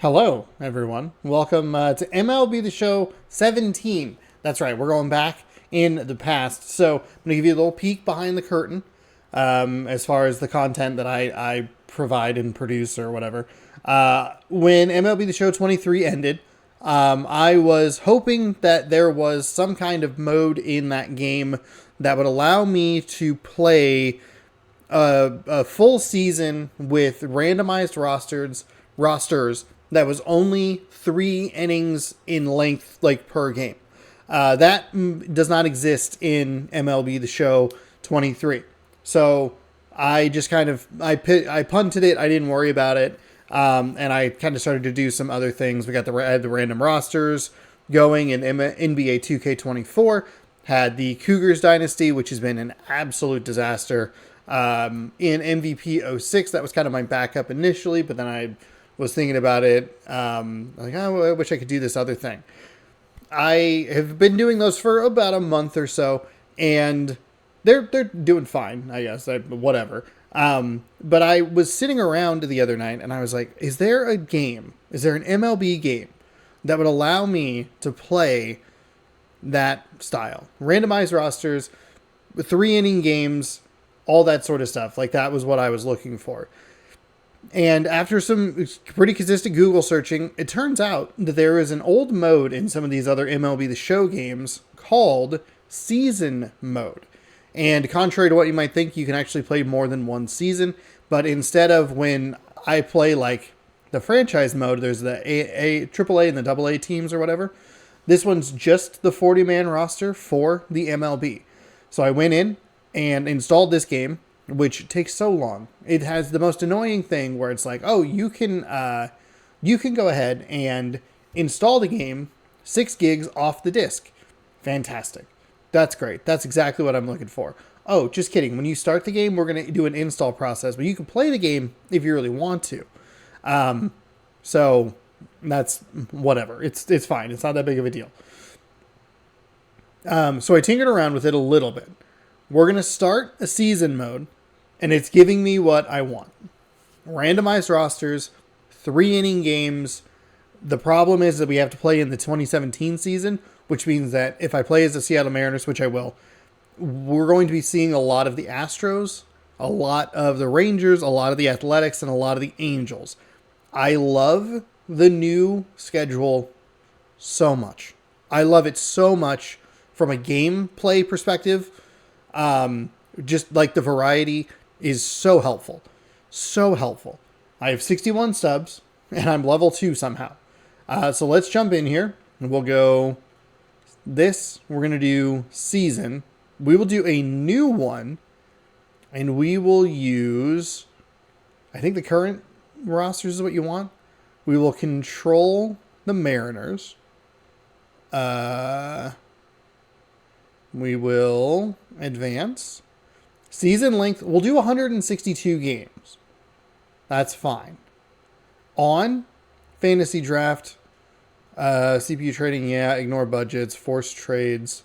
Hello, everyone. Welcome to MLB The Show 17. That's right, we're going back in the past. So I'm going to give you a little peek behind the curtain as far as the content that I provide and produce or whatever. When MLB The Show 23 ended, I was hoping that there was some kind of mode in that game that would allow me to play a full season with randomized rosters that was only 3 innings in length, like per game. That does not exist in MLB The Show 23. So I just I punted it. I didn't worry about it, and I kind of started to do some other things. We got I had the random rosters going in NBA 2K24. Had the Cougars dynasty, which has been an absolute disaster. In MVP 06, that was kind of my backup initially, but then I was thinking about it. Like, oh, I wish I could do this other thing. I have been doing those for about a month or so, and they're doing fine, I guess. Whatever. But I was sitting around the other night, and I was like, is there a game? Is there an MLB game that would allow me to play that style? Randomized rosters, 3 inning games, all that sort of stuff. Like, that was what I was looking for. And after some pretty consistent Google searching, it turns out that there is an old mode in some of these other MLB The Show games called season mode. And contrary to what you might think, you can actually play more than one season. But instead of when I play like the franchise mode, there's the AAA and the AA teams or whatever. This one's just the 40-man roster for the MLB. So I went in and installed this game, which takes so long. It has the most annoying thing where it's like, oh, you can go ahead and install the game 6 gigs off the disc. Fantastic. That's great. That's exactly what I'm looking for. Oh, just kidding. When you start the game, we're going to do an install process, but you can play the game if you really want to. So that's whatever. It's fine. It's not that big of a deal. So I tinkered around with it a little bit. We're going to start a season mode, and it's giving me what I want. Randomized rosters, 3 inning games. The problem is that we have to play in the 2017 season, which means that if I play as the Seattle Mariners, which I will, we're going to be seeing a lot of the Astros, a lot of the Rangers, a lot of the Athletics, and a lot of the Angels. I love the new schedule so much. I love it so much from a gameplay perspective. Just like the variety is so helpful. So helpful. I have 61 subs, and I'm level 2 somehow. So let's jump in here, and we'll go this. We're going to do season. We will do a new one, and we will use, I think the current rosters is what you want. We will control the Mariners. We will advance. Season length, we'll do 162 games. That's fine. On fantasy draft, CPU trading, yeah, ignore budgets, forced trades,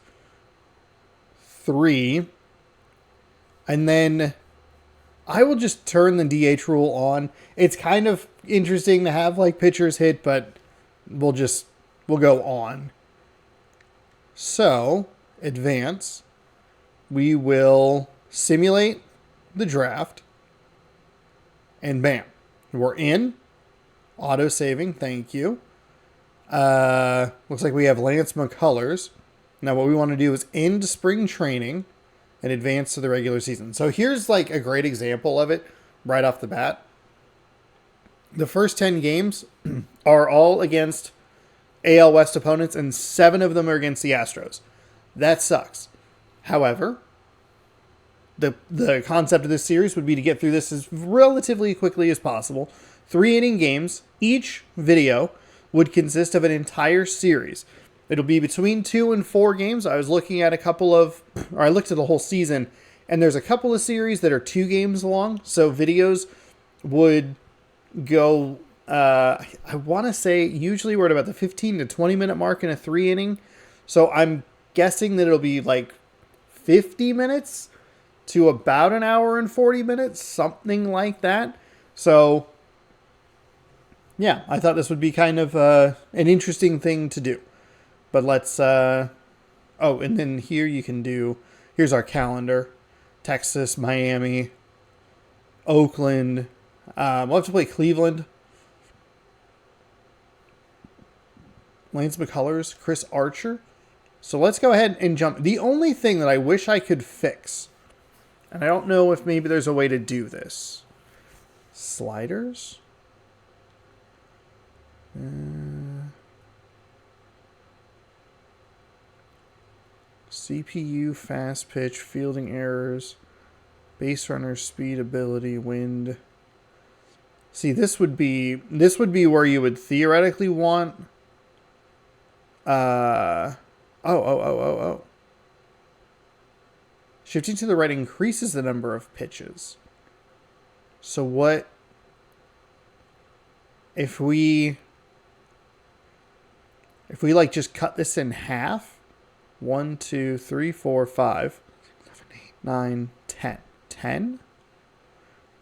3. And then I will just turn the DH rule on. It's kind of interesting to have like pitchers hit, but we'll go on. So, advance. We will simulate the draft. And bam. We're in. Auto saving. Thank you. Looks like we have Lance McCullers. Now what we want to do is end spring training and advance to the regular season. So here's like a great example of it right off the bat. The first 10 games are all against AL West opponents, and 7 of them are against the Astros. That sucks. However, the concept of this series would be to get through this as relatively quickly as possible. 3 inning games. Each video would consist of an entire series. It'll be between 2 and 4 games. I was looking at I looked at the whole season, and there's a couple of series that are 2 games long. So videos would go, I want to say usually we're at about the 15 to 20 minute mark in a 3 inning. So I'm guessing that it'll be like 50 minutes to about an hour and 40 minutes, something like that. So Yeah, I thought this would be kind of an interesting thing to do. But let's... oh, and then here you can do... Here's our calendar. Texas, Miami, Oakland. We'll have to play Cleveland. Lance McCullers, Chris Archer. So let's go ahead and jump. The only thing that I wish I could fix, and I don't know if maybe there's a way to do this. Sliders? CPU, fast pitch, fielding errors, base runner, speed, ability, wind. See, this would be where you would theoretically want. Oh. Shifting to the right increases the number of pitches. So what if we like just cut this in half? 1, 2, 3, 4, 5, 9, 10. 10?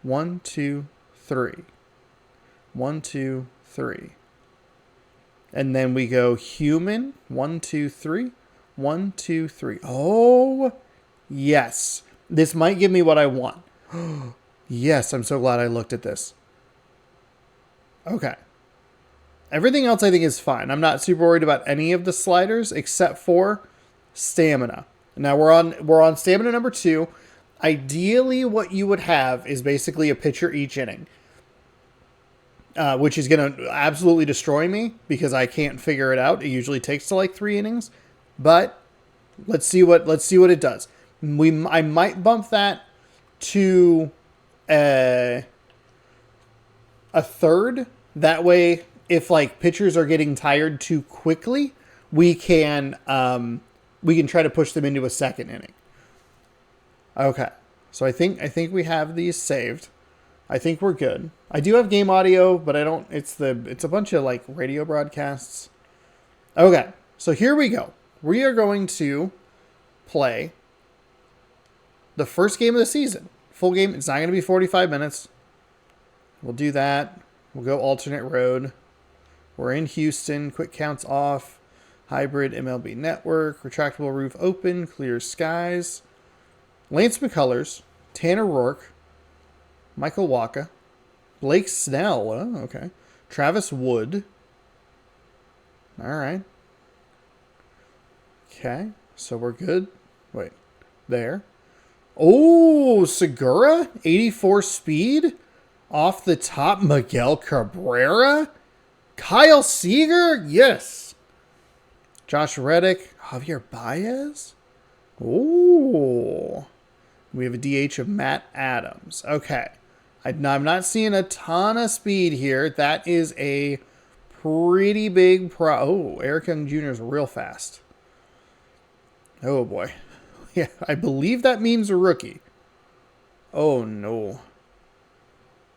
1, 2, 3. 1, 2, 3. And then we go human. 1, 2, 3. 1, 2, 3. Oh, yes. This might give me what I want. Yes, I'm so glad I looked at this. Okay. Everything else I think is fine. I'm not super worried about any of the sliders except for stamina. Now we're on stamina number 2. Ideally, what you would have is basically a pitcher each inning. Which is going to absolutely destroy me because I can't figure it out. It usually takes to like 3 innings, but let's see what it does. I might bump that to a third. That way, if like pitchers are getting tired too quickly, we can try to push them into a second inning. Okay, so I think we have these saved. I think we're good. I do have game audio, but I don't. It's a bunch of like radio broadcasts. Okay, so here we go. We are going to play the first game of the season. Full game. It's not going to be 45 minutes. We'll do that. We'll go alternate road. We're in Houston. Quick counts off. Hybrid MLB network. Retractable roof open. Clear skies. Lance McCullers. Tanner Rourke. Michael Wacha, Blake Snell, okay, Travis Wood. All right. Okay, so we're good. Wait, there. Oh, Segura, 84 speed. Off the top, Miguel Cabrera. Kyle Seager, yes. Josh Reddick, Javier Baez. Oh, we have a DH of Matt Adams. Okay. I'm not seeing a ton of speed here. That is a pretty big Oh, Eric Young Jr. is real fast. Oh, boy. Yeah, I believe that means a rookie. Oh, no.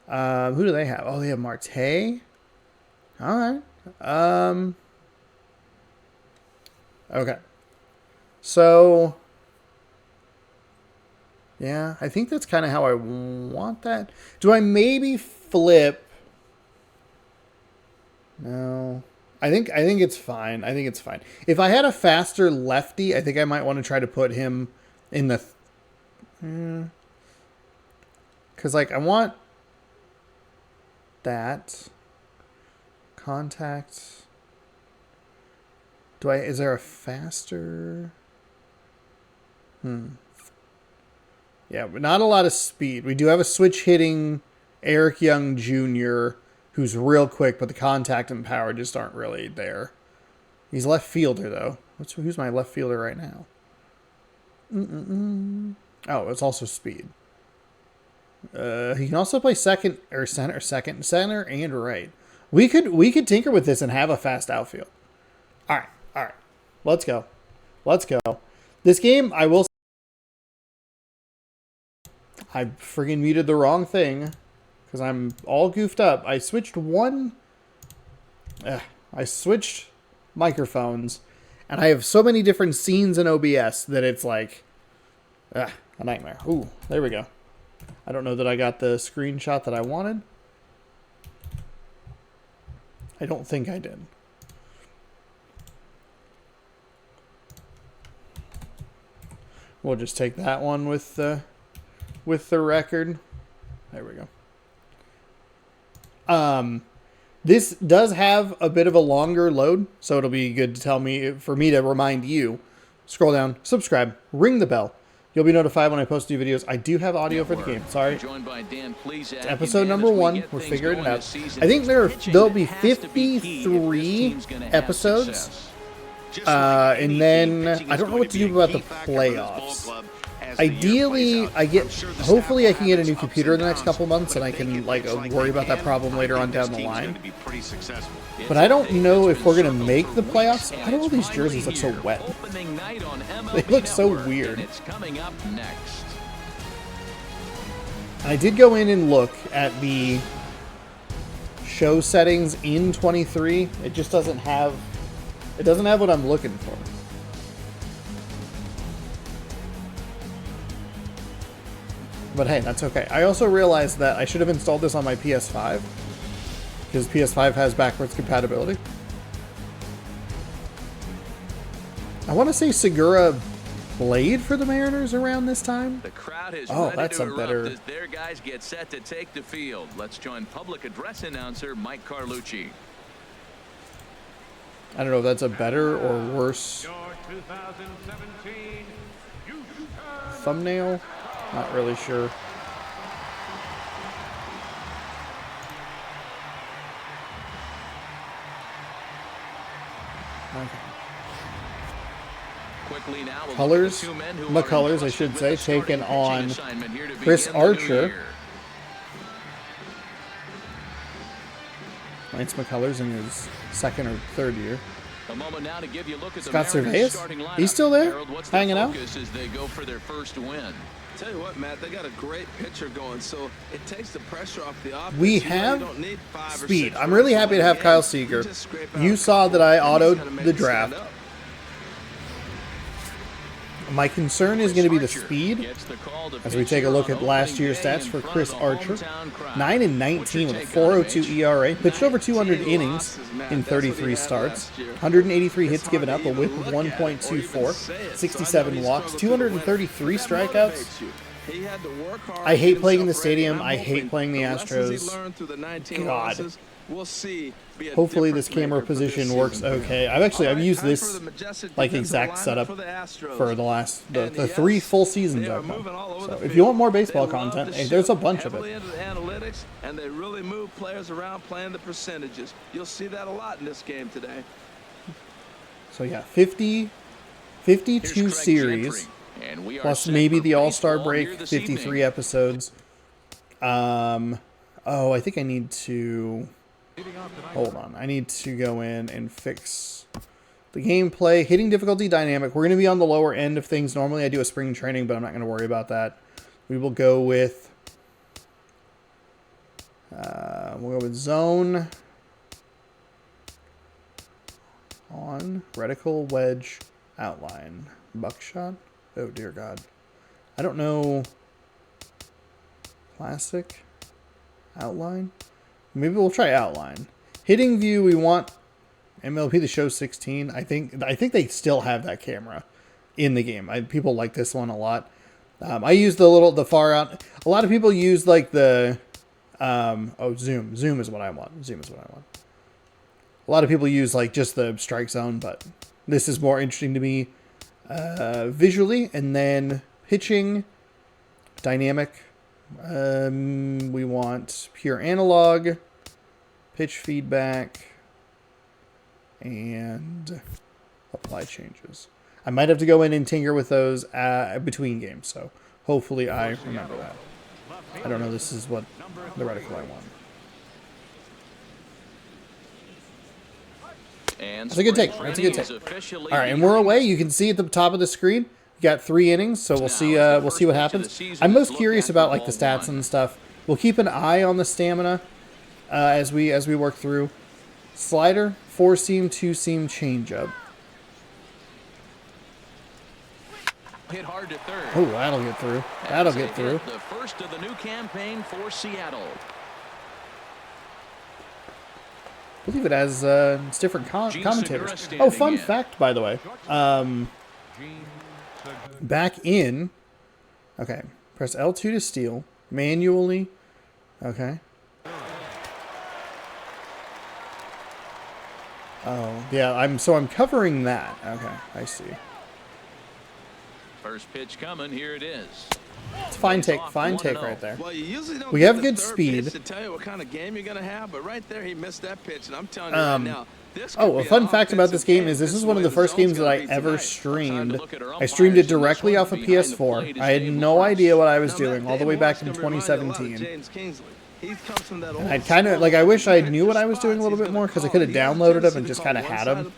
Who do they have? Oh, they have Marte. All right. Okay. So... yeah, I think that's kind of how I want that. Do I maybe flip? No. I think it's fine. I think it's fine. If I had a faster lefty, I think I might want to try to put him in the... because, like, I want that. Contact. Is there a faster... Yeah, but not a lot of speed. We do have a switch hitting Eric Young Jr., who's real quick, but the contact and power just aren't really there. He's left fielder, though. Who's my left fielder right now? Oh, it's also speed. He can also play second and right. We could tinker with this and have a fast outfield. All right. Let's go. This game, I will. I friggin' muted the wrong thing because I'm all goofed up. I switched microphones, and I have so many different scenes in OBS that it's like a nightmare. Ooh, there we go. I don't know that I got the screenshot that I wanted. I don't think I did. We'll just take that one with the record. There we go. This does have a bit of a longer load, so it'll be good to for me to remind you. Scroll down, subscribe, ring the bell. You'll be notified when I post new videos. I do have audio for the game. Sorry. It's episode number 1. We're figuring it out. I think there'll be 53 episodes. And then I don't know what to do about the playoffs. Ideally, hopefully I can get a new computer in the next couple months, and I can worry about that problem later on down the line. But I don't know if we're gonna make the playoffs. Why do all these jerseys look so wet? They look so weird. I did go in and look at the show settings in 23. It just doesn't have. It doesn't have what I'm looking for. But hey, that's okay. I also realized that I should have installed this on my PS5, because PS5 has backwards compatibility. I want to say Segura played for the Mariners around this time. The crowd is that's a better. As their guys get set to take the field. Let's join public address announcer Mike Carlucci. I don't know if that's a better or worse thumbnail. Not really sure. Okay. Quickly now, Colors, McCullers, I should say, taken on Chris Archer. Lance McCullers in his second or third year. A moment now to give you a look at Scott Cervantes. He's still there, hanging out. As they go for their first win. Tell you what, Matt, they got a great pitcher going, so it takes the pressure off the offense. We have speed. I'm really happy to have Kyle Seager. You saw that I autoed the draft. My concern is going to be the speed. As we take a look at last year's stats for Chris Archer, 9-19 with a 4.02 ERA, pitched over 200 innings in 33 starts, 183 hits given up, a whip of 1.24, 67 walks, 233 strikeouts. I hate playing in the stadium. I hate playing the Astros. God. Hopefully this camera position works okay. I've used this exact setup for the 3 full seasons I've done. So if you want more baseball content, hey, there's a bunch of it. And they really move players around playing the percentages. You'll see that a lot in this game today. So yeah, 52 series plus maybe the All-Star break, 53 episodes. I think I need to. Hold on. I need to go in and fix the gameplay. Hitting difficulty dynamic. We're going to be on the lower end of things. Normally I do a spring training, but I'm not going to worry about that. We will go with zone on reticle wedge outline buckshot. Oh dear God. I don't know. Classic outline. Maybe we'll try outline. Hitting view, we want MLB The Show 16. I think they still have that camera in the game. People like this one a lot. I use the far out. A lot of people use the zoom. Zoom is what I want. A lot of people use just the strike zone, but this is more interesting to me visually. And then pitching dynamic. We want pure analog, pitch feedback, and apply changes. I might have to go in and tinker with those between games, so hopefully I remember that. I don't know, this is what the reticle I want. That's a good take. All right, and we're away. You can see at the top of the screen, we got 3 innings, so we'll see what happens. I'm most curious about the stats and stuff. We'll keep an eye on the stamina as we work through. Slider, 4-seam, 2-seam changeup. Hit hard to third. Oh, that'll get through. That'll get through. The first of the new campaign for Seattle. I believe it has it's different commentators. Oh, fun fact, by the way. Back in... Okay, press L2 to steal. Manually. Okay. Oh, yeah, I'm covering that. Okay, I see. First pitch coming, here it is. It's fine take right there. Well, you usually don't We get have the good third speed. pitch to tell you what kind of game you're going to have, but right there he missed that pitch, and I'm telling you right now, this could Oh, a be fun an fact about this offensive game is this is one of the first games that I ever streamed. I streamed it directly off of PS4. I had no idea what I was doing all the way back in 2017. And I'd kind of, like, I wish I knew what I was doing a little bit more because I could have downloaded them and just kind of had them.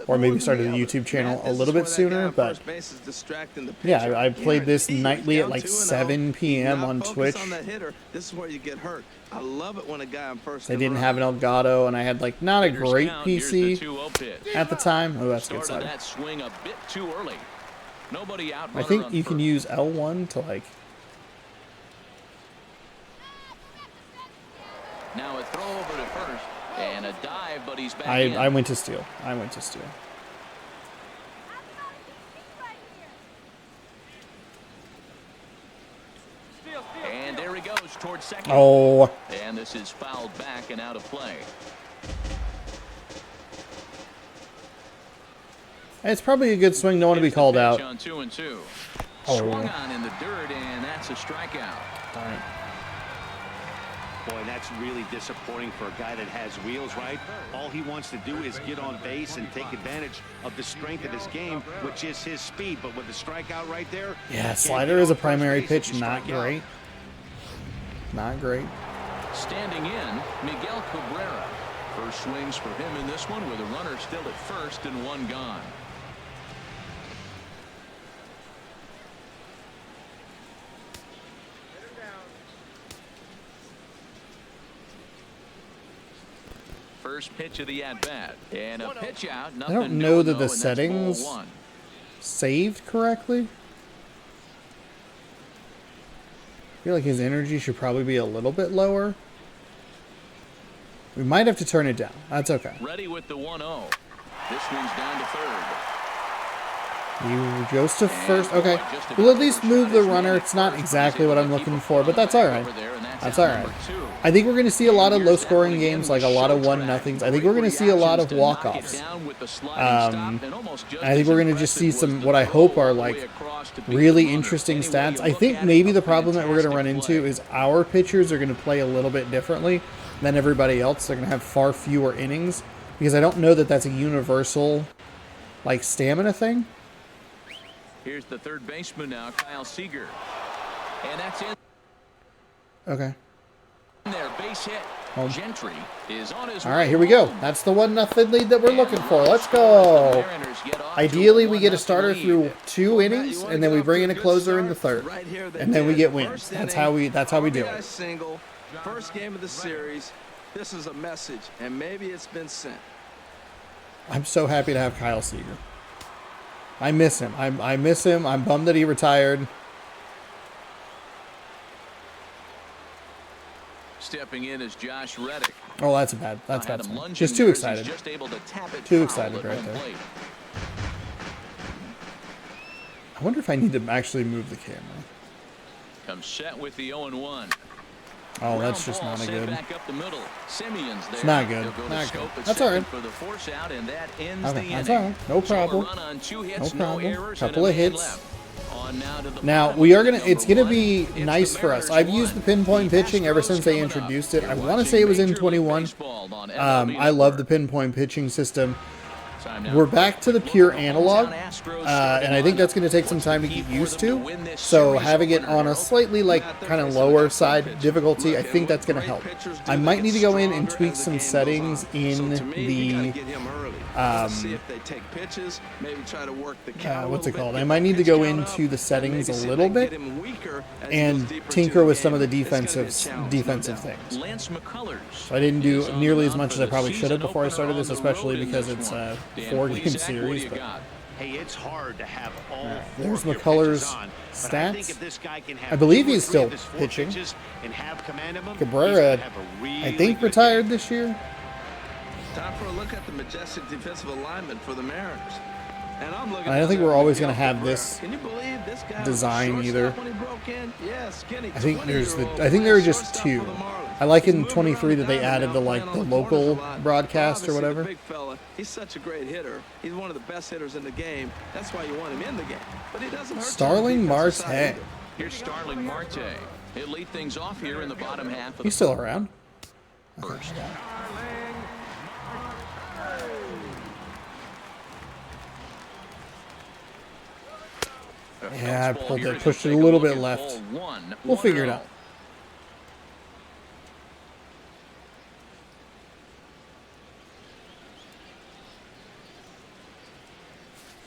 Or maybe started a YouTube channel a little bit sooner, but yeah, I played this nightly at like 7 p.m. on Twitch. This is where you get hurt. I love it when a guy on first. I didn't have an Elgato, and I had like not a great PC at the time. Oh, that's good. That swing a bit too early. Nobody out. I think you can use L1 to like. Now a throw over to first and a dive, but he's back. I went to steal. And there he goes towards second. Oh. And this is fouled back and out of play. It's probably a good swing. No one to be called out. On 2-2. Oh. Swung on in the dirt, and that's a strikeout. Darn it. Boy, that's really disappointing for a guy that has wheels, right? All he wants to do is get on base and take advantage of the strength of his game, which is his speed. But with the strikeout right there... Yeah, slider is a primary pitch. Not great. Not great. Standing in, Miguel Cabrera. First swings for him in this one with a runner still at first and one gone. First pitch of the at-bat. And a pitch out. I don't know that the settings saved correctly. I feel like his energy should probably be a little bit lower. We might have to turn it down. That's okay. Ready with the 1-0. This one's down to third. He goes to first. Okay. We'll at least move the runner. It's not exactly what I'm looking for, but that's all right. That's all right. I think we're going to see a lot of low-scoring games, like a lot of 1-0s. I think we're going to see a lot of walk-offs. I think we're going to just see some, what I hope are, like, really interesting stats. I think maybe the problem that we're going to run into is our pitchers are going to play a little bit differently than everybody else. They're going to have far fewer innings, because I don't know that that's a universal, like, stamina thing. Here's the third baseman now, Kyle Seager. And that's in. Okay. There, base hit. Home. Gentry is on his All right, here we go. That's the 1-0 lead that we're looking for. Let's go. Ideally, we get a starter through 2 innings, and then we bring in a closer in the third, and then we get wins. That's how we do it. First game of the series. This is a message, and maybe it's been sent. I'm so happy to have Kyle Seager. I miss him. I miss him. I'm bummed that he retired. Stepping in is Josh Reddick. Oh, that's bad. That's bad. Just too excited. Too excited right there. I wonder if I need to actually move the camera. Comes set with the 0-1. Oh, that's just not a good. It's not good. Not good. That's all right. Okay, that's all right. No problem. No problem. Couple of hits. Now we are gonna. It's gonna be nice for us. I've used the pinpoint pitching ever since they introduced it. I want to say it was in 21. I love the pinpoint pitching system. We're back to the pure analog, and I think that's going to take some time to get used to. So having it on a slightly like kind of lower side difficulty, I think that's going to help. I might need to go in and tweak some settings in the what's it called? I might need to go into the settings a little bit and tinker with some of the defensive things. So I didn't do nearly as much as I probably should have before I started this, especially because it's a 4-game series. But hey, it's hard to have all there's McCullers' stats. I believe he's still pitching. Cabrera, I think, retired this year. Time for a look at the majestic defensive alignment for the Mariners. And I'm looking. I don't think we're always going to have this Can you believe this guy design either. when he broke in? Yeah, skinny, I think there are just two. I like in 23 that they added the local broadcast or whatever. Big fella. He's such a great hitter. He's one of the best hitters in the game. That's why you want him in the game. But he doesn't hurt Starling Marte. Here's Starling Marte. He'll lead things off here in the bottom half. He's still around. First. Yeah, I pushed it a little bit left. We'll figure it out.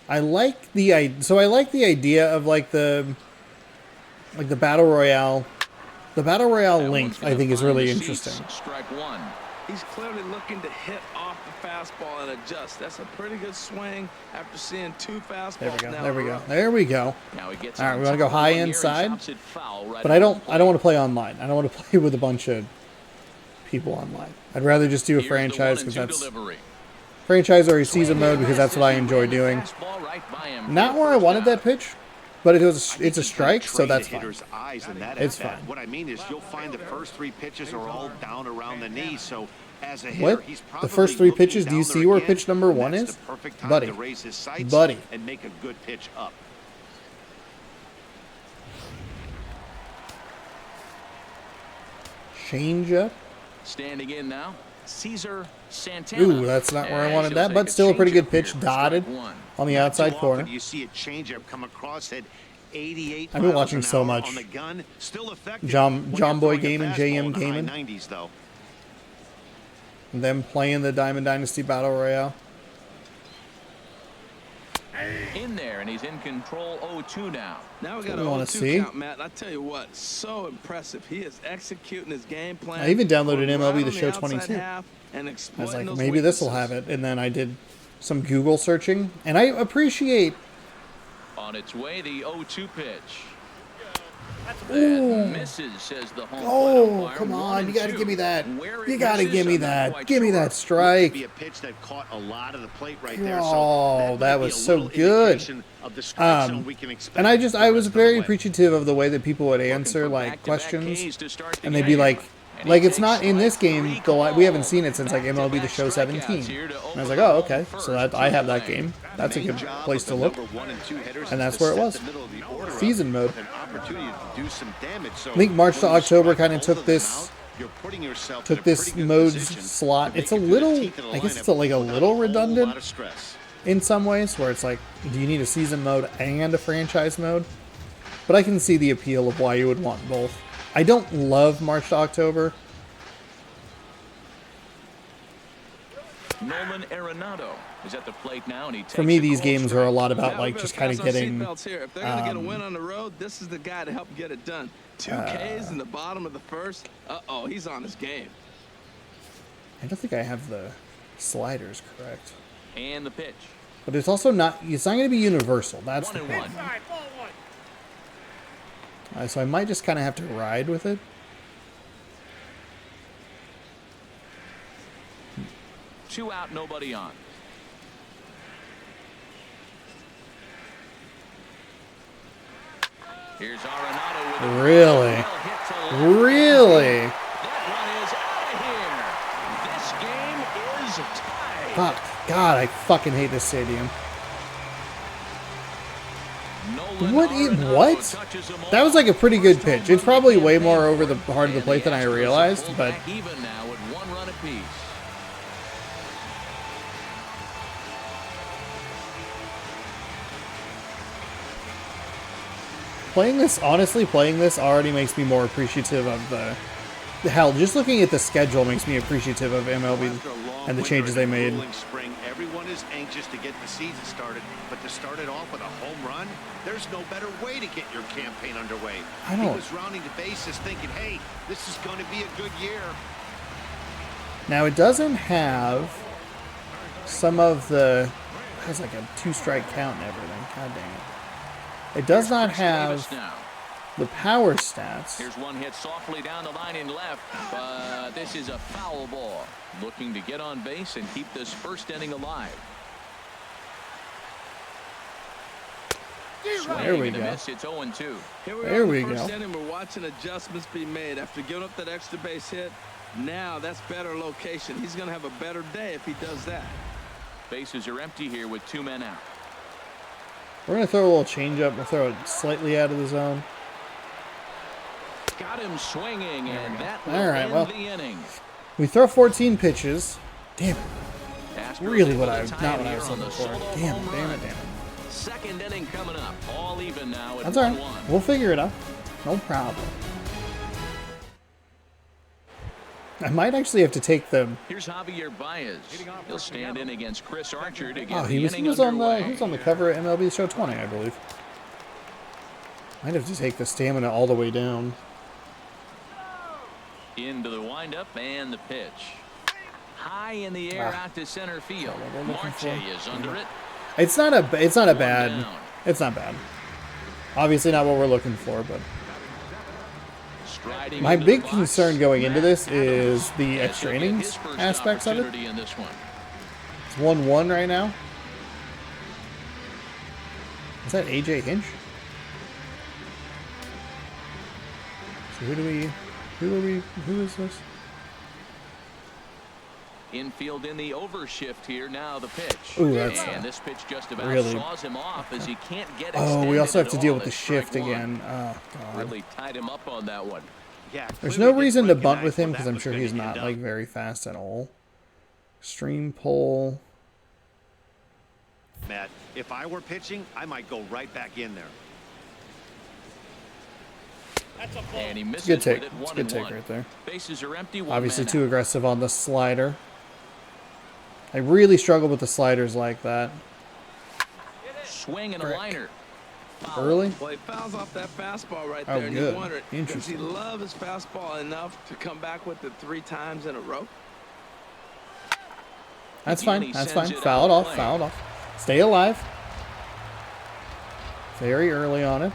I like the idea of the battle royale. The battle royale length, I think, is really interesting. Strike one. He's clearly looking to hit off the fastball and adjust. That's a pretty good swing after seeing two fastballs. There we go. Now he gets all right, we want to go high inside, right, but I don't want to play online. I don't want to play with a bunch of people online. I'd rather just do a franchise because that's franchise or a season mode because that's what I enjoy doing. Not where I wanted that pitch, but it's a strike, so that's fine. It's fine. What I mean is you'll find the first three pitches are all down around the knee, so as a hitter, what? The first three pitches, do you see where pitch number one is? Buddy. Buddy. And make a good pitch up. Change up. Standing in now, Caesar Santana. Ooh, that's not where I wanted that, but still a pretty good pitch, dotted on the outside corner. You see a changeup come across at 88 I've been watching so much John Boy Gaming, JM Gaming, and them playing the Diamond Dynasty Battle Royale. In there, and he's in control. 0-2 now. Now we got a 0-2 count, Matt. I tell you what, so impressive. He is executing his game plan. I even downloaded MLB The Show 22. I was like, maybe this will have it, and then I did some Google searching, and I appreciate. On its way, the 0-2 pitch. Ooh. Misses, says the home oh, come on. You got to give me that. You got to give me that. Give me that strike. Be a pitch that caught a lot of the plate right there. Oh, that was so good. And I was very appreciative of the way that people would answer questions, and they'd be like it's not in this game, though we haven't seen it since MLB The Show 17. And I was like, oh, okay, so I have that game. That's a good place to look. And that's where it was. Season mode. I think March to October kind of took this mode's slot. It's a little, I guess it's a little redundant in some ways, where it's like, do you need a season mode and a franchise mode? But I can see the appeal of why you would want both. I don't love March to October. Nolan Arenado is at the plate now, and he takes for me, these games are a lot about just kind of getting. If they're gonna get a win on the road, this is the guy to help get it done. 2 Ks in the bottom of the first. Uh-oh, he's on his game. I don't think I have the sliders correct. And the pitch. But it's also not. It's not going to be universal. That's the thing. So I might just kind of have to ride with it. 2 out, nobody on. Here's Arenado with a really? Really? That one is out of here. This game is tied. Fuck. God, I fucking hate this stadium. What? That was a pretty good pitch. It's probably way more over the heart of the plate than I realized, but even now with 1 run apiece. Playing this already makes me more appreciative of hell, just looking at the schedule makes me appreciative of MLB and the changes they made. Spring, everyone is anxious to get the season started, but to start it off with a home run, there's no better way to get your campaign underway. He was rounding the bases thinking, hey, this is going to be a good year. Now, it doesn't have some of the... It has a 2-strike count and everything. God dang it. It does not have the power stats. Here's one hit softly down the line in left, but this is a foul ball. Looking to get on base and keep this first inning alive. There we go. Miss. It's 0-2. There we go. First inning, we're watching adjustments be made after giving up that extra base hit. Now that's better location. He's going to have a better day if he does that. Bases are empty here with 2 men out. We're going to throw a little changeup. We'll throw it slightly out of the zone. Got him swinging, and that will All right, end well, the inning. we throw 14 pitches. Damn it. Astros Really able what to I, tie not it what I here was on looking the for. solo Damn home it, damn it, run. damn it. Second inning coming up. All even now at That's all 1-1. right. We'll figure it out. No problem. I might actually have to take them. Here's Javier Baez. He'll stand in against Chris Archer to get Oh, the he inning was on underway. the cover of MLB The Show 20, I believe. Might have to take the stamina all the way down. Into the windup and the pitch. High in the air out to center field. what we're looking Marte for. is under it. It's not a One bad. down. It's not bad. Obviously not what we're looking for, but Striding my into the big box, concern going into this Matt Adams is the as extra he'll get innings his first aspects of it. opportunity in this one. It's 1-1 right now. Is that AJ Hinch? So who is this? Infield in the overshift here. Now the pitch. Ooh, that's and this pitch just about really- saws him off as he can't get Oh, we extended also have at to deal all. with the It's strike shift one. again. Oh, God. Really tied him up on that one. Yeah, There's clearly no reason to didn't bunt with recognize him what because that I'm was sure gonna he's get not done. like very fast at all. Extreme pull. Matt, if I were pitching, I might go right back in there. And he misses Good take. with it. It's a good take 1-1. right there. Bases are empty. Obviously man too out. aggressive on the slider. I really struggle with the sliders like that. Swing and a liner. Foul. Early? Well, he fouls off that fastball right Oh, there, and good. you wonder, does he Interesting. love his fastball enough to come back with it 3 times in a row? That's Again, fine. he That's sends fine. it Foul out it of off. play. Foul it off. Stay alive. Very early on it.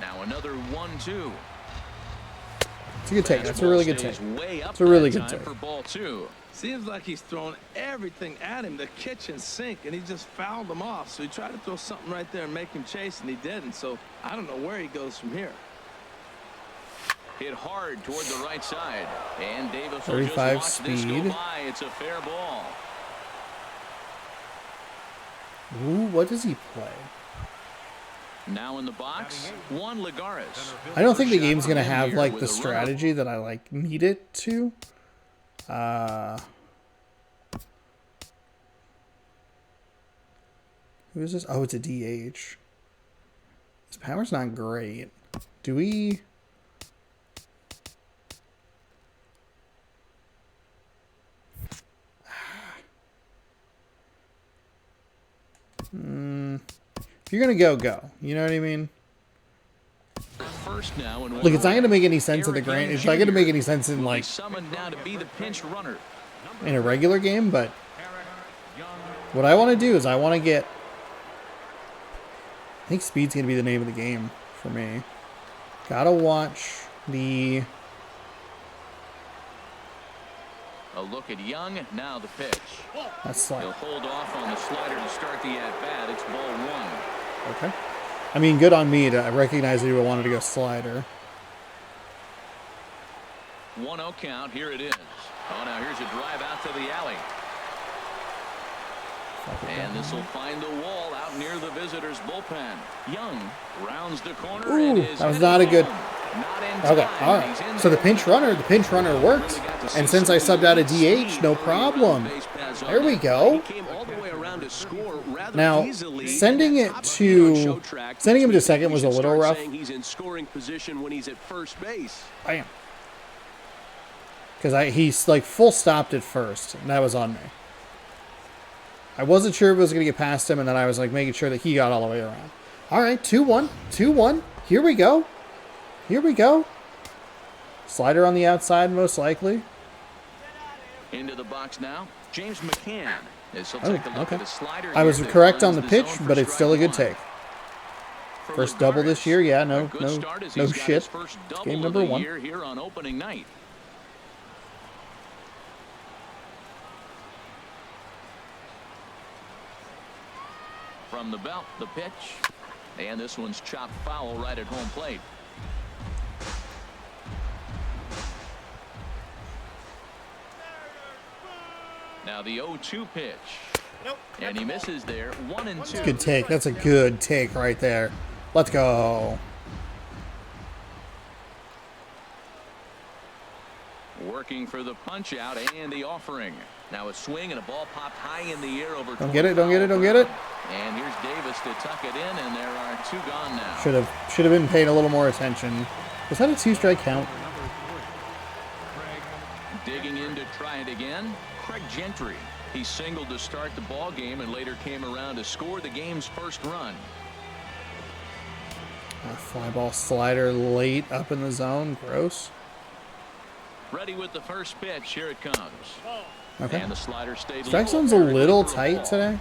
Now another 1-2. It's a good take. That's a really good take. Stays way up It's a really that good time take. for ball 2. Seems like he's thrown everything at him, the kitchen sink, and he just fouled them off. So he tried to throw something right there and make him chase, and he didn't. So I don't know where he goes from here. Hit hard toward the right side. And Davis will just 35 watch this go speed. by. It's a fair ball. Ooh, what does he play? Now in the box, Juan Lagares. I don't think the First game's shot gonna on him have here like with the a runner. strategy that I like need it to. Who is this? Oh, it's a DH. His power's not great. Do we? If you're gonna go. You know what I mean? First now and Look, it's not gonna make any sense in the Eric grand. Young It's not gonna make Jr. any sense in will be like summoned now to be the pinch runner. in a regular game, but what I want to do is I want to get. I think speed's gonna be the name of the game for me. Gotta watch the. A look at Young. Now the pitch. That's He'll like hold off on the slider to start the at-bat. It's ball 1. okay. I mean, good on me to recognize that he wanted to go slider. 1-0 count. Here it is. Oh, now here's a drive out to the alley. And this will find the wall out near the visitors' bullpen. Young rounds the corner and Ooh, is that was headed not a good. home. Not in Okay, time. all He's in right. So the there. pinch runner worked, and since I subbed out a DH, no problem. There we go. Came all the way around to score rather Now, easily. sending it Top to speed on show track, sending him to which second we was a should little start rough. saying he's in scoring position when he's at first base. Bam. Because he's like full stopped at first, and that was on me. I wasn't sure if it was going to get past him, and then I was like making sure that he got all the way around. All right, 2-1, 2-1. Here we go. Here we go. Slider on the outside, most likely. Into the box now. James McCann. As he'll Oh, take a look okay. at the slider I was here that correct on finds the pitch, zone for but it's still a good strike take. for First double this year, yeah, no A good start as no he's got shit. his first It's double game of number the 1. year here on opening night. From the belt, the pitch, and this one's chopped foul right at home plate. Now the 0-2 pitch. And he misses there. 1-2. Good take. That's a good take right there. Let's go. Working for the punch out and the offering. Now a swing and a ball popped high in the air over. Don't get it. Don't get it. Don't get it. And here's Davis to tuck it in, and there are 2 gone now. Should have been paying a little more attention. Was that a 2-strike count? Digging in to try it again. Craig Gentry. He singled to start the ball game and later came around to score the game's first run. A fly ball slider late up in the zone. Gross. Ready with the first pitch. Here it comes. Okay. And the slider stayed Strike low, zone's a apparently little for a tight ball. today.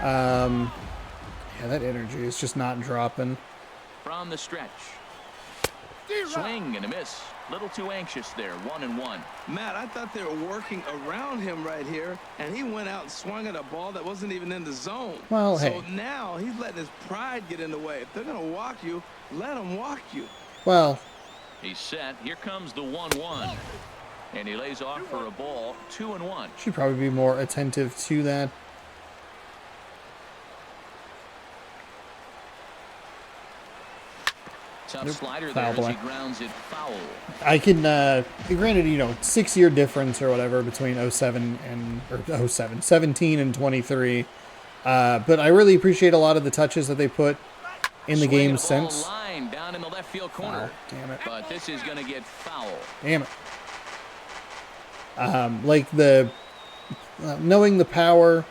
Yeah, that energy is just not dropping. From the stretch. Swing and a miss. Little too anxious there. 1-1. Matt, I thought they were working around him right here, and he went out and swung at a ball that wasn't even in the zone. Well, so hey. now he's letting his pride get in the way. If they're going to walk you, let them walk you. Well, He's set. Here comes the 1-1. And he lays off for a ball. 2-1. should probably be more attentive to that. Tough Nope. slider Foul there as ball. he grounds it foul. I can, granted, 6-year difference or whatever between 17 and 23. But I really appreciate a lot of the touches that they put in the Swing game and a ball since. line down in the left field corner. Damn it. But this is going to get foul. Damn it. Like the knowing the power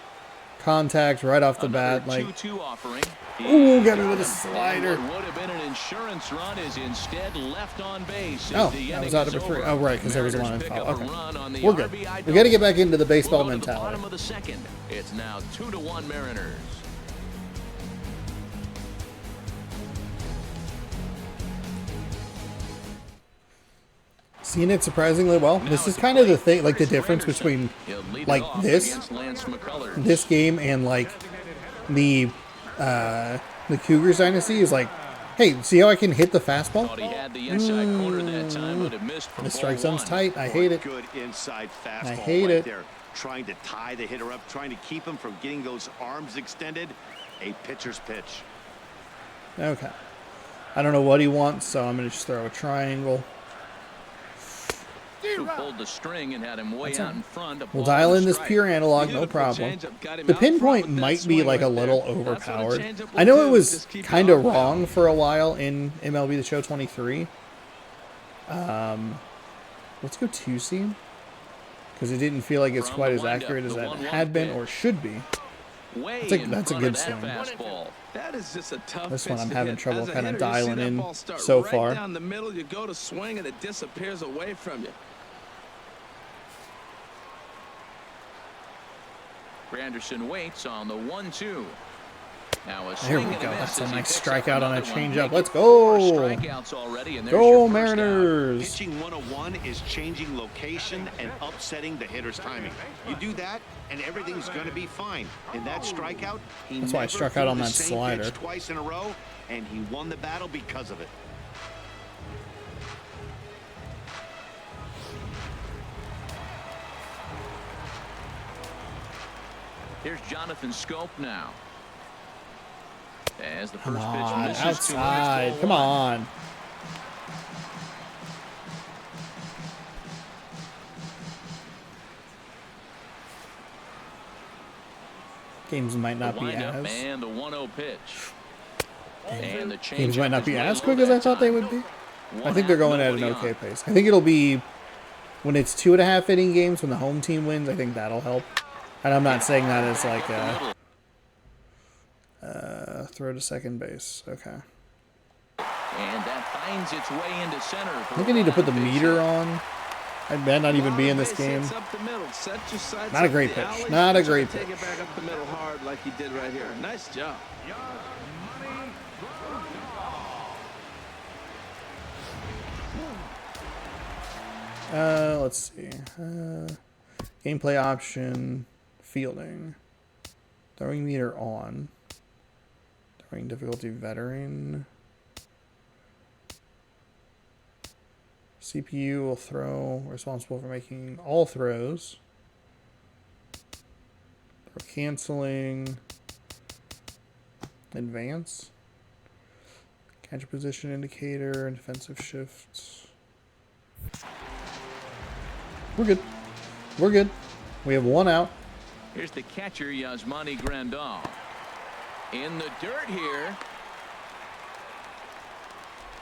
contact right off the Another bat, like 2-2 offering. ooh, got me with a slider. And what would have been an insurance run is instead left on base. Oh, as the that was inning out is number 3. over. Oh, right, because there was a line Mariners of pick foul. up a Okay, run on the we're good. RBI We got to get back into the We'll baseball go to the mentality. bottom of the second. It's now 2-1 Mariners. Seen it surprisingly well. This is kind of the thing, like the difference between He'll lead it like off this against Lance McCullers. this game and like the Cougars dynasty is like, hey, see how I can hit the fastball? Thought he had the inside corner that time, but it missed for The ball strike zone's 1. tight. I hate it. Good inside fastball I hate right it. there. Trying to tie the hitter up, trying to keep him from getting those arms extended. A pitcher's pitch. Okay. I don't know what he wants, so I'm going to just throw a triangle. Who pulled the string and had him way out in front. We'll dial in this pure analog, no Beautiful problem. changeup, got him The out front pinpoint with that might be swing like a right little there. That's what a overpowered. changeup will I know do, it was just keep it kind of off. wrong for a while in MLB The Show 23. Let's go 2-seam. Because it didn't feel like it's From quite the as windup, accurate as the that 1-1 had been or pitch. should be. Way That's a in good front of that swing. fastball. That is just a tough This pitch one I'm to having hit. trouble As a kinda hitter, you see dialing that in ball start so right far. down the middle, you go to swing and it disappears away from you. Granderson waits on the 1-2. Now a There swing we and go. miss That's a as he nice picks up strikeout on a another one. changeup. Let's Four go. strikeouts already, and there's Go your first out. Mariners. Pitching 101 is changing location and upsetting the hitter's timing. You do that, and everything's going to be fine. In that strikeout, he That's why I never struck threw out on the that same slider. pitch twice in a row, and he won the battle because of it. Here's Jonathan Scope now. As the Come first pitch on, misses outside. Come on. Games might not be as. And the 1-0 pitch. And the Games changeup might not is be way as low quick as I that thought they time. would be. I One think they're out, going at an nobody okay on. pace. I think it'll be when it's 2.5 inning games when the home team wins. I think that'll help. And I'm not saying that as like a throw to second base. Okay. And that finds its way into center. I think I need to put the meter on. I might not even be in this game. Up the middle. Set your sights Not a up great the pitch. alley. Not a Try great to Take pitch. it back up the middle hard like he did right here. Nice job. Let's see. Gameplay option, fielding, throwing meter on, throwing difficulty veteran. CPU will throw, responsible for making all throws. Throw canceling. Advance. Catcher position indicator, defensive shifts. We're good. We're good. We have one out. Here's the catcher, Yasmani Grandal. In the dirt here.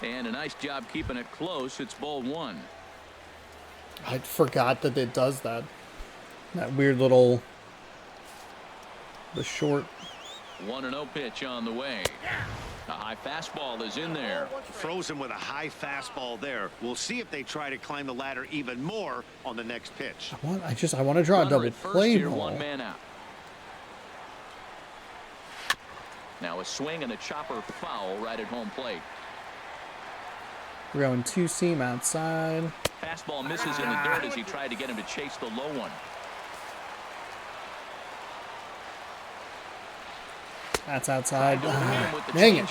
And a nice job keeping it close. It's ball one. I forgot that it does that. That weird little... The short... 1-0 pitch on the way. A high fastball is in there. Frozen with a high fastball there. We'll see if they try to climb the ladder even more on the next pitch. I want to draw a double play here, ball. one man out. Now a swing and a chopper foul right at home plate. We're going two seam outside. Fastball misses in the dirt as he tried to get him to chase the low one. That's outside. Dang Dang it.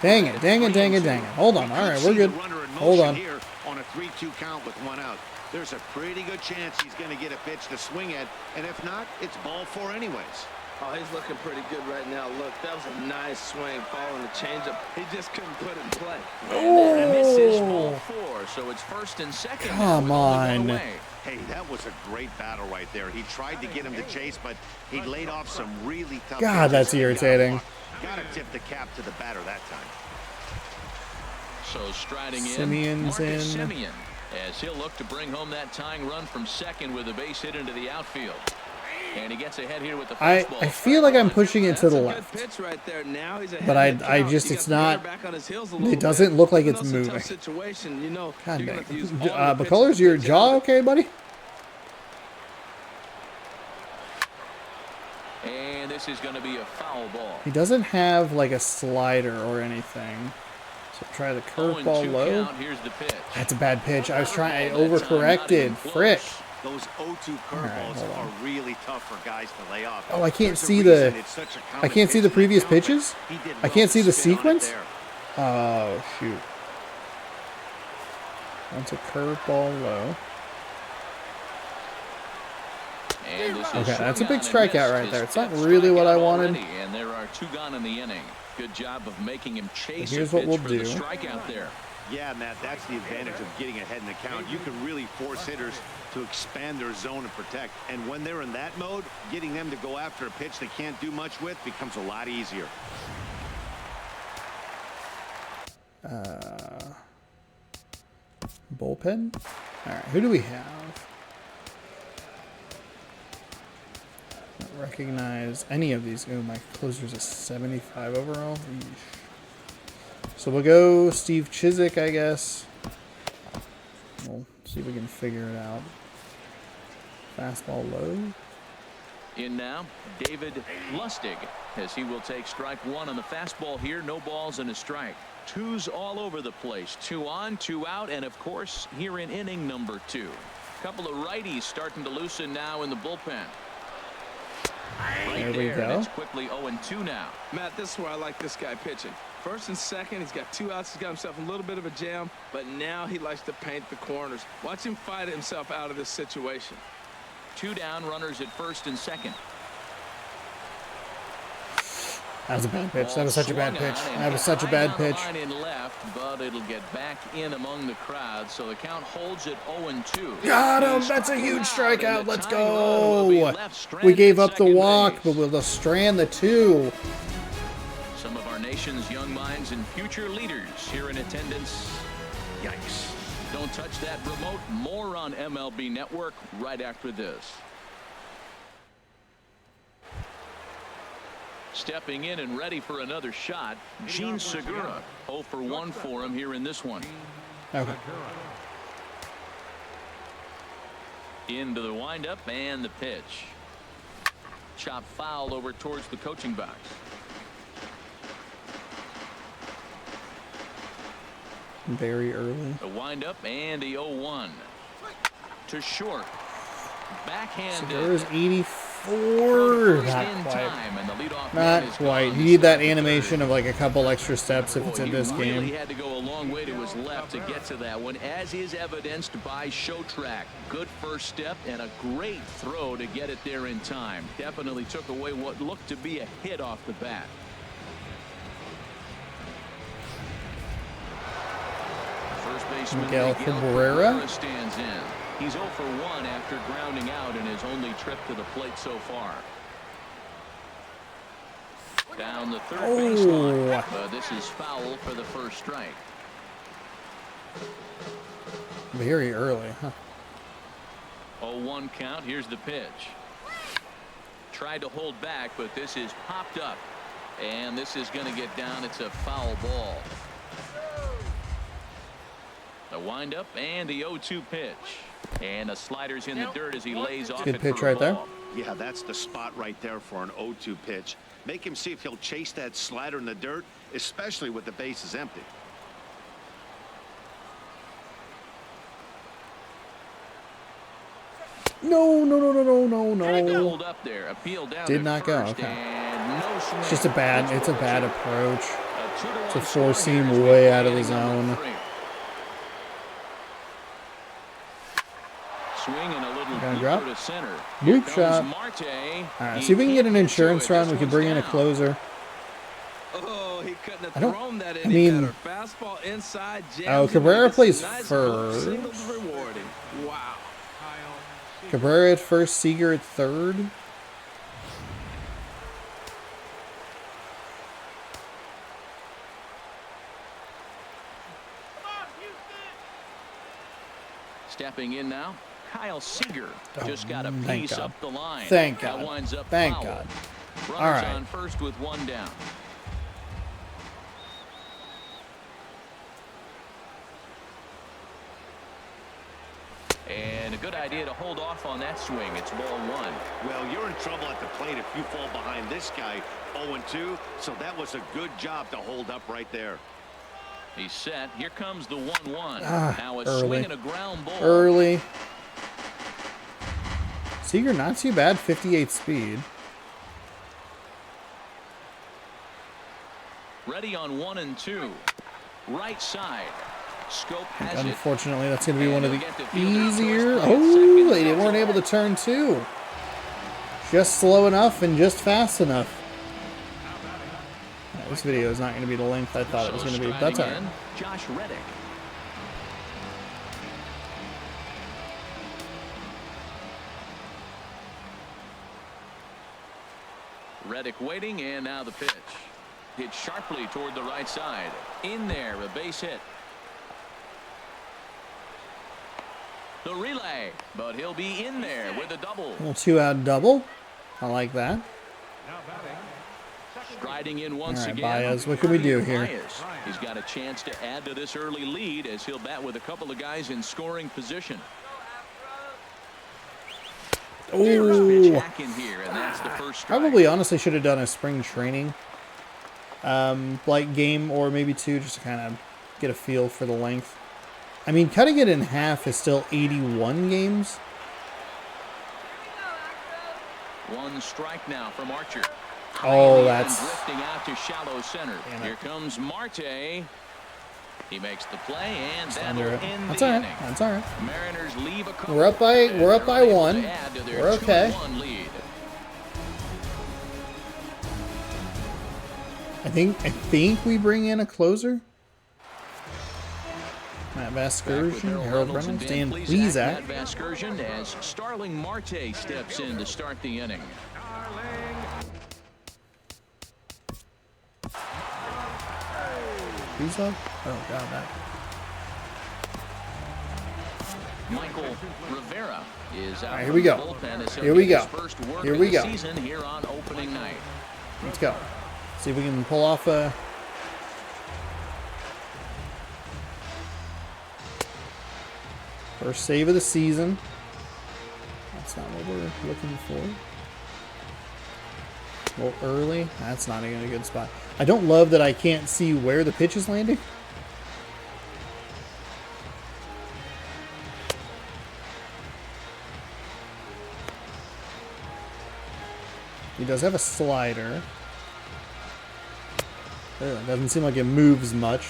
Dang it. Dang it. Dang it. Dang it. Hold on. All right, we're good. Hold on. Here on a 3-2 count with one out. There's a pretty good chance he's going to get a pitch to swing at, and if not, it's ball four anyways. Oh, he's looking pretty good right now. Look, that was a nice swing following the changeup. He just couldn't put it in play. And this is ball four, so it's first and second. Come on. Hey, that was a great battle right there. He tried to get him to chase, but he laid off some really tough God, that's irritating. Got to tip the cap to the batter that time. So striding Simeon's in, Marcus in. Semien, as he'll look to bring home that tying run from second with a base hit into the outfield. And he gets ahead here with the fastball. I feel like I'm pushing it to the left. Pitch right there. Now he's But I just, it's not, it doesn't look like it's moving. Situation, you know, God dang. McCullers, your jaw okay, buddy? And this is going to be a foul ball. He doesn't have like a slider or anything. So try the curveball low. Here's the pitch. That's a bad pitch. I was trying, I overcorrected. Frick. Those 0-2 curveballs are really tough for guys to lay off. Oh, I can't see the, I can't see the previous pitches? I can't see the sequence? Oh, shoot. That's a curveball low. Okay, that's a big strikeout right there. It's not really what I wanted. And there are two gone in the inning. Good job of making him chase. Here's what we'll do. Strikeout there. Yeah, Matt, that's the advantage of getting ahead in the count. You can really force hitters to expand their zone and protect. And when they're in that mode, getting them to go after a pitch they can't do much with becomes a lot easier. Bullpen? All right, who do we have? Don't recognize any of these. Oh, my closer's a 75 overall. Eesh. So we'll go Steve Chiswick, I guess. We'll see if we can figure it out. Fastball low. In now, David Lustig, as he will take strike one on the fastball here. No balls and a strike. Twos all over the place. 2 on, 2 out, and of course, here in inning number 2. Couple of righties starting to loosen now in the bullpen. There we go. It's quickly 0-2 now. Matt, this is where I like this guy pitching. First and second, he's got 2 outs. He's got himself a little bit of a jam, but now he likes to paint the corners. Watch him fight himself out of this situation. 2 down, runners at first and second. That was a bad pitch. That was such a bad pitch. That was such a bad pitch. In left, but it'll get back in among the crowd, so the count holds at 0-2. Got him. That's a huge strikeout. Let's go. We gave up the walk, but we'll just strand the 2. Some of our nation's young minds and future leaders here in attendance. Yikes. Don't touch that remote. More on MLB Network right after this. Stepping in and ready for another shot, Gene Segura. 0 for 1 for him here in this one. Okay. Into the windup and the pitch. Chop foul over towards the coaching box. Very early. A windup and a 0-1. to short. Backhanded. Segura's 84. Not In quite. time, and the leadoff Not man is quite. gone You to need that start the animation third. of like a couple extra steps if it's in this He really game. had to go a long way to his left to get to that one, as is evidenced by Show Track. Good first step and a great throw to get it there in time. Definitely took away what looked to be a hit off the bat. First baseman Miguel Miguel Cabrera. Cabrera stands in. He's 0 for 1 after grounding out in his only trip to the plate so far. Down the third baseline. But this is foul for the first strike. Very early, huh? 0-1 count. Here's the pitch. Tried to hold back, but this is popped up. And this is going to get down. It's a foul ball. The windup and the 0-2 pitch. And the slider's in the dirt as he lays off. Good pitch right there. Yeah, that's the spot right there for an 0-2 pitch. Make him see if he'll chase that slider in the dirt, especially with the bases empty. No. Tried to hold up there. Appeal down Did to not go. first, Okay. and no swing. It's just a bad. It's a bad approach. A 2-1 It's a score four seam here as we way play out of the inning number zone. 3. Swing and a little Gonna deeper drop. to center. Loop Here shot. comes Marte. All right, He see if we can get can't an to insurance it. run. This We can one's bring in a down. closer. Oh, he couldn't have I don't- thrown that I any mean- better. Fastball inside. Oh, jams it Cabrera in. It's plays nice little first. singles rewarding. Wow. Cabrera at first, Seager at third. Stepping in now, Kyle Seager just got a thank piece God. up the line. Thank That God. winds up Thank foul. God. Runners All right. on first with one down. And a good idea to hold off on that swing. It's ball 1. Well, you're in trouble at the plate if you fall behind this guy 0-2, so that was a good job to hold up right there. He's set. Here comes the 1-1. Ah, Now a early. swing and a ground ball. Early. Seager not too bad. 58 speed. Ready on 1 and 2. Right side. Scope has it. Unfortunately, that's going to be one of And the they'll get the fielder at easier. first play at Oh, second. they weren't able to turn two. Just slow enough and just fast enough. Yeah, this video is not going to be the length I thought it was going to be. That's all right. In, Josh Reddick. Reddick waiting, and now the pitch. Hit sharply toward the right side. In there, a base hit. The relay, but he'll be in there with a double. Little 2-out double. I like that. Striding in once All right, again. Baez, what can we do here? Baez. He's got a chance to add to this early lead as he'll bat with a couple of guys in scoring position. Pitch Oh, hack in here, and that's the first strike. probably honestly should have done a spring training like game or maybe two just to kind of get a feel for the length. I mean, cutting it in half is still 81 games. One strike now from Archer. Oh, And that's... drifting out to shallow center. Damn it. Here comes Marte. He makes the play, and that'll Under it. end That's the all right. inning. That's all right. Mariners leave a couple. We're up by and they're able one. to add to their We're okay. 2-1 lead. I think we bring in a closer. Matt Vasgersian, Harold Reynolds, Dan Plesac. Matt Vasgersian as Starling Marte steps in to start the inning. Plesac? Oh God, that. Michael Rivera is out. All right, here we go. from the bullpen as he'll Here we get go. his first work Here of we the go. season here on opening night. Let's go. See if we can pull off a. First save of the season. That's not what we're looking for. Well, early. That's not even a good spot. I don't love that I can't see where the pitch is landing. He does have a slider. Doesn't seem like it moves much.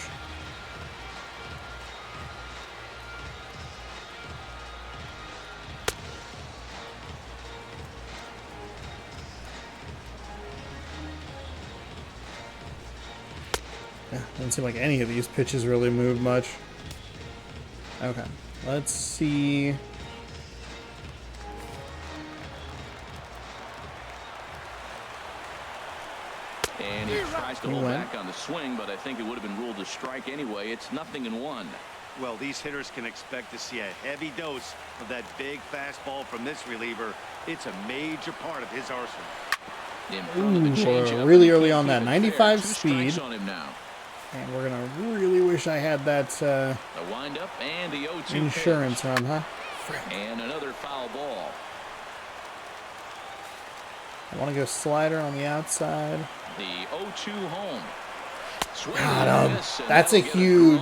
Yeah, doesn't seem like any of these pitches really move much. Okay, let's see. And he tries to hold back on the swing, but I think it would have been ruled a strike anyway. It's 0-1. Well, these hitters can expect to see a heavy dose of that big fastball from this reliever. It's a major part of his arsenal. Ooh, really early on that 95 speed. On him now. And we're gonna really wish I had that The windup and the 0-2 insurance run, huh? And another foul ball. I want to go slider on the outside. The 0-2 home. Got him. That's a huge.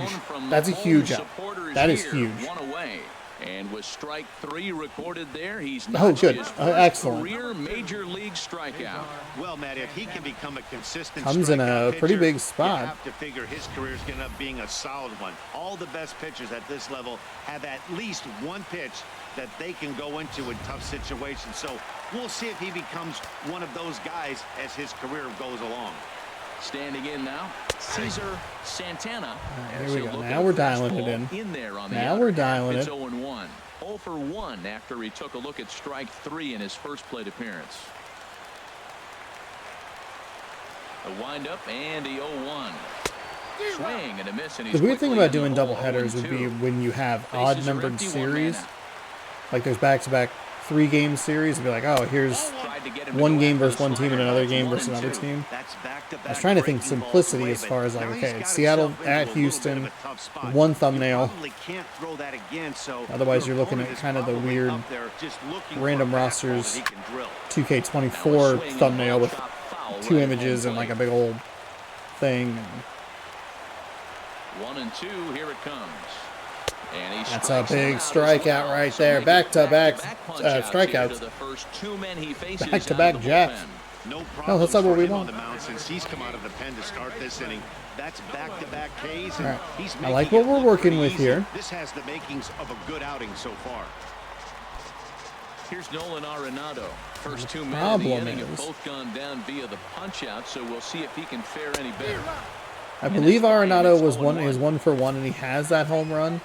That's a huge up. That is huge. One away. And with strike 3 recorded there, he's good. his Excellent. career major league strikeout. Well, Matt, if he can become a consistent comes in a pretty pitcher, big spot. You have to figure his career is going to end up being a solid one. All the best pitchers at this level have at least one pitch that they can go into in tough situations. So we'll see if he becomes one of those guys as his career goes along. Standing in now, Cesar Santana. Right, here we go. Now we're dialing it in. There on the now we're dialing it's it. 0-1. 0 for 1 after he took a look at strike 3 in his first plate appearance. A windup and the 0-1. Swing and a miss. And the weird thing about doing double headers would be when you have odd numbered series. Like there's back-to-back 3-game series. It'd be like, oh, here's one game versus one team and another game versus another team. I was trying to think simplicity as far as like, okay, it's Seattle at Houston, one thumbnail. Otherwise, you're looking at kind of the weird random rosters 2K24 thumbnail with 2 images and like a big old thing. 1-2, here it comes. And that's a big strikeout right there. Back-to-back strikeouts. Back-to-back jacks. No problem. That's not what we want. Since he's come out of the pen to start this inning. That's back-to-back Ks. And he's I like what we're working with here. This has the makings of a good outing so far. Here's Nolan Arenado. First 2 men in the inning have both gone down via the punch-out, so we'll see if he can fare any better. I believe Arenado is 1 for 1, and he has that home run.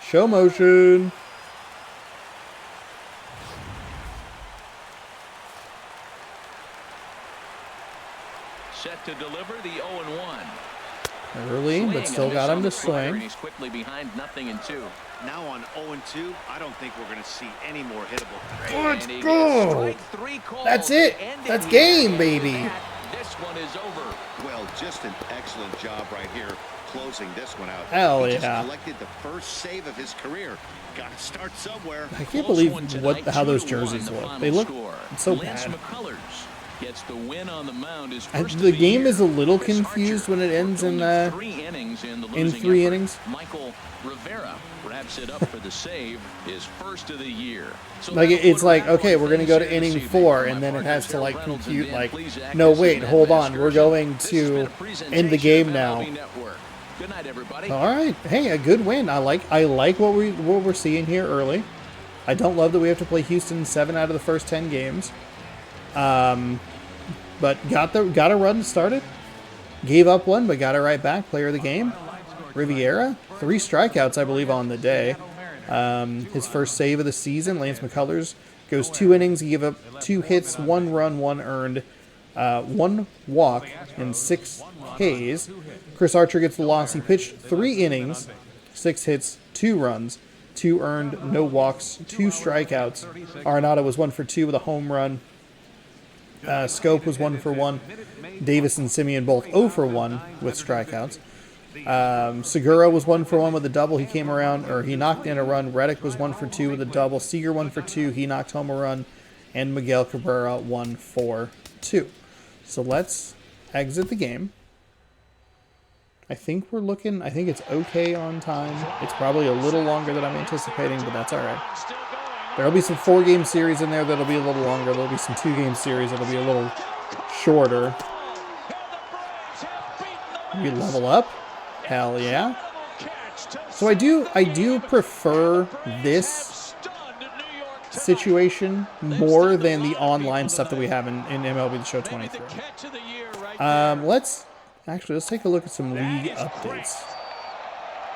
Show motion. Set to deliver the 0-1. Early, but still got him to swing. He's quickly behind 0-2. Now on 0-2, I don't think we're going to see any more hittable. Let's go. That's it. That's game, baby. This one is over. Well, just an excellent job right here, closing this one out. Hell he yeah. just collected the first save of his career. Got to start somewhere. I can't believe how those jerseys look. They look so bad. Gets the win on the mound. The game is a little confused when it ends in 3 innings. Michael Rivera wraps it up for the save, his first of the year. So like it's like, okay, we're going to go to inning 4, and then it has to like compute like, no, wait, hold on, we're going to end the game now. Good night, everybody. All right, hey, a good win. I like what we're seeing here early. I don't love that we have to play Houston 7 out of the first 10 games. But got a run started. Gave up 1, but got it right back. Player of the game, Riviera. 3 strikeouts, I believe, on the day. His first save of the season. Lance McCullers goes 2 innings. He gave up 2 hits, 1 run, 1 earned, 1 walk, and 6 Ks. Chris Archer gets the loss. He pitched 3 innings, 6 hits, 2 runs, 2 earned, no walks, 2 strikeouts. Arenado was 1 for 2 with a home run. Scope was 1 for 1. Davis and Simeon both 0 for 1 with strikeouts. Segura was 1 for 1 with a double. He came around, or he knocked in a run. Reddick was 1 for 2 with a double. Seager 1 for 2. He knocked home a run. And Miguel Cabrera 1 for 2. So let's exit the game. I think it's okay on time. It's probably a little longer than I'm anticipating, but that's all right. There'll be some 4-game series in there that'll be a little longer. There'll be some 2-game series that'll be a little shorter. We level up? Hell yeah. So I do prefer this situation more than the online stuff that we have in MLB The Show 23. Let's take a look at some league updates.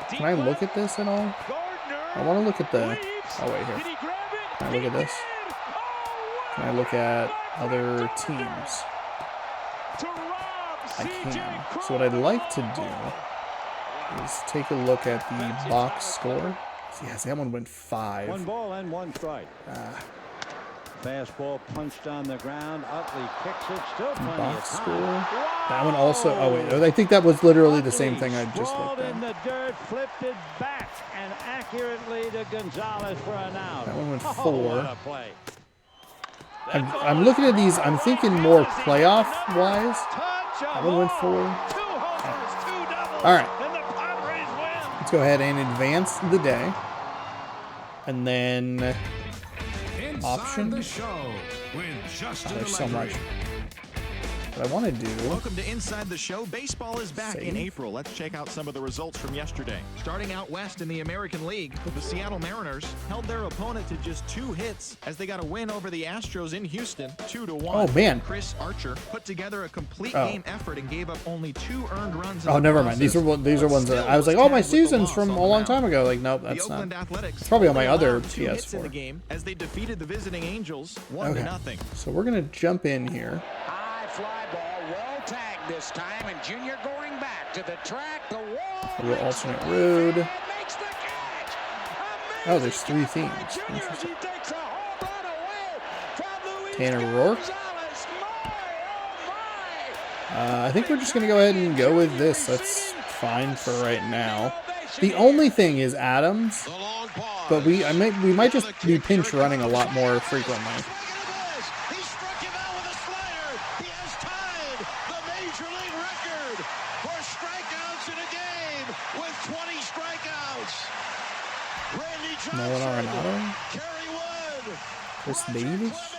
Can I look at this at all? I want to look at the... Oh, wait, here. Can I look at this? Can I look at other teams? I can. So what I'd like to do is take a look at the box score. Yes, that one went 5. 1 ball and 1 strike. Fastball punched on the ground. Utley kicks it. Still plenty box of time. score. That one also. Oh wait, I think that was literally the same thing I just looked in at. the dirt, flipped it back and accurately to Gonzalez for an out. That one went 4. What a play. I'm looking at these. I'm thinking more playoff wise. That one went 4. All right. Let's go ahead and advance the day, and then option. The show with Justin There's so much. What I want to do. Welcome to Inside the Show. Baseball is back in April. Let's check out some of the results from yesterday. Starting out west in the American League, the Seattle Mariners held their opponent to just 2 hits as they got a win over the Astros in Houston, 2-1. Oh man. Chris Archer put together a complete game effort and gave up only 2 earned runs. Oh, never mind. These are ones that I was like, oh, my season's from a long time ago. Like, nope, that's not. It's probably on my other PS4. In the game as they defeated the visiting Angels 1-0. So we're gonna jump in here. Fly ball, well tagged this time, and Junior going back to the track, the wall. A little alternate road. Oh, there's 3 themes. Interesting. Tanner Rourke. I think we're just gonna go ahead and go with this. That's fine for right now. The only thing is Adams, but we might just be pinch running a lot more frequently. Nolan Arenado. Chris Davis.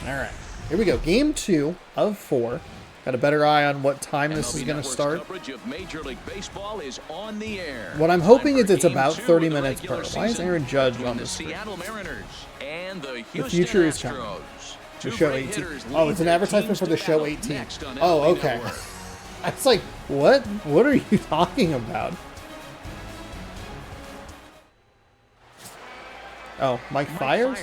All right, here we go. Game 2 of 4. Got a better eye on what time this is going to start. What I'm hoping is it's about 30 minutes per. Why is Aaron Judge on the screen? The future is coming. The show 18. Oh, it's an advertisement for the show 18. Oh, okay. I was like, what? What are you talking about? Oh, Mike Fiers?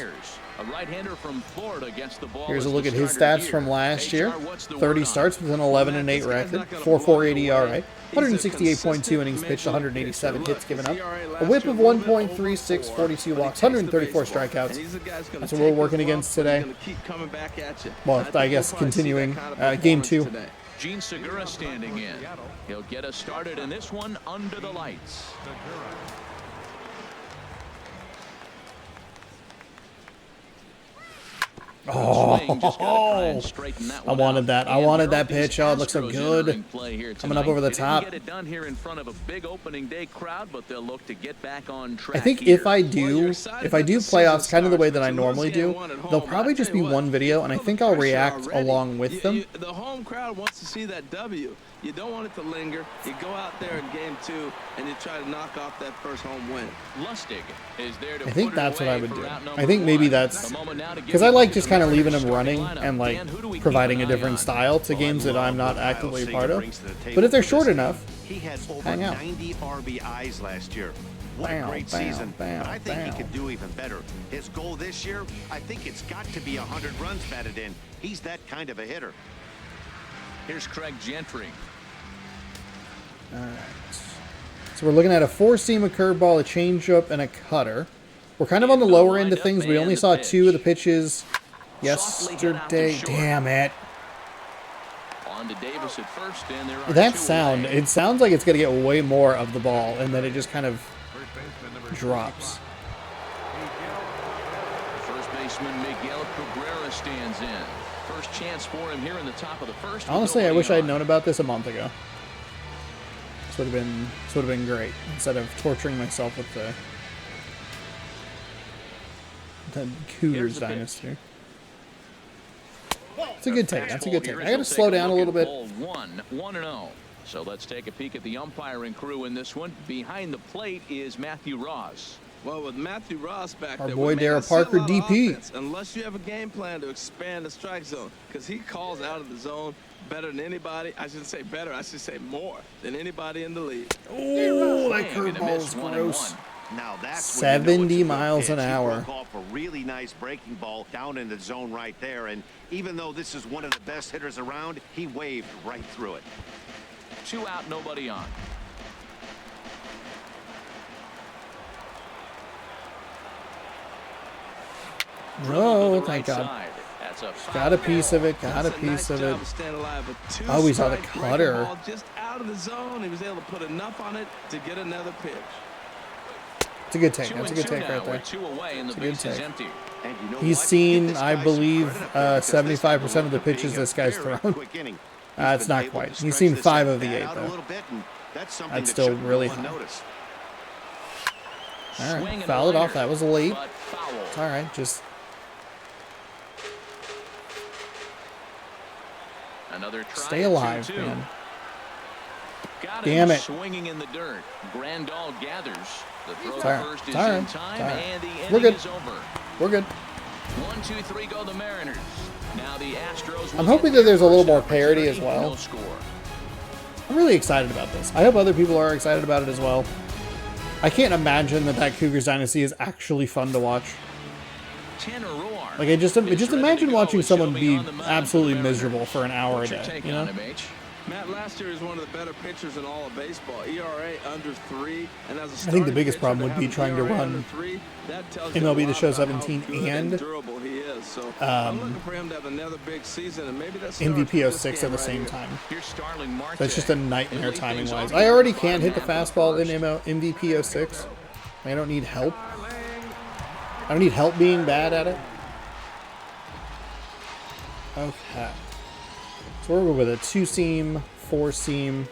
A right-hander from Florida gets the ball. Here's a look at his stats from last year. 30 starts with an 11-8 record, 4.48 ERA, 168.2 innings pitched, 187 hits given up, a whip of 1.36, 42 walks, 134 strikeouts. That's what we're working against today. Well, I guess continuing game 2. Gene Segura standing in. He'll get us started in this one under the lights. Oh, I wanted that. I wanted that pitch. Oh, it looks so good. Coming up over the top. I think if I do playoffs kind of the way that I normally do, they'll probably just be one video, and I think I'll react along with them. The home crowd wants to see that W. You don't want it to linger. You go out there in game 2 and you try to knock off that first home win. Lustig is there to I think that's what I would do. I think maybe that's because I like just kind of leaving them running and like providing a different style to games that I'm not actively a part of. But if they're short enough, he had over hang out. 90 RBIs last year. What a great season, but I think he could do even better. His goal this year, I think it's got to be 100 runs batted in. He's that kind of a hitter. Here's Craig Gentry. All right. So we're looking at a 4-seam, a curveball, a changeup, and a cutter. We're kind of on the lower end of things. We only saw 2 of the pitches yesterday. Damn it. On to Davis at first, and there are That sound, it sounds like it's going to get way more of the ball, and then it just kind of drops. First baseman Miguel Cabrera stands in. First chance for him here in the top of the first. Honestly, I wish I had known about this a month ago. This would have been great instead of torturing myself with the. the Cougars dynasty. That's a good take. That's a good take. I got to slow down a little bit. 1-0. So let's take a peek at the umpiring crew in this one. Behind the plate is Matthew Ross. Well, with Matthew Ross back Our there, boy Darrell Parker, DP. Unless you have a game plan to expand the strike zone, because he calls out of the zone better than anybody. I shouldn't say better. I should say more than anybody in the league. Oh, that curveball is gross. Now that's 70 miles an hour. He broke off a really nice breaking ball down in the zone right there. And even though this is one of the best hitters around, he waved right through it. 2 out, nobody on. Oh, thank God. Got a piece of it. Got a piece of it. Oh, we saw the cutter. Just out of the zone. He was able to put enough on it to get another pitch. It's a good take. That's a good take right there. 2 away and the base is empty. He's seen, I believe, 75% of the pitches this guy's thrown. It's not quite. He's seen 5 of the 8, though. That's still really high. All right, foul it off. That was late. It's all right. Just another try. Stay alive, 2-2. man. Got Damn him it. Swinging in the dirt. Grandal gathers. The throw It's all right. first It's is all in right. time, It's all right. and the We're inning good. is over. We're good. 1, 2, 3 go the Mariners. Now the Astros. I'm hoping that there's a little more parity as well. No score. I'm really excited about this. I hope other people are excited about it as well. I can't imagine that Cougars dynasty is actually fun to watch. Like I just imagine watching someone be absolutely miserable for an hour a day. You know? Matt, last year is one of the better pitchers in all of baseball. ERA under 3, and as a I think the biggest problem would be trying to run MLB The Show 17 and durable he is. So I'm looking for him to have another big season, and maybe that's MVP 06 at the same time. That's just a nightmare timing wise. I already can't hit the fastball in MVP 06. I don't need help. I don't need help being bad at it. Okay. So we're with a 2-seam, 4-seam.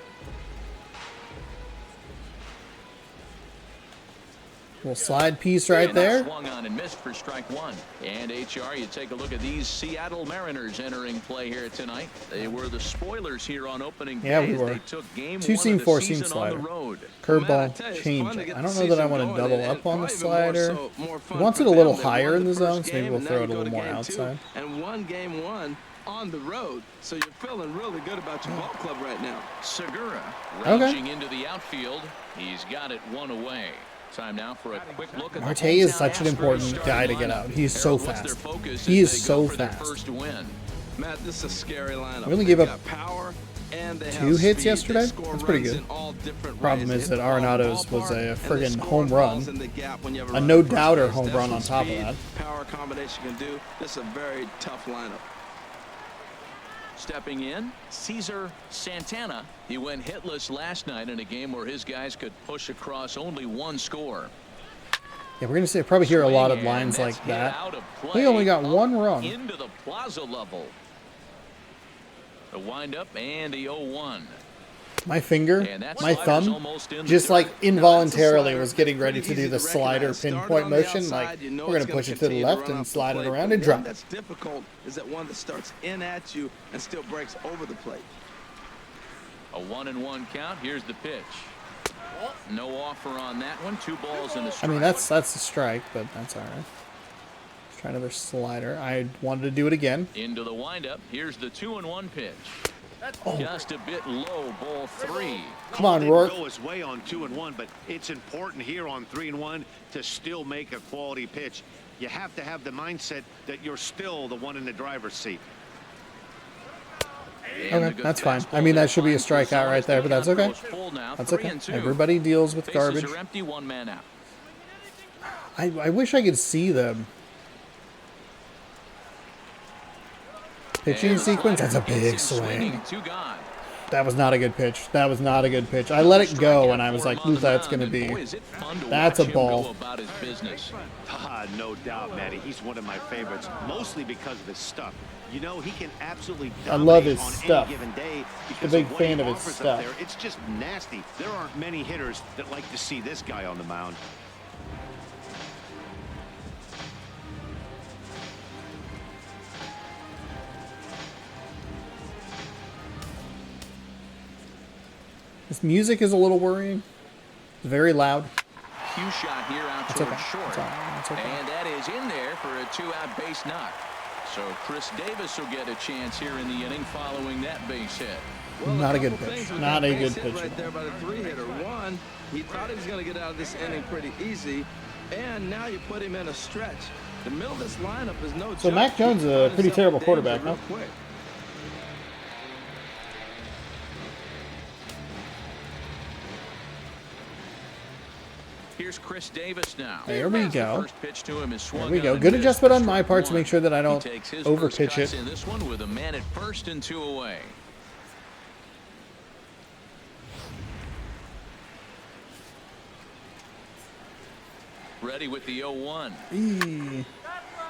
Little slide piece right there. Swung on and missed for strike 1. And HR, you take a look at these Seattle Mariners entering play here tonight. They were the spoilers here on opening day. Yeah, we were. They took game 2-seam, 4-seam slider. road. Curveball, change. I don't know that I want to double up on the slider. He wants it a little higher in the zone, so maybe we'll throw it a little more outside. And won game 1 on the road, so you're feeling really good about your ball club right now. Segura ranging into the outfield. He's got it 1 away. Time now for a quick look at Marte is such an important guy to get out. He's so fast. He is so fast. Matt, this is a scary lineup. We only gave up power and 2 hits yesterday. That's pretty good. Problem is that Arenado's was a friggin' home run. A no-doubter home run on top of that. Power combination can do. This is a very tough lineup. Stepping in, Cesar Santana. He went hitless last night in a game where his guys could push across only 1 score. Yeah, we're gonna probably hear a lot of lines like that. We only got 1 run. Into the plaza level. The windup and the 0-1. My finger, my thumb, just like involuntarily was getting ready to do the slider pinpoint motion. Like, we're going to push it to the left and slide it around and drop it. That's difficult is that one that starts in at you and still breaks over the plate. A 1-1 count. Here's the pitch. No offer on that one. 2 balls and a strike. I mean, that's a strike, but that's all right. Let's try another slider. I wanted to do it again. Into the windup. Here's the 2-1 pitch. Oh. Just a bit low, ball 3. Come on, Rourke. Go his way on 2-1, but it's important here on 3-1 to still make a quality pitch. You have to have the mindset that you're still the one in the driver's seat. Okay, that's fine. I mean, that should be a strikeout right there, but that's okay. That's okay. Everybody deals with garbage. Bases are empty, 1 man out. I wish I could see them. Pitching sequence, that's a big swing. That was not a good pitch. That was not a good pitch. I let it go, and I was like, who that's going to be? That's a ball. No doubt, Matty. He's one of my favorites, mostly because of his stuff. You know, he can absolutely I love his on stuff. any given day I'm a big fan of his stuff. There. It's just nasty. There aren't many hitters that like to see this guy on the mound. This music is a little worrying. It's very loud. Cue shot here out It's toward okay. short. It's okay. And that is in there for a 2-out base knock. So Chris Davis will get a chance here in the inning following that base hit. Well, Not a good couple pitch. things with Not that a good base hit pitch. right there by the 3-hitter. One, he thought he was going to get out of this inning pretty easy, and now you put him in a stretch. The middle of this lineup is no joke. So Mac Jones is a pretty terrible quarterback, huh? Quick. Here's Chris Davis now. There we go. First pitch to him is swung There we go. on and Good missed adjustment for on my strike part to one. make sure that I don't He takes his over first pitch cuts it. in this one with a man at first and 2 away. Ready with the 0-1.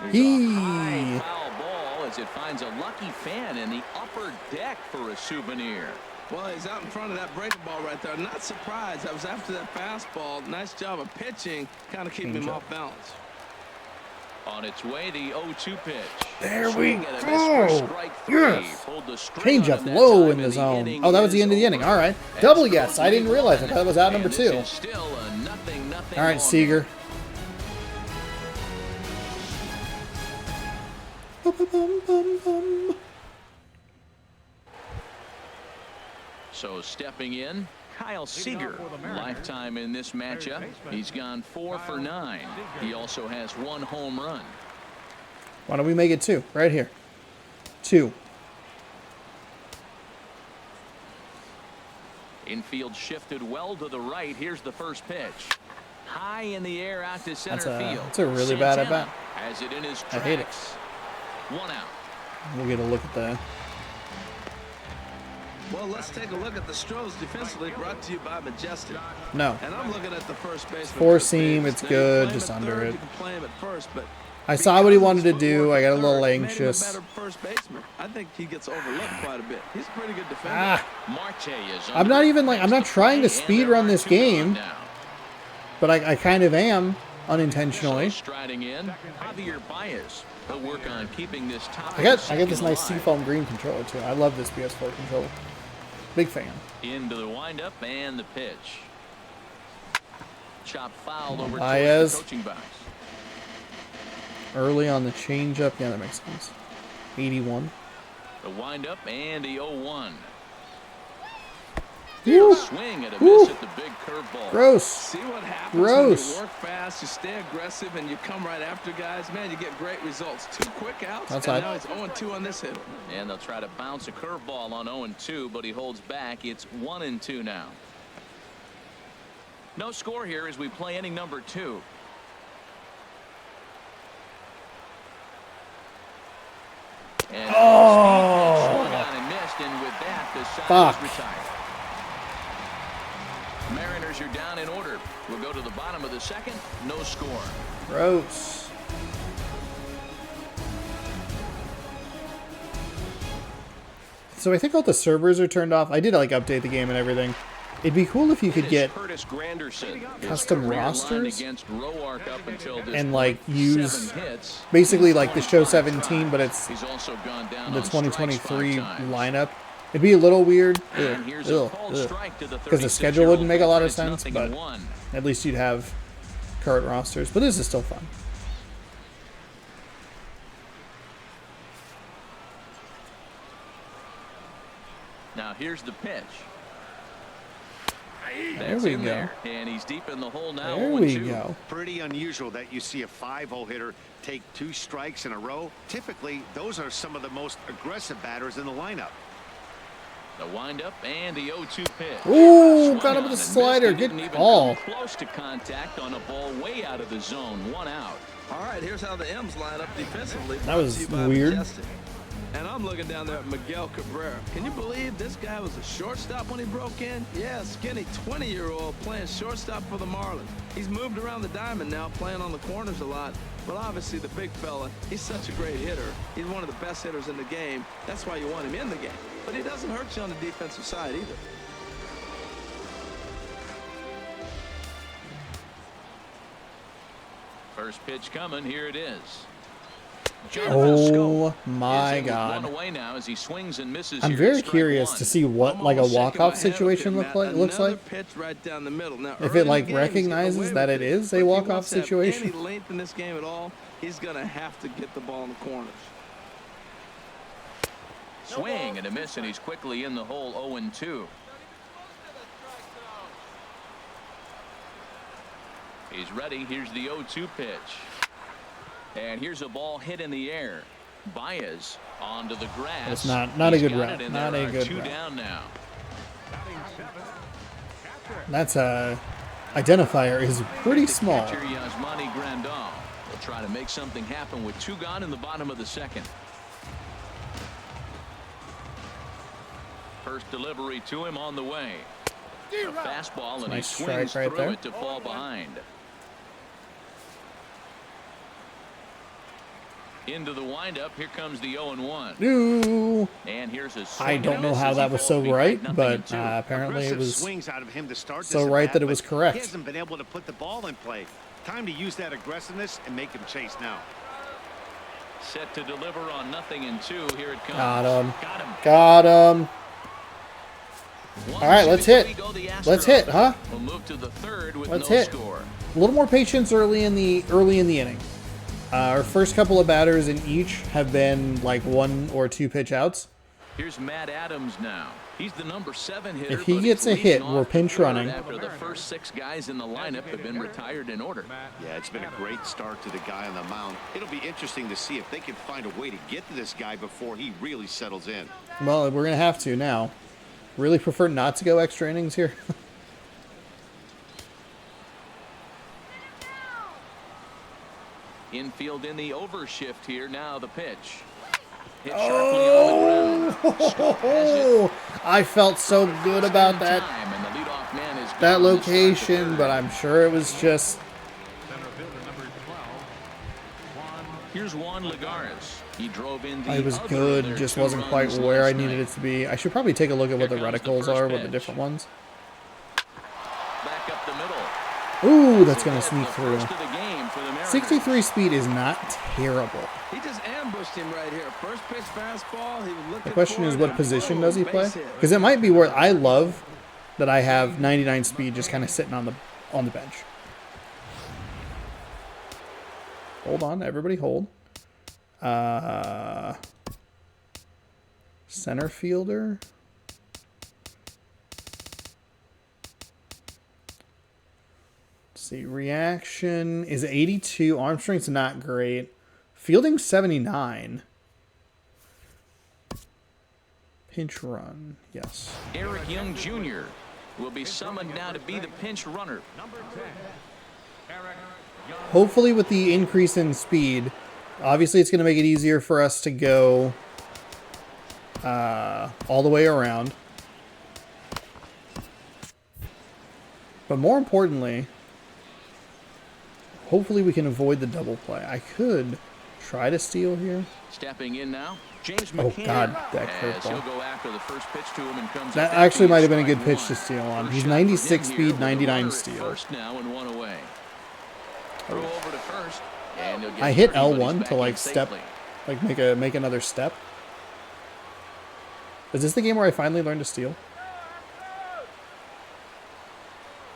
High foul ball as it finds a lucky fan in the upper deck for a souvenir. Well, he's out in front of that breaking ball right there. Not surprised. I was after that fastball. Nice job of pitching, kind of keeping him off balance. On its way, the 0-2 pitch. There we Swing and a miss for go. strike 3. Yes. Pulled the string Change on up him that low time, in the and zone. inning Oh, that was the is end of the inning. over. All right. As Double yes. I didn't realize. I thought that was out and number this 2. is still a 0-0 All right, ball Seager. So stepping in, Kyle Seager, lifetime in this matchup. He's gone 4 for 9. He also has 1 home run. Why don't we make it 2? Right here. 2. Infield shifted well to the right. Here's the first pitch. High in the air out to center field. That's a really bad at bat. Has it in his tracks. I hate it. 1 out. We'll get a look at that. Well, let's take a look at the Stros defensively, brought to you by Majestic. No. And I'm looking at the first baseman. Four seam, it's Now, good, you can just play him at under third, it. You can play him at first, but I saw what he wanted to because of his do. I got a footwork little at third, made him a anxious. better first baseman. I think he gets overlooked quite a bit. He's a pretty good defender. Ah. Marte is I'm not even like, I'm not trying to and speed there run are this 2 gone game, now. but I kind of am unintentionally. So striding in, Javier Baez. He'll work on keeping this top. I got this nice seafoam green controller too. I love this PS4 controller. Big fan. Into the windup and the pitch. Chop foul over Baez. towards the coaching box. Early on the changeup. Yeah, that makes sense. 81. The windup and the 0-1. Woo. Swing and a Woo. miss at the big curveball. Gross. See what happens Gross. when you work fast, you stay aggressive, and you come right after guys. Man, you get great results. 2 quick outs, Outside. and now it's 0-2 on this hitter. And they'll try to bounce a curveball on 0-2, but he holds back. It's 1-2 now. No score here as we play inning number 2. And swung on and missed, and with that, the side is retired. Mariners are down in order. We'll go to the bottom of the second. No score. Gross. So I think all the servers are turned off. I did like update the game and everything. It'd be cool if you could get Curtis Granderson, custom rosters and like like use basically like the show 17, but it's He's also gone down the on strikes 2023 5 times. lineup. It'd be a little weird And here's a called strike to the because the 36-year-old schedule wouldn't make a lot of pitcher. It's sense, 0-1. but at least you'd have current rosters. But this is still fun. Now here's the pitch. There we go. There. And he's deep in the hole now. There we 0-2. go. Pretty unusual that you see a 5-hole hitter take 2 strikes in a row. Typically, those are some of the most aggressive batters in the lineup. The windup and the 0-2 pitch. Ooh, Swung got him on with a and missed. slider. He Good didn't even call. come close to contact on a ball way out of the zone. 1 out. All right, here's how the M's line up defensively. That was brought to you by weird. Majestic. And I'm looking down there at Miguel Cabrera. Can you believe this guy was a shortstop when he broke in? Yeah, skinny 20-year-old playing shortstop for the Marlins. He's moved around the diamond now, playing on the corners a lot. But obviously the big fella, he's such a great hitter. He's one of the best hitters in the game. That's why you want him in the game. But he doesn't hurt you on the defensive side either. First pitch coming. Here it is. Oh my God! I'm very curious to see what like a walk-off situation looks like. Pitch right down the middle. Now, If it like recognizes that it is a walk-off situation. Any length in this game at all, he's gonna have to get the ball in the corners. Swing and a miss, and he's quickly in the hole. 0-2. He's ready. Here's the 0-2 pitch. And here's a ball hit in the air. Baez onto the grass. It's not a good route. Not a good route. Down now. That's a identifier is pretty small. Catcher Yasmani Grandal will try to make something happen with 2 gone in the bottom of the second. First delivery to him on the way. A fastball, and he swings through it to fall behind. Into the windup. Here comes the 0-1. No. And here's a I don't know how that was so right, but apparently it was so right that it was correct. He hasn't been able to put the ball in play. Time to use that aggressiveness and make him chase now. Set to deliver on 0-2. Here it comes. Got him. Got him. All right, let's hit. Let's hit, huh? We'll move to the third with let's no hit. Score. A little more patience early in the inning. Our first couple of batters in each have been like 1 or 2 pitch outs. Here's Matt Adams now. He's the number 7 hitter. If he gets a hit, we're pinch running. After the first 6 guys in the lineup have been retired in order. Yeah, it's been a great start to the guy on the mound. It'll be interesting to see if they can find a way to get to this guy before he really settles in. Well, we're going to have to now. Really prefer not to go extra innings here. Infield in the overshift here. Now the pitch. Hit sharply on the ground. I felt so good about that location, but I'm sure it was just. Here's Juan Lagares. He drove in the it was good, just wasn't quite where I needed it to be. I should probably take a look at what the reticles are, what the different ones. Back up the middle. Ooh, that's going to sneak through. 63 speed is not terrible. He just ambushed him right here. First pitch fastball. He was looking. The question is, what position does he play? Because it might be where I love that I have 99 speed just kind of sitting on the bench. Hold on, everybody hold. Center fielder. Let's see, reaction is 82. Arm strength's not great. Fielding 79. Pinch run, yes. Eric Young Jr. will be summoned now to be the pinch runner. Hopefully with the increase in speed, obviously it's going to make it easier for us to go all the way around. But more importantly, hopefully we can avoid the double play. I could try to steal here. Stepping in now, James Oh McCann. God, that curveball. Go after the first pitch to him and comes That actually might have been a good pitch to steal on. He's 96 speed, 99 steal. First now and 1 away. Throw over to first, and he'll get I hit 30, but he's L1 back to in like step, safely. like make another step. Is this the game where I finally learned to steal?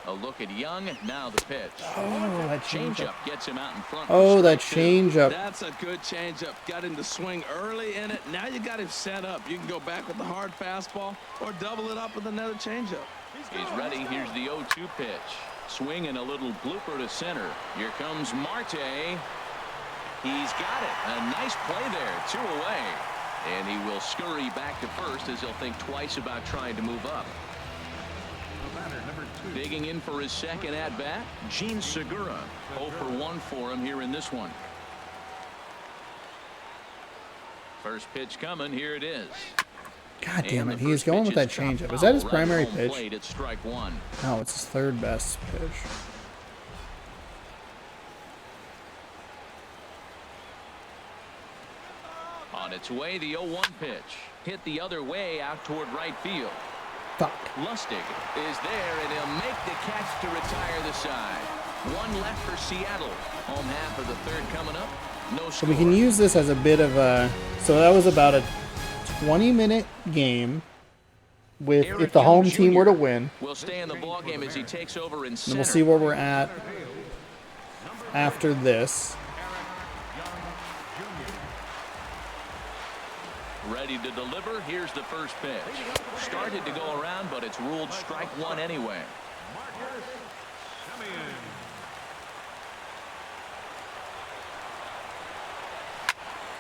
A look at Young. Now the pitch. Oh, that changeup gets him out in front. Oh, that changeup. That's a good changeup. Got him to swing early in it. Now you got him set up. You can go back with the hard fastball or double it up with another changeup. He's ready. Here's the 0-2 pitch. Swing and a little blooper to center. Here comes Marte. He's got it. A nice play there. 2 away. And he will scurry back to first as he'll think twice about trying to move up. Digging in for his second at-bat, Gene Segura. 0 for 1 for him here in this one. First pitch coming. Here it is. God damn it. He is going with that changeup. Is that his primary pitch? It's strike 1. No, it's his third best pitch. On its way, the 0-1 pitch. Hit the other way out toward right field. Fuck. Lustig is there, and he'll make the catch to retire the side. 1 left for Seattle. Home half of the third coming up. No So we can use this as a bit of a... So that was about a 20-minute game with if the home team were to win. Will stay in the ball game as he takes over in center. And we'll see where we're at after this. Ready to deliver. Here's the first pitch. Started to go around, but it's ruled strike one anyway.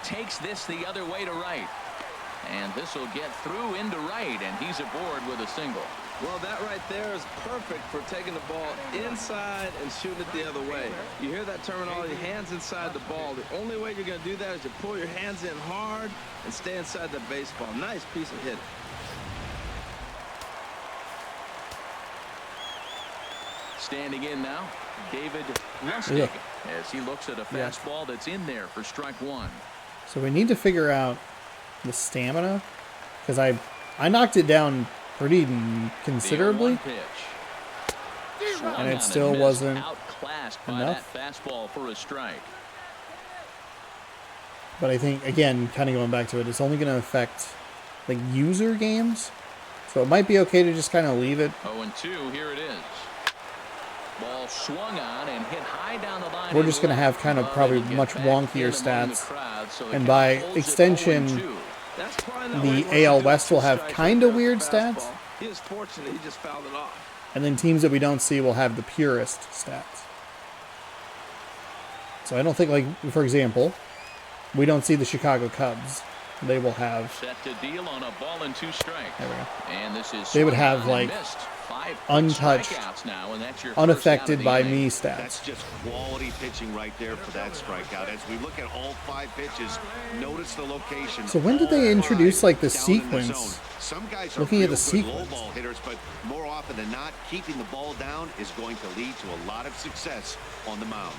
Takes this the other way to right. And this will get through into right, and he's aboard with a single. Well, that right there is perfect for taking the ball inside and shooting it the other way. You hear that terminology, hands inside the ball. The only way you're going to do that is you pull your hands in hard and stay inside the baseball. Nice piece of hit. Standing in now, David Lustig, as he looks at a fastball that's in there for strike one. So we need to figure out the stamina, because I knocked it down pretty considerably, and it still wasn't enough. That fastball for a strike. But I think, again, kind of going back to it, it's only going to affect like user games, so it might be okay to just kind of leave it. 0-2, here it is. Ball swung on and hit high down the line. We're just going to have kind of probably much wonkier stats, and by extension, the AL West will have kind of weird stats. He is fortunate he just fouled it off. And then teams that we don't see will have the purest stats. So I don't think, like, for example, we don't see the Chicago Cubs. They will have... Set to deal on a ball and two strikes. There we go. And this is they would have, like, untouched, now, and that's your unaffected by me stats. That's just quality pitching right there for that strikeout. As we look at all 5 pitches, notice the location. So when did they introduce, like, the sequence? Some guys are looking at the good sequence. low ball hitters, but more often than not, keeping the ball down is going to lead to a lot of success on the mound.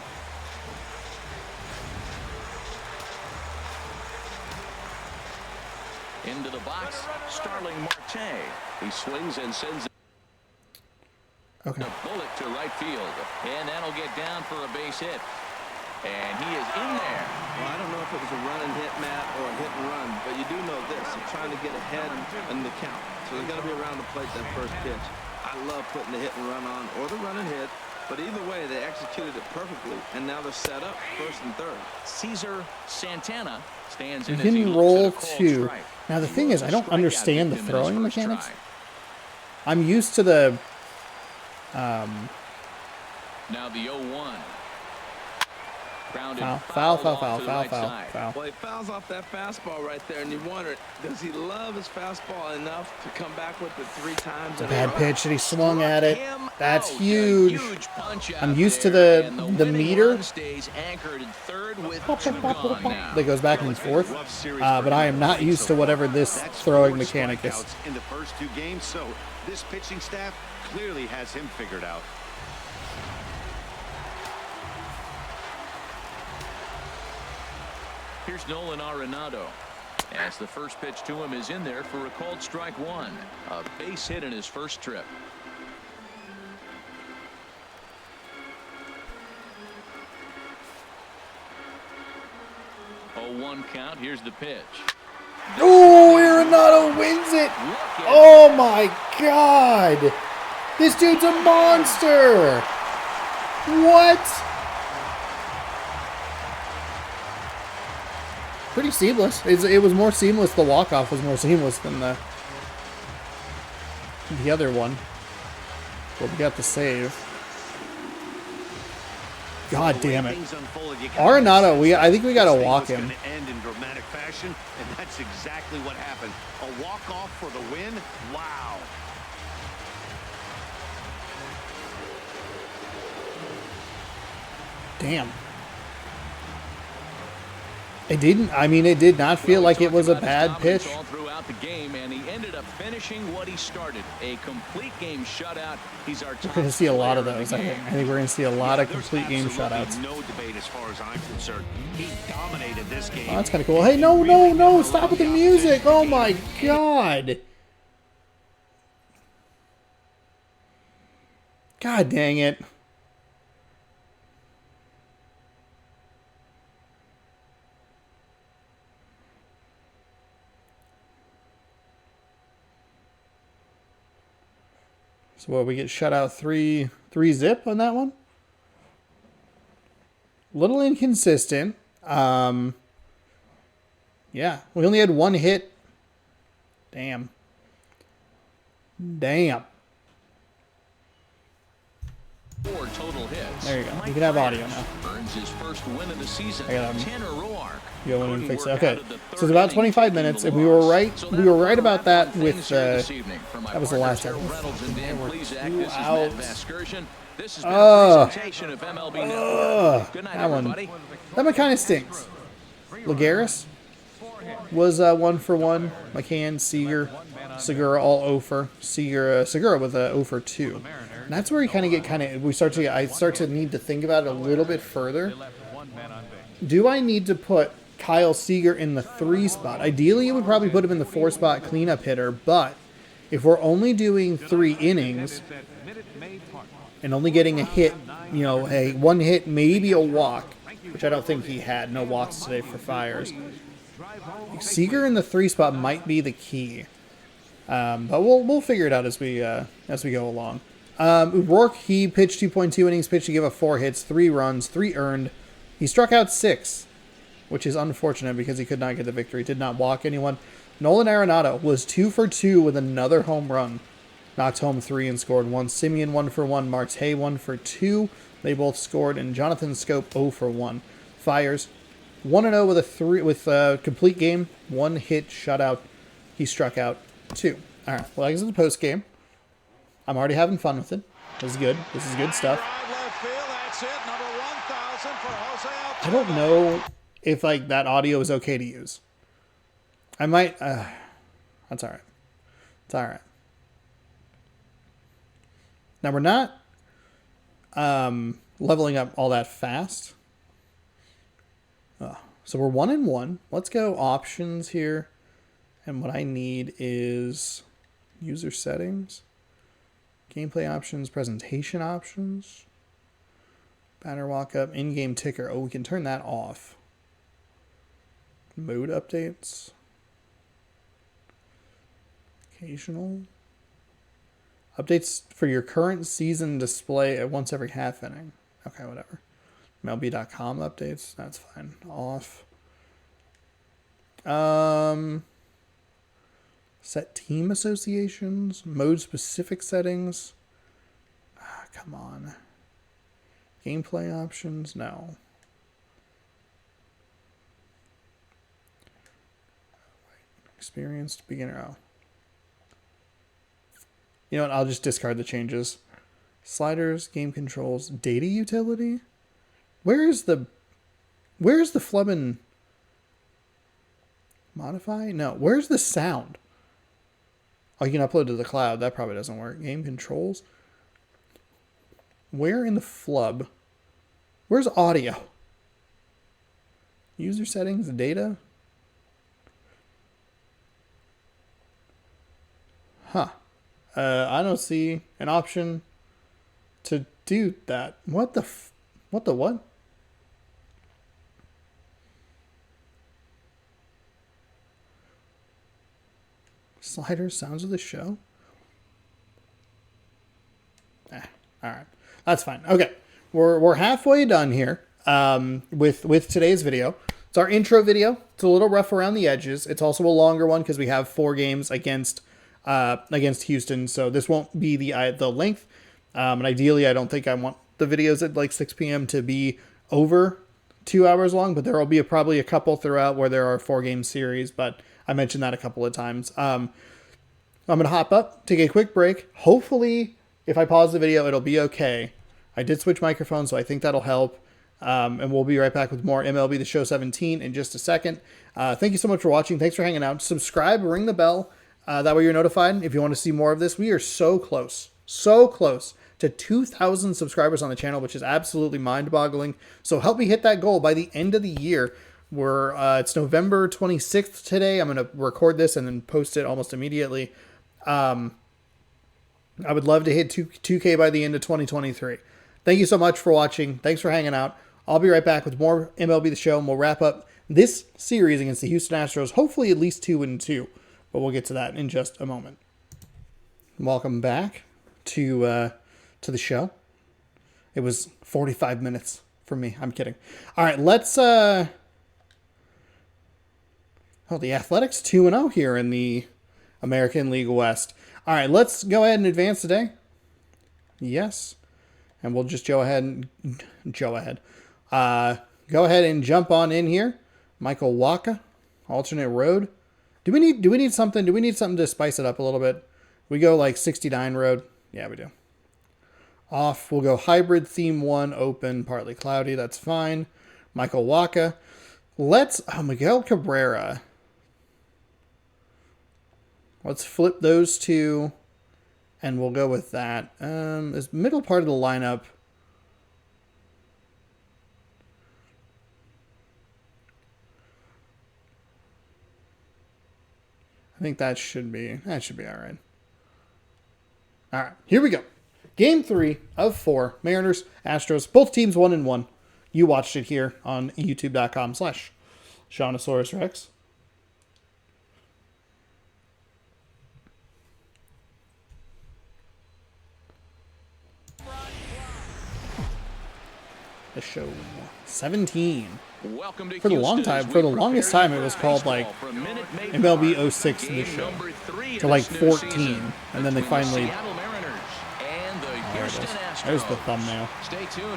Into the box, Starling Marte. He swings and sends a bullet to right field, and that'll get down for a base hit. And he is in there. Well, I don't know if it was a run and hit, Matt, or a hit and run, but you do know this. You're trying to get ahead in the count. So they've got to be around the plate that first pitch. I love putting the hit and run on or the run and hit, but either way, they executed it perfectly, and now they're set up first and third. Cesar Santana stands in. You can roll 2. Now the thing is, I don't understand the throwing mechanics. I'm used to the... Now the 0-1. Foul. Well, he fouls off that fastball right there, and you wonder, does he love his fastball enough to come back with it 3 times? It's a bad pitch that he swung at it. That's huge. I'm used to the meter that goes back and forth, but I am not used to whatever this throwing mechanic is. In the first 2 games, so this pitching staff clearly has him figured out. Here's Nolan Arenado, as the first pitch to him is in there for a called strike 1. A base hit in his first trip. 0-1 count. Here's the pitch. Oh, Arenado wins it. Oh my God. This dude's a monster. What? Pretty seamless. It was more seamless. The walk-off was more seamless than the other one. But we got the save. God damn it. Arenado, I think we got to walk him. End in dramatic fashion, and that's exactly what happened. A walk-off for the win. Wow. Damn. It did not feel like it was a bad pitch. All throughout the game, and he ended up finishing what he started. A complete game shutout. He's our top. We're going to see a lot of those. I think we're going to see a lot of complete game shutouts. No debate as far as I'm concerned. He dominated this game. Oh, that's kind of cool. Hey, no, stop with the music. Oh my God. God dang it. So what, we get shut out 3-zip on that one? Little inconsistent. Yeah, we only had one hit. Damn. Four total hits. There you go. You can have audio now. Earns his first win of the season. I got him. Tanner Roark. Go in and fix it. Okay, so it's about 25 minminutes, and we were right. We were right about that with that was the last time. There were 2 outs. This has been a presentation of MLB Network. Good night, that everybody. one kind of stinks. Lagares was 1 for 1. McCann, Segura all 0 for. Segura with a 0 for 2. And that's where you I start to need to think about it a little bit further. Do I need to put Kyle Seager in the 3 spot? Ideally, you would probably put him in the 4 spot cleanup hitter, but if we're only doing 3 innings and only getting a hit, a 1 hit, maybe a walk, which I don't think he had. No walks today for Fires. Seager in the 3 spot might be the key, but we'll figure it out as we go along. Rourke, he pitched 2.2 innings, pitched to give up 4 hits, 3 runs, 3 earned. He struck out 6, which is unfortunate because he could not get the victory. Did not walk anyone. Nolan Arenado was 2 for 2 with another home run. Knocked home 3 and scored 1. Simeon 1 for 1. Marte 1 for 2. They both scored, and Jonathan Scope 0 for 1. Fires 1-0 with a complete game. 1 hit shutout. He struck out 2. All right. Well, I guess it's the post game. I'm already having fun with it. This is good. This is good stuff. I don't know if that audio is okay to use. I might. That's all right. It's all right. Now we're not leveling up all that fast. So we're 1-1. Let's go options here, and what I need is user settings. Gameplay options, presentation options, banner walk-up, in-game ticker. Oh, we can turn that off. Mode updates. Occasional. Updates for your current season display at once every half inning. Okay, whatever. MLB.com updates. That's fine. Off. Set team associations, mode specific settings. Come on. Gameplay options, no. Experienced beginner. Oh. You know what? I'll just discard the changes. Sliders, game controls, data utility. Where's the flubbin' modify? No. Where's the sound? Oh, you can upload to the cloud. That probably doesn't work. Game controls. Where in the flub? Where's audio? User settings, data. Huh. I don't see an option to do that. What the what? Sliders, sounds of the show. All right, that's fine. Okay, we're halfway done here with today's video. It's our intro video. It's a little rough around the edges. It's also a longer one because we have 4 games against Houston, so this won't be the length. And ideally, I don't think I want the videos at like 6 p.m. to be over 2 hours long, but there will be probably a couple throughout where there are 4-game series, but I mentioned that a couple of times. I'm going to hop up, take a quick break. Hopefully, if I pause the video, it'll be okay. I did switch microphones, so I think that'll help. And we'll be right back with more MLB The Show 17 in just a second. Thank you so much for watching. Thanks for hanging out. Subscribe, ring the bell. That way you're notified if you want to see more of this. We are so close to 2,000 subscribers on the channel, which is absolutely mind-boggling. So help me hit that goal by the end of the year. It's November 26th today. I'm going to record this and then post it almost immediately. I would love to hit 2K by the end of 2023. Thank you so much for watching. Thanks for hanging out. I'll be right back with more MLB The Show, and we'll wrap up this series against the Houston Astros, hopefully at least 2-2. But we'll get to that in just a moment. Welcome back to the show. It was 45 minutes for me. I'm kidding. All right, let's the Athletics 2-0 here in the American League West. All right, let's go ahead and advance today. Yes. And we'll just go ahead and go ahead and jump on in here. Michael Waka, alternate road. Do we need something? Do we need something to spice it up a little bit? We go like 69 road. Yeah, we do. Off. We'll go hybrid theme 1, open, partly cloudy. That's fine. Michael Waka. Miguel Cabrera. Let's flip those two, and we'll go with that. This middle part of the lineup. I think that should be all right. All right, here we go. Game 3 of 4. Mariners, Astros, both teams 1-1. You watched it here on youtube.com/Shawnosaurus Rex. The show 17. Welcome to For the longest time, it was called like MLB 06 in the show to like 14, and then they finally. There's the thumbnail.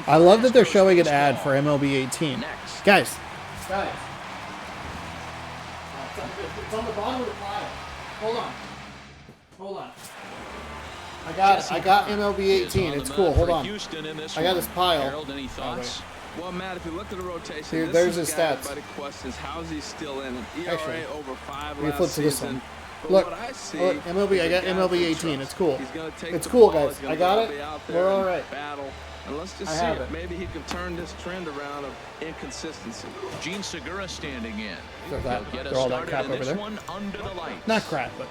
I love that they're showing an ad for MLB 18. Guys. It's on the bottom of the pile. Hold on. I got MLB 18. It's cool. Hold on. I got this pile. Well, Matt, if you look at the rotation, here, there's his stats. Everybody questions how's he still in it. ERA Actually, over 5 let me flip to this one. Look, MLB. I got MLB 18. It's cool. It's cool, guys. I got it. We're all right. And let's just see it. Maybe he can turn this trend around of inconsistency. Gene Segura standing in. Throw all that crap over there. Not crap, but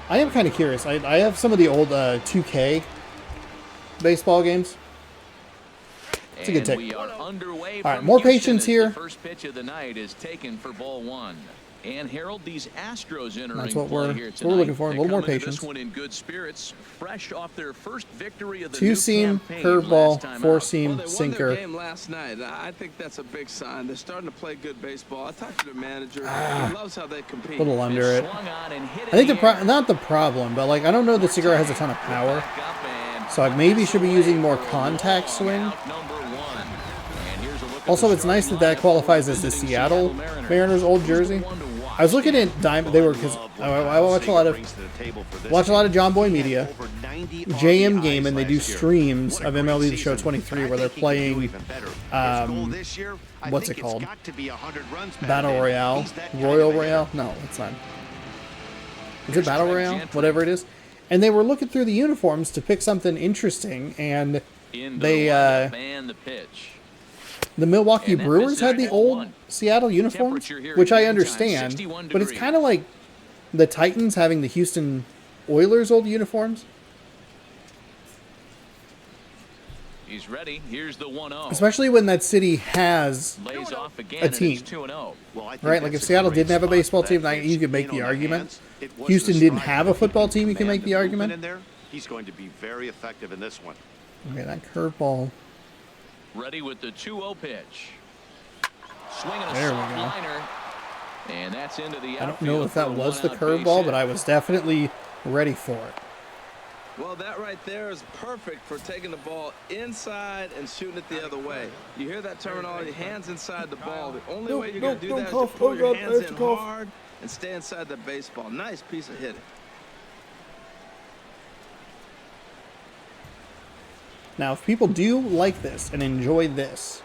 I am kind of curious. I have some of the old 2K baseball games. It's a good take. All right, more patience here. The first pitch of the night is taken for ball 1. And Harold, these Astros entering that's what we're here tonight. We're looking for. A little more patience. This one in good spirits, fresh off their first victory of the two-seam curveball, four-seam sinker. Game last night. I think that's a big sign. They're starting to play good baseball. I talked to the manager. He loves how they compete. A little under it. I think not the problem, but like I don't know that Segura has a ton of power, so I maybe should be using more contact swing. Also, it's nice that qualifies as the Seattle Mariners old jersey. I was looking at Diamond. They were because I watch a lot of John Boy Media, JM Game, and they do streams of MLB The Show 23 where they're playing. What's it called? Battle Royale, Royal Royale? No, it's not. Is it Battle Royale? Whatever it is. And they were looking through the uniforms to pick something interesting, and they the Milwaukee Brewers had the old Seattle uniforms, which I understand, but it's kind of like the Titans having the Houston Oilers old uniforms. He's ready. Here's the 1-0. Especially when that city has a team. Right? Like if Seattle didn't have a baseball team, you could make the argument. Houston didn't have a football team, you can make the argument. He's going to be very effective in this one. Okay, that curveball. Ready with the 2-0 pitch. Swinging a there we soft go. Liner, and that's into the I don't know if that was the curveball, but I was definitely ready for it. Well, that right there is perfect for taking the ball inside and shooting it the other way. You hear that terminology, hands inside the ball. The only way you're going to do that is to pull your hands in hard and stay inside the baseball. Nice piece of hitting. Now, if people do like this and enjoy this,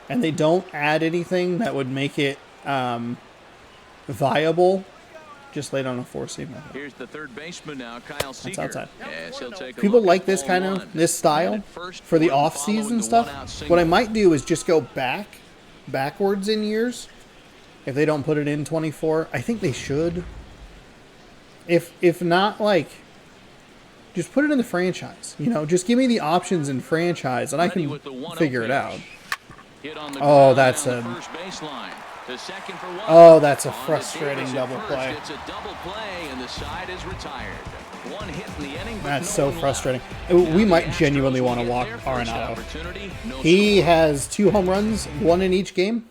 and they don't add anything that would make it viable, just lay it on a four-seam. Here's the third baseman now, Kyle Seager. That's outside. People like this kind of style for the off-season stuff. What I might do is just go backwards in years. If they don't put it in 24, I think they should. If not, like, just put it in the franchise. You know, just give me the options in franchise, and I can figure it out. Oh, that's a frustrating double play. It's a double play, and the side is retired. One hit in the inning, but That's no so one frustrating. left. We Now might the Astros genuinely will want to get walk their first Arenado. opportunity. No He score. has 2 home runs, 1 in each game.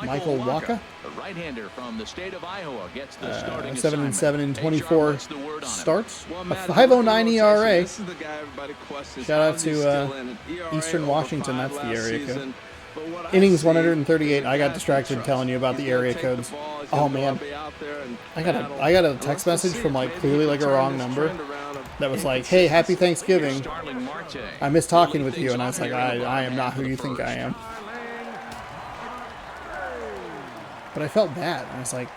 Michael Wacha. The right-hander from the state of Iowa gets the starting 7-7 in assignment. 24 what's the word on him? starts. Well, A Matt, 5.09 ERA. This is the guy everybody questions. Shout out How's he to still in it? ERA Eastern over Washington. 5 That's the last area code. season. But what I Innings see 138. is a I got guy distracted trust. telling you about He's the gonna area take the codes. ball. He's Oh gonna man, be out there and I battle. got a Let's text just message see from if like maybe clearly he like a can turn wrong this number trend around of that was like, "Hey, happy Thanksgiving. Starling Marte. I miss talking with you," and I was like, "I am not who you think I am." But I felt bad. I was like,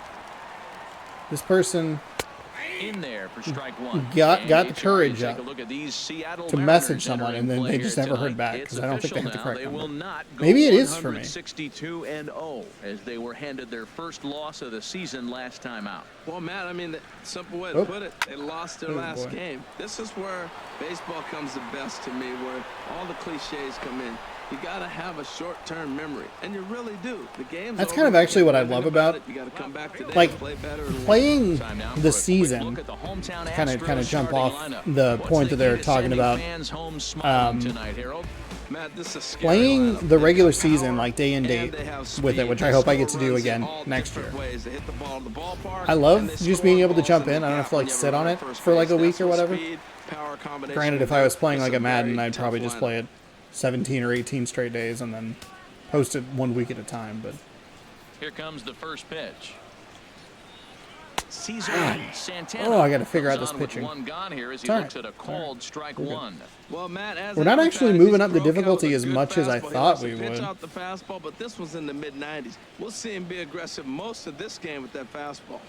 this person In there for strike one. got And the H.R., courage take up a look at these Seattle to Mariners message someone, entering and then play they here just never heard tonight. back It's because I don't think they have the official correct now. They will number. not go Maybe it is for me. 162-0 as they were handed their first loss of the season last time out. Well, Matt, I mean, the simple way to put it, they lost their last boy. game. This is where baseball comes the best to me, where all the cliches come in. You got to have a short-term memory, and you really do. The game's That's over. kind of actually what I Think love about it. You got to come back today, like play better, and win. playing Time now for a the quick season. look at the hometown Kind of Astros jump starting off lineup. the What's point that the they're key to talking sending about. fans home smiling tonight, Harold? Matt, this is a scary Playing lineup. the They regular got power, season like day and and date they have with it, speed. which I They hope I score get to do runs in again all next year. different ways. They hit the ball to the ballpark, I and love they just score being able to balls jump the in. I don't have gap to like when you sit have on a it first for like a base. week That's or what whatever. speed, power combination Granted, will if I do. was playing It's like a Madden, very I'd probably tough just lineup. play it 17 or 18 straight days and then post it 1 week at a time. But Here comes the first pitch. Cesar Santana. oh, I got to figure out comes this on with pitching. one gone here as he It's all looks right. at a called strike one. Well, Matt, as We're not an actually advertised, moving he's up the broke out difficulty with a as good much as I fastball. He thought likes to we pitch would. out the fastball, but this was in the mid-90s. We'll see him be aggressive most of this game with that fastball.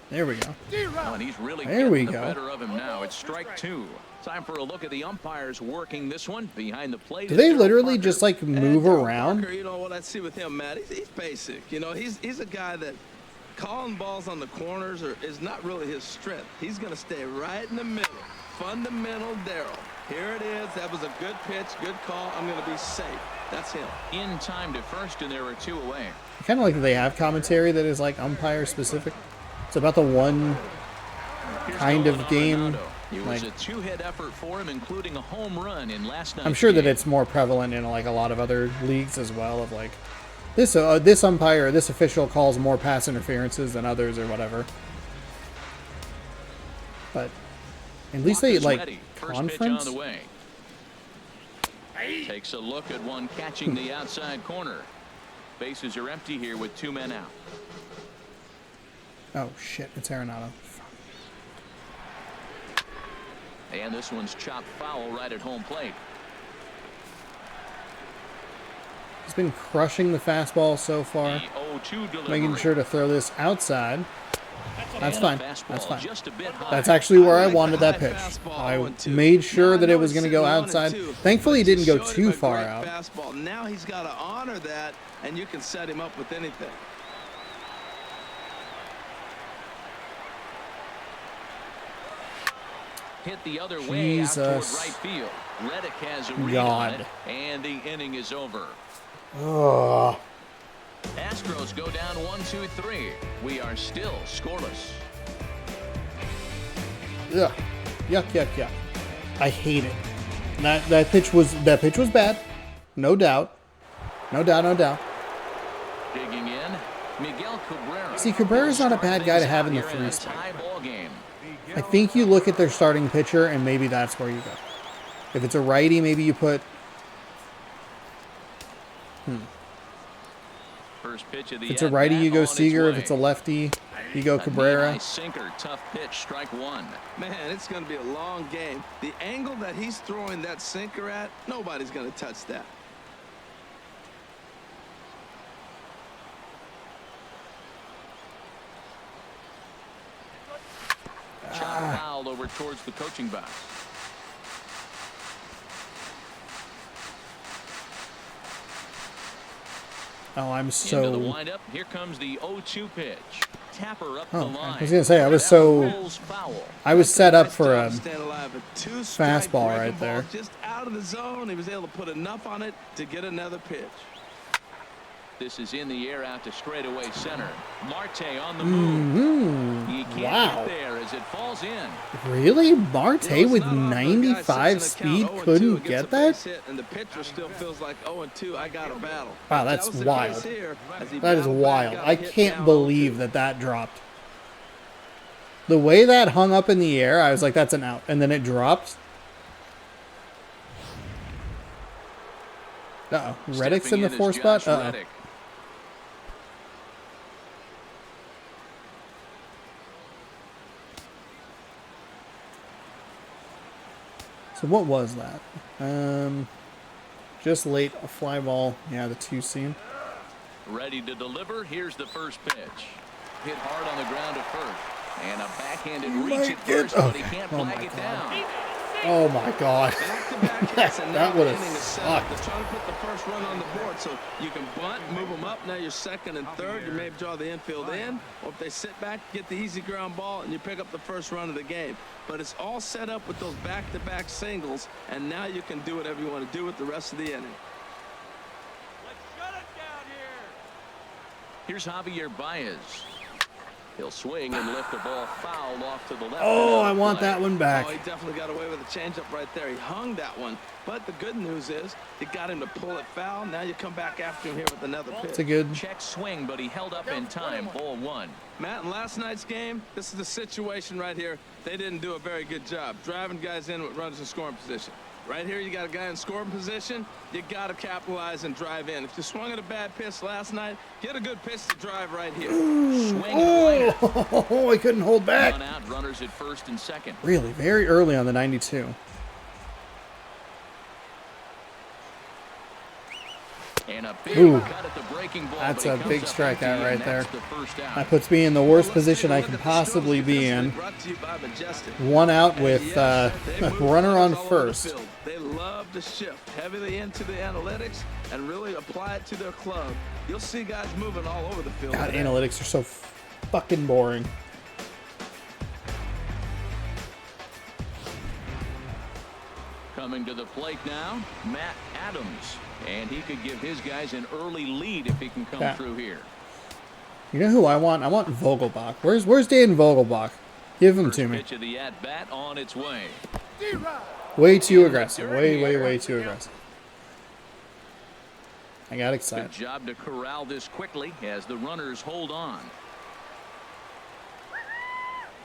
There we go. Oh, and he's really There we getting the go. better of him now. It's strike two. Time for a look at the umpires working this one behind the plate. Do they is Daryl literally Parker. just like move Daryl around? Parker, you know what I see with him, Matt? He's basic. You know, he's a guy that calling balls on the corners is not really his strength. He's going to stay right in the middle. Fundamental Daryl. Here it is. That was a good pitch, good call. I'm going to be safe. That's him. In time to first, and there were two away. I kind of like that they have commentary that is like umpire specific. It's about the one Here's kind of Nolan game. Arenado. It was Like, a two-hit effort for him, including a home run in last night's I'm sure that game. it's more prevalent in like a lot of other leagues as well. Of like this umpire, this official calls more pass interferences than others or whatever. But at least they Walker's like ready. First conference. pitch on the way. Takes a look at one catching the outside corner. Bases are empty here with two men out. Oh shit! It's Arenado. And this one's chopped foul right at home plate. He's been crushing the fastball so far. The 0-2 delivery. Making sure to throw this outside. That's And a fine. fastball That's fine. just a bit high. That's actually where I like wanted the that high pitch. fastball, I 0-2. made sure Now, I that it know was it's going to go sitting 1 and outside. 2, Thankfully, it but didn't go showed too him a far great out. Fastball. Now he's got to honor that, and you can set him up with anything. Hit the other way out toward Jesus. right field. Reddick has a read God. on it, and the inning is over. Ugh. Astros go down 1-2-3. We are still scoreless. Ugh. Yuck, yuck, yuck. I hate it. That pitch was bad. No doubt. No doubt, no doubt. Digging in, Miguel Cabrera. See, Cabrera's not a bad guy to have in the Here three a spot. tie ball game. I think you look at their starting pitcher and maybe that's where you go. If it's a righty, maybe you put First pitch of the if it's a righty, you go Seager. If it's a lefty, you go Cabrera. Nice sinker, tough pitch, strike one. Man, it's going to be a long game. The angle that he's throwing that sinker at, nobody's going to touch that. Chop foul over towards the coaching box. Oh, I'm Into the so. windup. Here comes the 0-2 pitch. Tapper up the Oh, line. I was gonna say I was That so. rolls foul. I was set up for a Staying alive. A two-strike fastball breaking right there. ball just out of the zone. He was able to put enough on it to get another pitch. This is in the air out to straightaway center. Marte on the move. He can't get there as it falls in. Really? Marte with 95 speed couldn't get that? And the pitcher still feels like 0-2. I got a battle. Wow, that's wild. That is wild. I can't believe that dropped. The way that hung up in the air, I was like, that's an out. And then it dropped. Uh-oh. Reddick's in the 4 spot? Uh-oh. So what was that? Just late, a fly ball. Yeah, the 2 seam. Ready to deliver. Here's the first pitch. Hit hard on the ground at first. And a backhanded reach at first, but he can't flag it down. Oh my God. That would have sucked. They're trying to put the first run on the board so you can bunt, move them up. Now you're second and third. You may draw the infield in, or if they sit back, get the easy ground ball, and you pick up the first run of the game. But it's all set up with those back-to-back singles, and now you can do whatever you want to do with the rest of the inning. Let's shut it down here. Here's Javier Baez. He'll swing and lift the ball foul off to the left. Oh, I want that one back. Oh, he definitely got away with a changeup right there. He hung that one. But the good news is it got him to pull it foul. Now you come back after him here with another pitch. It's a good check swing, but he held up in time. Ball 1. Matt, in last night's game, this is the situation right here. They didn't do a very good job driving guys in with runners in scoring position. Right here, you got a guy in scoring position. You got to capitalize and drive in. If you swung at a bad pitch last night, get a good pitch to drive right here. Oh, I couldn't hold back. Run out, runners at first and second. Really, very early on the 92. And a big cut at the breaking ball. That's a big strikeout right there. The first out. That puts me in the worst position I can possibly be in. 1 out with runner on first. They love to shift heavily into the analytics and really apply it to their club. You'll see guys moving all over the field. God, analytics are so fucking boring. Coming to the plate now, Matt Adams. And he could give his guys an early lead if he can come through here. You know who I want? I want Vogelbach. Where's Dan Vogelbach? Give him to me. Pitch of the at-bat on its way. Way too aggressive. Way too aggressive. I got excited. Good job to corral this quickly as the runners hold on.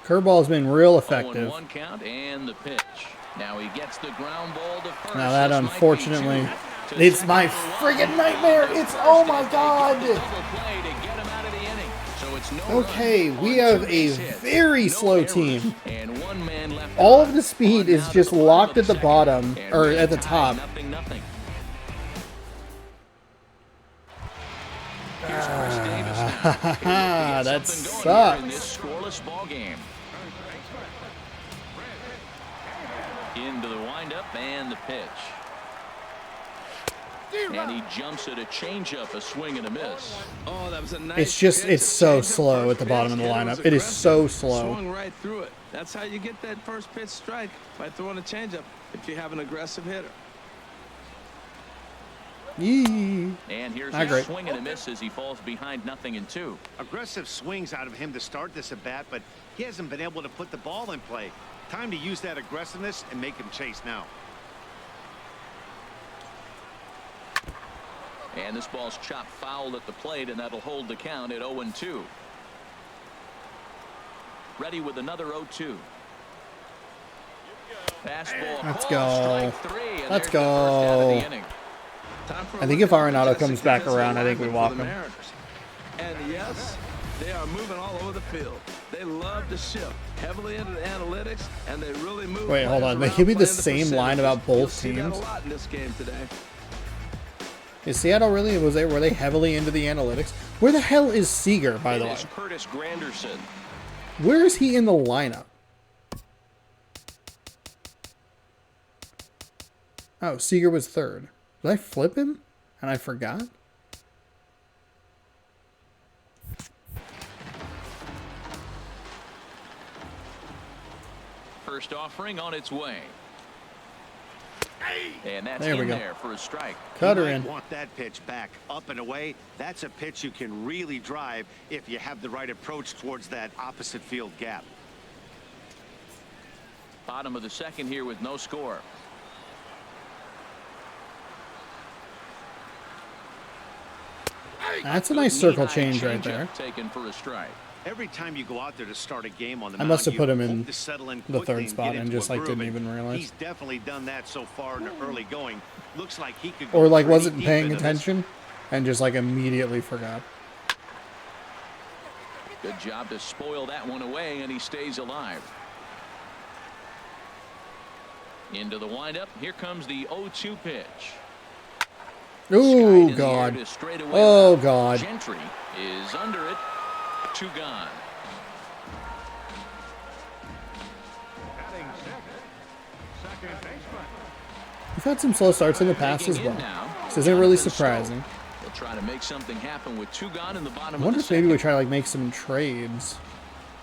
Curveball's been real effective. 0-1 count and the pitch. Now he gets the ground ball to first. Now that unfortunately, it's my friggin' nightmare. It's, oh my God. Okay, we have a very slow team. All of the speed is just locked at the bottom, or at the top. That sucks. Into the windup and the pitch. And he jumps at a changeup, a swing and a miss. Oh, that was a nice it's so slow at the bottom of the lineup. It is so slow. Swung right through it. That's how you get that first pitch strike, by throwing a changeup if you have an aggressive hitter. Yee. And here's a swing and a miss as he falls behind 0-2. Aggressive swings out of him to start this at bat, but he hasn't been able to put the ball in play. Time to use that aggressiveness and make him chase now. And this ball's chopped foul at the plate, and that'll hold the count at 0-2. Ready with another 0-2. Fastball. Let's go. Let's go. I think if Arenado comes back around, I think we walk him. And yes, they are moving all over the field. They love to shift heavily into the analytics, and they really move. Wait, hold on. They give me the same line about both teams. You'll see that a lot in this game today. Is Seattle really? Were they heavily into the analytics? Where the hell is Seager, by the way? Curtis Granderson. Where is he in the lineup? Oh, Seager was third. Did I flip him? And I forgot? First offering on its way. And that's There we in go. there for a strike. Cut her You in. might want that pitch back, up and away. That's a pitch you can really drive if you have the right approach towards that opposite field gap. Bottom of the second here with no score. That's a nice circle change right there. Taken for a strike. Every time you go out there to start a game on the I must have mound, put you him in hope to settle in the quickly third and spot get and into just a like groove, didn't and even realize. He's definitely done that so far in the early going. Looks like he could go Or like pretty wasn't deep paying into this. attention and just like immediately forgot. Good job to spoil that one away, and he stays alive. Into the windup. Here comes the 0-2 pitch. Oh God. Oh God. Gentry is under it. 2 gone. We've had some slow starts in the past as well. This isn't really surprising. They'll try to make something happen with 2 gone in the bottom. I wonder if maybe we try to like make some trades.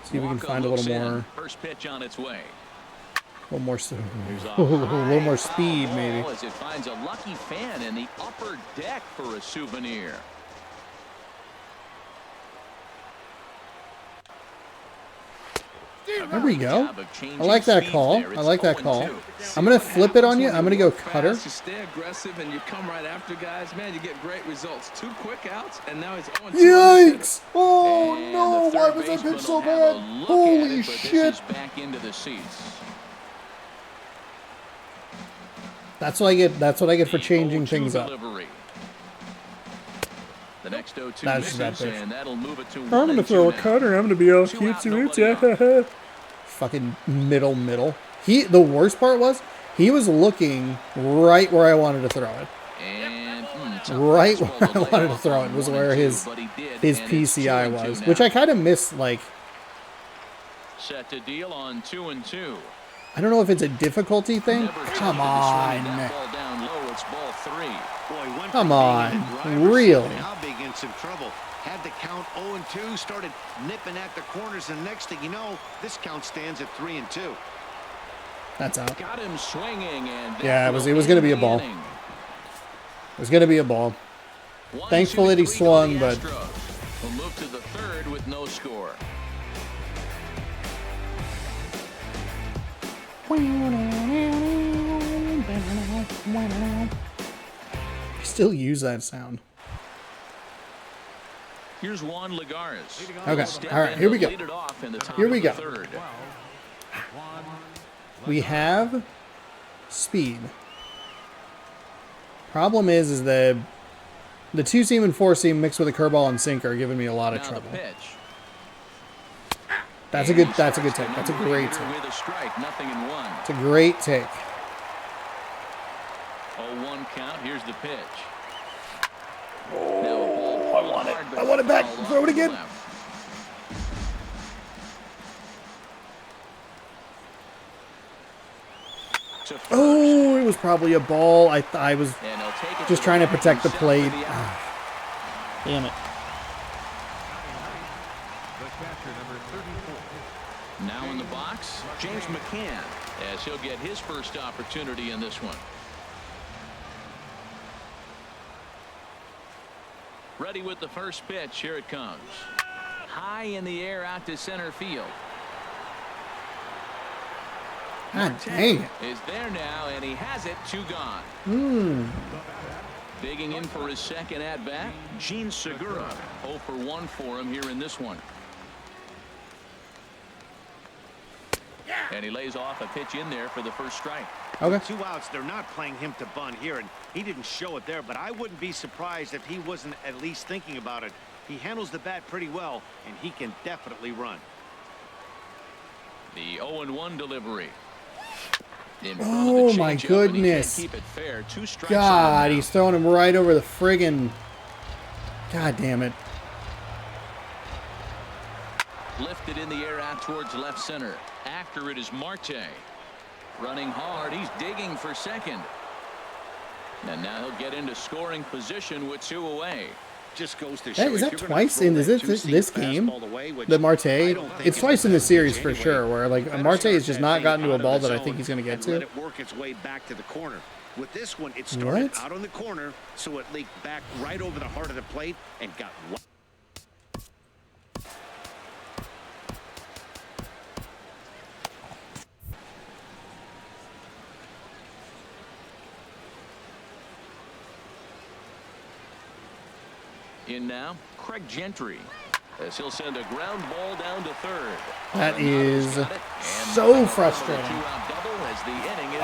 See if we can find a little more. First pitch on its way. A little more speed, maybe. As it finds a lucky fan in the upper deck for a souvenir. There we go. I like that call. I like that call. I'm gonna flip it on you. I'm gonna go cutter. You stay aggressive and you come right after guys. Man, you get great results. 2 quick outs, and now he's 0-2. Yikes! Oh no! Why was that pitch so bad? Holy shit! Back into the seats. That's what I get. That's what I get for changing things up. The next 0-2 That's just that pitch. and that'll move it to I'm gonna throw a cutter. I'm gonna be all cutesy. Yeah. Fucking middle. The worst part was he was looking right where I wanted to throw it. And Right where I wanted to throw it was where his PCI was, which I kind of miss. Like, set to deal on 2-2. I don't know if it's a difficulty thing. Come on. Ball down low, it's ball 3. Boy, went Come for on. deep and driver Really? Now big in some trouble. Had the count 0-2, started nipping at the corners, and next thing you know, this count stands at 3-2. That's out. Got him swinging, and Yeah, it was going to be a ball. It was going to be a ball. Thankful that he swung, but we'll move to the third with no score. I still use that sound. Here's Juan Lagares. Okay. All right. Here we go. Here we go. We have speed. Problem is the 2-seam and 4-seam mixed with a curveball and sinker are giving me a lot of trouble. That's a good take. That's a great take. With a strike, nothing in 1. It's a great take. 0-1 count. Here's the pitch. Oh, I want it. I want it back. Throw it again. Oh, it was probably a ball. I was just trying to protect the plate. Damn it. Now in the box, James McCann, as he'll get his first opportunity in this one. Ready with the first pitch. Here it comes. High in the air out to center field. God dang it. Is there now, and he has it. 2 gone. Digging in for his second at-bat, Gene Segura. 0 for 1 for him here in this one. And he lays off a pitch in there for the first strike. Okay. 2 outs. They're not playing him to bunt here, and he didn't show it there, but I wouldn't be surprised if he wasn't at least thinking about it. He handles the bat pretty well, and he can definitely run. The 0-1 delivery. Oh my goodness. God, he's throwing him right over the friggin'. God damn it. Lifted in the air out towards left center. After it is Marte. Running hard. He's digging for second. And now he'll get into scoring position with 2 away. Just goes to show Is that twice in this game? The Marte? It's twice in the series for sure, where like Marte has just not gotten to a ball that I think he's going to get to. Let it work its way back to the corner. With this one, it started out on the corner, so it leaked back right over the heart of the plate and got one. In now, Craig Gentry, as he'll send a ground ball down to third. That is so frustrating.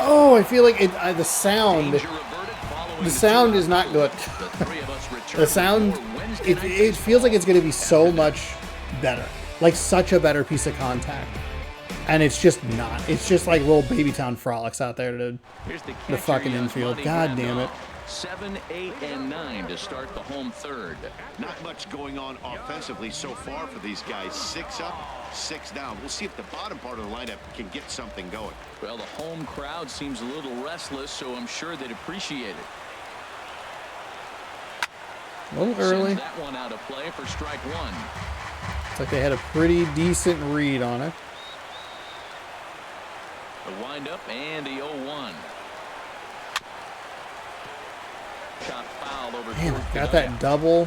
Oh, I feel like the sound is not good. The sound, it feels like it's going to be so much better, like such a better piece of contact, and it's just not. It's just like little Babytown frolics out there to the fucking infield. God damn it. 7, 8, and 9 to start the home third. Not much going on offensively so far for these guys. 6 up, 6 down. We'll see if the bottom part of the lineup can get something going. Well, the home crowd seems a little restless, so I'm sure they'd appreciate it. A little early. Sends that one out of play for strike one. It's like they had a pretty decent read on it. The windup and the 0-1. Shot foul over. Man, got that double.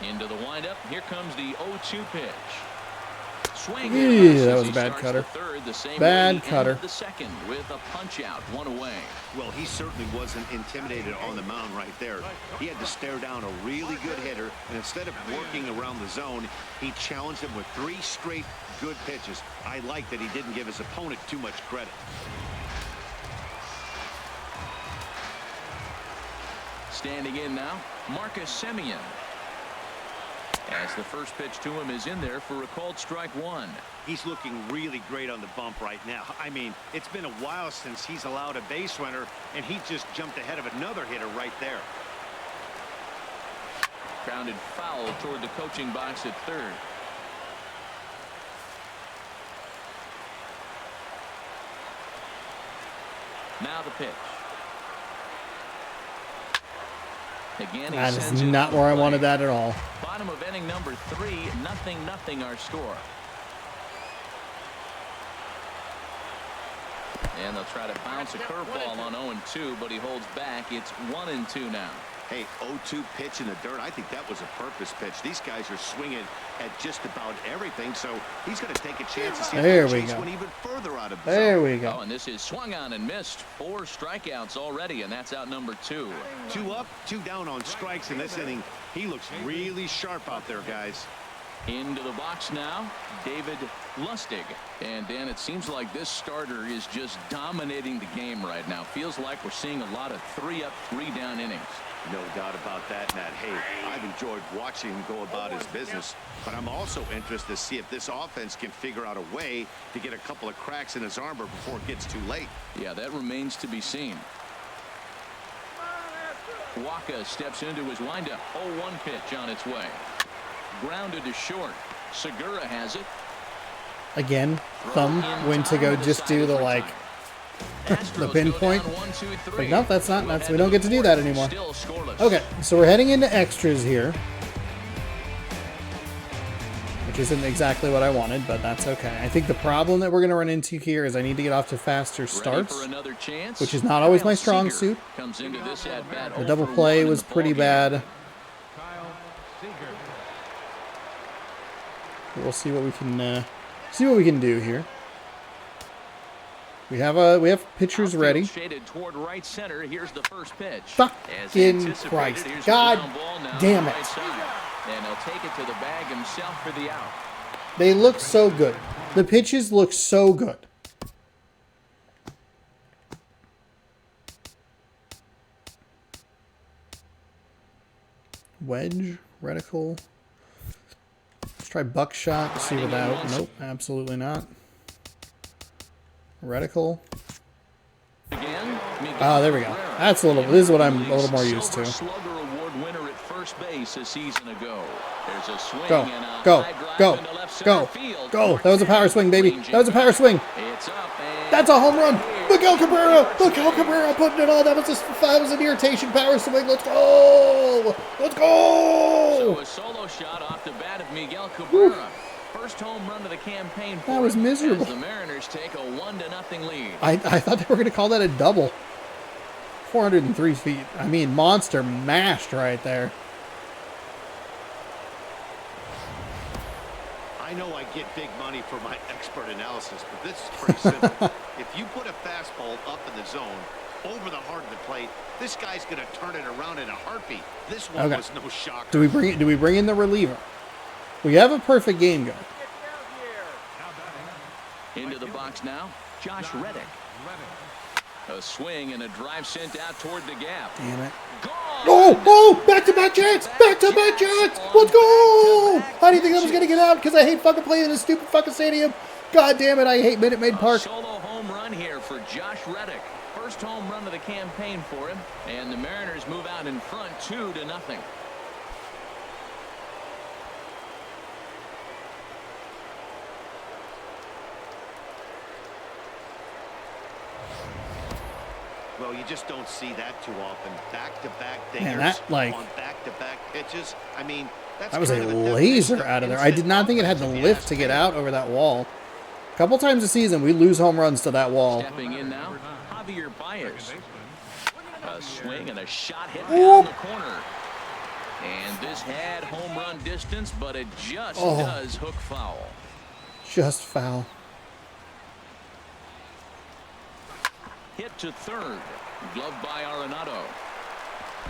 Into the windup. Here comes the 0-2 pitch. Swing. That was a bad cutter. Bad cutter. The second with a punch out, 1 away. Well, he certainly wasn't intimidated on the mound right there. He had to stare down a really good hitter, and instead of working around the zone, he challenged him with 3 straight good pitches. I like that he didn't give his opponent too much credit. Standing in now, Marcus Semien. As the first pitch to him is in there for a called strike one. He's looking really great on the bump right now. I mean, it's been a while since he's allowed a base runner, and he just jumped ahead of another hitter right there. Grounded foul toward the coaching box at third. Now the pitch. Again, that is not where I wanted that at all. Bottom of inning number 3, 0-0 our score. And they'll try to bounce a curveball on 0-2, but he holds back. It's 1-2 now. Hey, 0-2 pitch in the dirt. I think that was a purpose pitch. These guys are swinging at just about everything, so he's going to take a chance to see if they chase one even further out of the zone. There we go. Oh, and this is swung on and missed. 4 strikeouts already, and that's out number 2. 2 up, 2 down on strikes in this inning. He looks really sharp out there, guys. Into the box now, David Lustig. And Dan, it seems like this starter is just dominating the game right now. Feels like we're seeing a lot of 3 up, 3 down innings. No doubt about that, Matt. Hey, I've enjoyed watching him go about his business, but I'm also interested to see if this offense can figure out a way to get a couple of cracks in his armor before it gets too late. Yeah, that remains to be seen. Waka steps into his windup. 0-1 pitch on its way. Grounded to short. Segura has it. Again, thumb when to go just do the like the pinpoint. Like, nope, that's not. We don't get to do that anymore. Okay, so we're heading into extras here, which isn't exactly what I wanted, but that's okay. I think the problem that we're going to run into here is I need to get off to faster starts, which is not always my strong suit. The double play was pretty bad. We'll see what we can do here. We have pitchers ready. Toward right center. Here's the first pitch. Fucking Christ. God damn it. And he'll take it to the bag himself for the out. They look so good. The pitches look so good. Wedge, reticle. Let's try buckshot. See without. Nope, absolutely not. Reticle. Oh, there we go. That's a little. This is what I'm a little more used to. Slugger Award winner at first base a season ago. There's a swing go, and a go, high go, drive into left go, center field. go. That was a power swing, baby. That was a power swing. It's up and that's a home run. Miguel Cabrera. Miguel Cabrera putting it on. That was an irritation power swing. Let's go. Let's go. So a solo shot off the bat of Miguel Cabrera. First home run of the campaign for That was him miserable. as the Mariners take a 1-0 lead. I thought they were going to call that a double. 403 feet. I mean, monster mashed right there. I know I get big money for my expert analysis, but this is pretty simple. If you put a fastball up in the zone, over the heart of the plate, this guy's going to turn it around in a heartbeat. This one was no shocker. Do we bring in the reliever? We have a perfect game going. Into the box now, Josh Reddick. A swing and a drive sent out toward the gap. Damn it. Gone. Oh, back-to-back chance! Back-to-back chance! Let's go! How do you think that was going to get out? Because I hate fucking playing in this stupid fucking stadium. God damn it, I hate Minute Maid Park. Solo home run here for Josh Reddick. First home run of the campaign for him. And the Mariners move out in front 2-0. Well, you just don't see that too often. Back-to-back dingers Man, that, like, on back-to-back pitches. I mean, that's that was a kind of the laser definition out of there. of I did not think it had the instant lift to get out over that wall. A couple times a season, we lose home runs to that wall. Stepping in now, Javier Baez. A swing and a shot hit down the corner. And this had home run distance, but it just does hook foul. Just foul. Hit to third. Gloved by Arenado.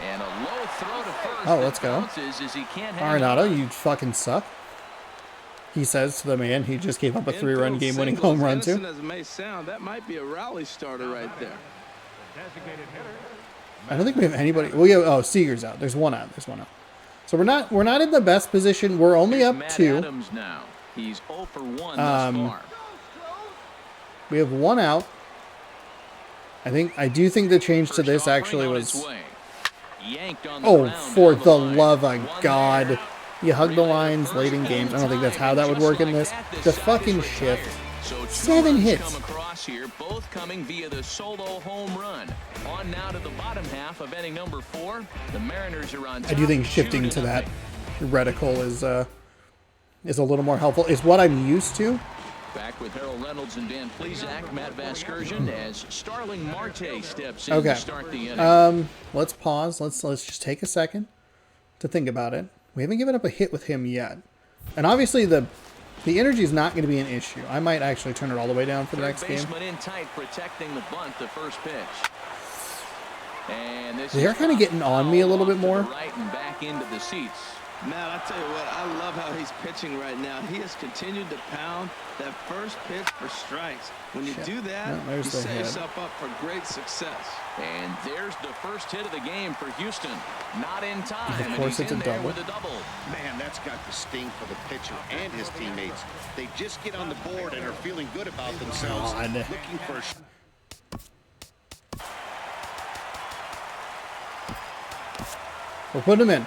And a low throw to first. Oh, let's go. As he can't hang Arenado, on. you fucking suck. He says to the man he just gave up a 3-run game-winning home run to. As it may sound, that might be a rally starter right there. I don't think we have anybody. We have, oh, Seager's out. There's one out. So we're not in the best position. We're only up Matt 2. Adams now. He's 0 for 1 thus far. We have one out. I do think the change to this actually was. Oh, for the love of God. You hug the lines late in games. I don't think that's how that would work in this. The fucking shift. 7 hits. Come across here, both coming via the solo home run. On now to the bottom half of inning number 4. The Mariners are on top. I do think shifting to that reticle is a little more helpful. It's what I'm used to. Back with Harold Reynolds and Dan Plesac, Matt Vasgersian as Starling Marte steps in to start the inning. Let's pause. Let's just take a second to think about it. We haven't given up a hit with him yet. And obviously the energy is not going to be an issue. I might actually turn it all the way down for the next game. Baseman in tight, protecting the bunt, the first pitch. And this They're kind of getting on me a little bit more. Right and back into the seats. Matt, I tell you what, I love how he's pitching right now. He has continued to pound that first pitch for strikes. When you do that, you set yourself up for great success. And there's the first hit of the game for Houston. Not in time. Of course, it's a double. With a double. Man, that's got the sting for the pitcher and his teammates. They just get on the board and are feeling good about themselves. Looking for a We'll put him in.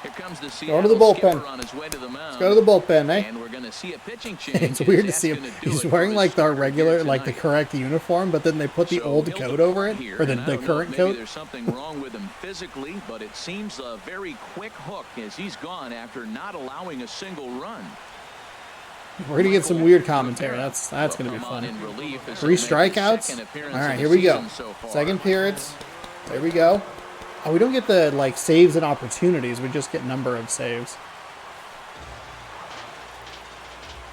Here comes the Go to the bullpen. on his way to the mound. Let's go to the bullpen, eh? And we're going to see a pitching change. It's weird to see him. He's wearing like the regular, like the correct uniform, but then they put the old coat over it, or the current coat. Maybe there's something wrong with him physically, but it seems a very quick hook as he's gone after not allowing a single run. We're going to get some weird commentary. That's going to be fun. 3 strikeouts. All right, here we go. Second appearance. There we go. Oh, we don't get the like saves and opportunities. We just get number of saves.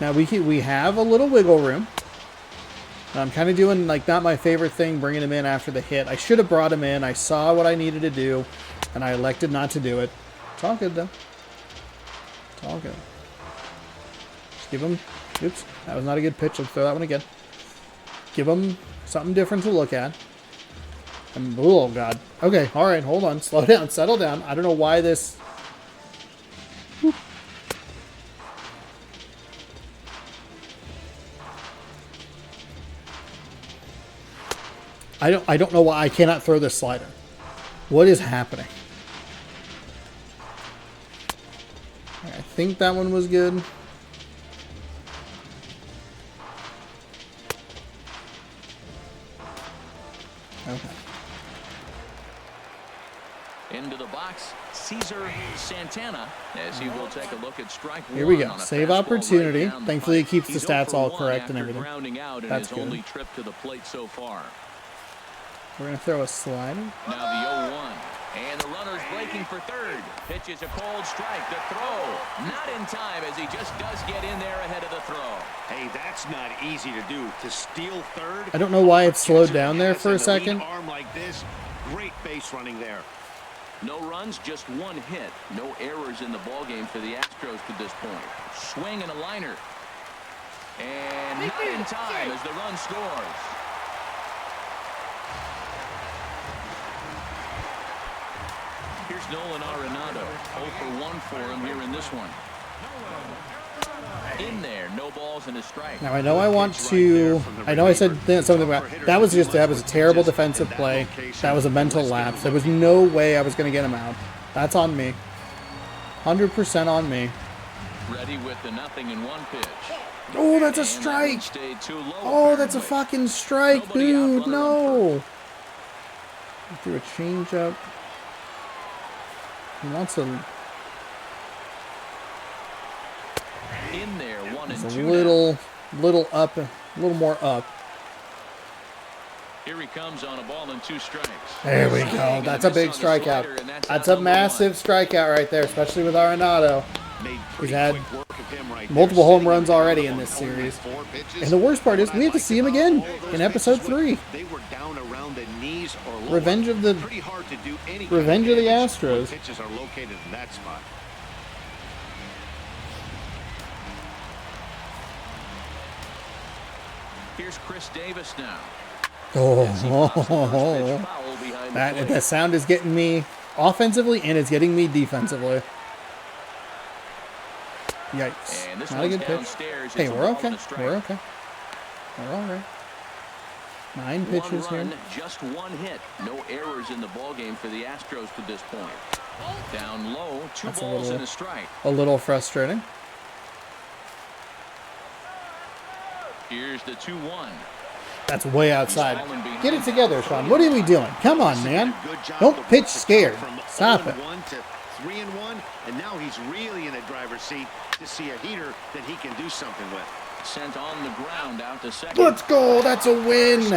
Now we have a little wiggle room. I'm kind of doing like not my favorite thing, bringing him in after the hit. I should have brought him in. I saw what I needed to do, and I elected not to do it. It's all good though. It's all good. Just give him. Oops, that was not a good pitch. Let's throw that one again. Give him something different to look at. Oh, God. Okay, all right, hold on. Slow down, settle down. I don't know why this... Whoop. I don't know why I cannot throw this slider. What is happening? I think that one was good. Okay. Into the box, Cesar Santana as he will take a look at strike one. Here we go. On a Save fastball opportunity. right down the Thankfully, it pipe. keeps the He's 0 stats for all 1 correct and after everything. grounding out in That's his good. only trip to the plate so far. We're going to throw a slider. Now the 0-1. And the runner's breaking for third. Pitches a cold strike. The throw. Not in time as he just does get in there ahead of the throw. Hey, that's not easy to do. To steal third. I don't know why it slowed down there for a second. Arm like this, great base running there. No runs, just one hit. No errors in the ballgame for the Astros to this point. Swing and a liner. And not in time as the run scores. Here's Nolan Arenado. 0 for 1 for him here in this one. In there, no balls and a strike. Now I know I said something about that was a terrible defensive play. That was a mental lapse. There was no way I was going to get him out. That's on me. 100% on me. Ready with the 0-1 pitch. Oh, that's a strike. Oh, that's a fucking strike, dude. No. He threw a changeup. He wants a in there, 1 and 2. a little up, a little more up. Here he comes on a ball and 2 strikes. There we go. That's a big strikeout. That's a massive strikeout right there, especially with Arenado. He's had multiple home runs already in this series. And the worst part is we have to see him again in episode 3. They were down around the knees or lower. Revenge of the Astros. Pitches are located in that spot. Here's Chris Davis now. That sound is getting me offensively and it's getting me defensively. Yikes. Not a good pitch. Hey, we're okay. We're okay. We're all right. 9 pitches here. Just 1 hit. No errors in the ballgame for the Astros to this point. Down low, 2 balls and a strike. A little frustrating. Here's the 2-1. That's way outside. Get it together, Sean. What are we doing? Come on, man. Don't pitch scared. Stop it. 3-1, and now he's really in the driver's seat to see a heater that he can do something with. Sent on the ground out to second. Let's go. That's a win.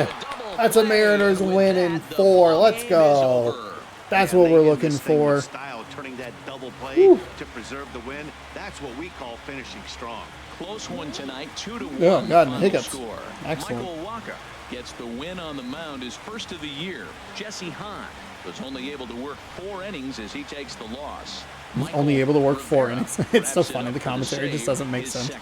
That's a Mariners win in 4. Let's go. That's what we're looking for. Style, turning that double play to preserve the win. That's what we call finishing strong. Close one tonight, 2-1. Oh, God, hiccups. Score. Excellent. Michael Wacha gets the win on the mound, his first of the year. Jesse Hahn was only able to work 4 innings as he takes the loss. Only able to work 4 innings. It's so funny. The commentary just doesn't make sense.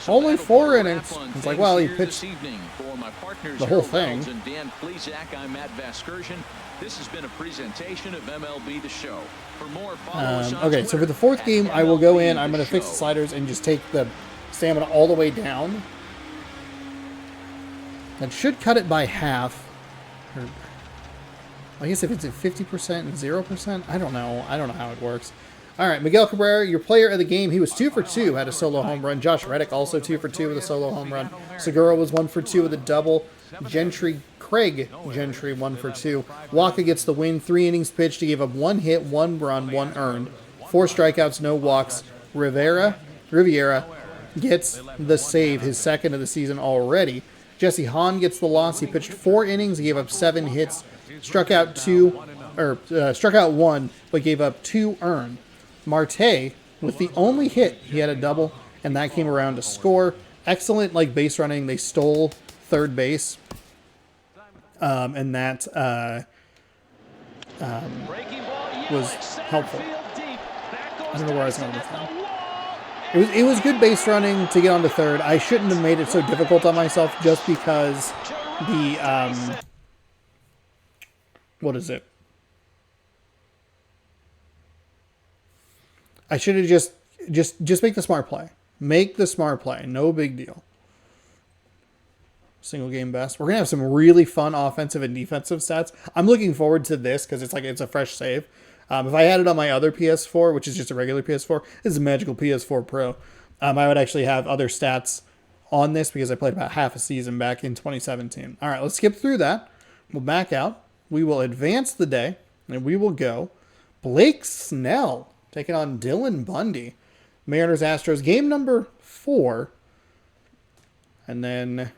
Only 4 innings. It's like, well, he pitched the whole thing. And Dan Plesac, I'm Matt Vasgersian. This has been a presentation of MLB The Show. For more, follow us on okay, so for the 4th game, I will go in. I'm going to fix the sliders and just take the stamina all the way down. That should cut it by half. Or, I guess if it's at 50% and 0%, I don't know. I don't know how it works. All right, Miguel Cabrera, your player of the game. He was 2 for 2, had a solo home run. Josh Reddick also 2 for 2 with a solo home run. Segura was 1 for 2 with a double. Craig Gentry 1 for 2. Wacha gets the win. 3 innings pitched. He gave up 1 hit, 1 run, 1 earned. 4 strikeouts, no walks. Riviera gets the save, his 2nd of the season already. Jesse Hahn gets the loss. He pitched 4 innings. He gave up 7 hits. Struck out 1, but gave up 2 earned. Marte, with the only hit, he had a double, and that came around to score. Excellent, base running. They stole third base, and that was helpful. I don't know where I was going with that. It was good base running to get onto third. I shouldn't have made it so difficult on myself just because the what is it? I should have just make the smart play. Make the smart play. No big deal. Single game best. We're going to have some really fun offensive and defensive stats. I'm looking forward to this because it's a fresh save. If I had it on my other PS4, which is just a regular PS4, this is a magical PS4 Pro. I would actually have other stats on this because I played about half a season back in 2017. All right, let's skip through that. We'll back out. We will advance the day, and we will go Blake Snell. taking on Dylan Bundy. Mariners Astros game number 4. And then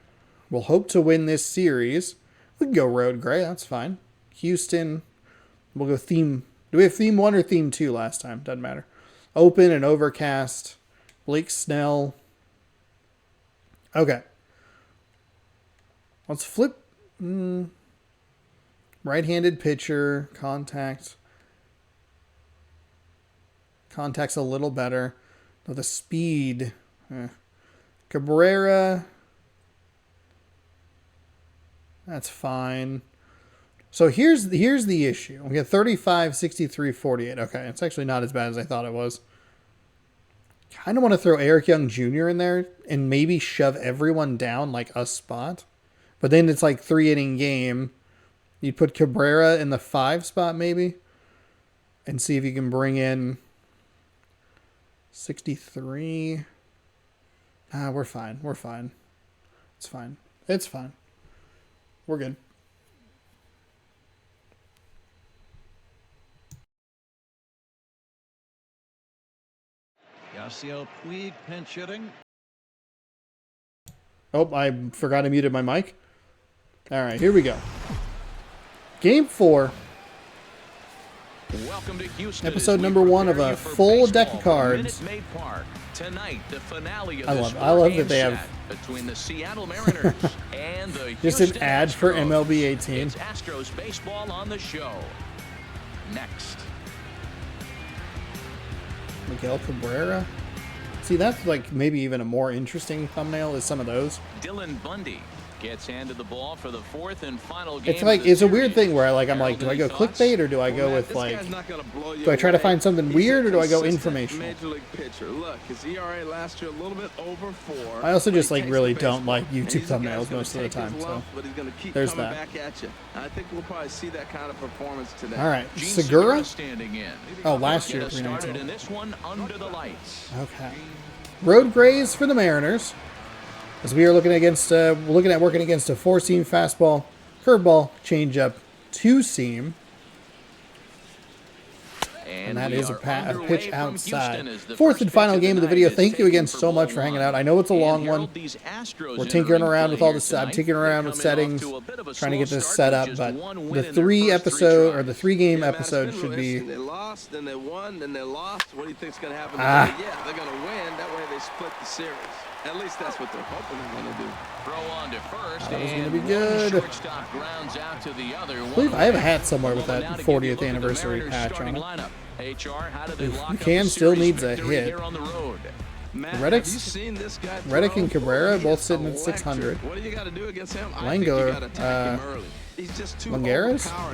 we'll hope to win this series. We can go road gray. That's fine. Houston. We'll go theme. Do we have theme 1 or theme 2 last time? Doesn't matter. Open and overcast. Blake Snell. Okay. Let's flip. Right-handed pitcher. Contact. Contact's a little better. Though the speed. Cabrera. That's fine. So here's the issue. We got 35, 63, 48. Okay, it's actually not as bad as I thought it was. Kind of want to throw Eric Young Jr. in there and maybe shove everyone down like a spot. But then it's like 3-inning game. You'd put Cabrera in the 5 spot maybe. And see if you can bring in 63. We're fine. We're fine. It's fine. It's fine. We're good. Yasiel Puig pinch hitting. Oh, I forgot I muted my mic. All right, here we go. Game 4. Welcome to Houston. Episode number 1 of a full deck of cards. Tonight, the finale of I love that they have between the Seattle Mariners and the just Houston an ad Astros. for MLB 18. It's Astros baseball on the show. Next. Miguel Cabrera. See, that's like maybe even a more interesting thumbnail is some of those. Dylan Bundy gets handed the ball for the 4th and final game. It's like it's a weird thing where I'm like, do I go clickbait or do I go with like? Do I try to find something weird or do I go informational? Major league pitcher. Look, his ERA last year a little bit over 4. I also just like really don't like YouTube thumbnails most of the time. So but he's gonna keep there's coming that. back at you. I think we'll probably see that kind of performance today. All right, Gene Segura. standing in. Oh, last year Get us started 319. in this one under the lights. Okay. Road grays for the Mariners. As we are looking against, working against a 4-seam fastball, curveball, changeup, 2-seam. And that is a pitch outside. 4th and final game of the video. Thank you again so much for hanging out. I know it's a long one. We're tinkering around with all this. I'm tinkering around with settings, trying to get this set up. But the 3-game episode should be. They lost, then they won, then they lost. What do you think's going to happen? Yeah, they're going to win. That way they split the series. At least that's what they're hoping they're going to do. Throw on to first. That was going to be good. Shortstop grounds out to the other. I believe I have a hat somewhere with that 40th anniversary patch on it. McCann still needs a hit. Reddick and Cabrera both sitting at 600. What do you got to do against him? Langeras?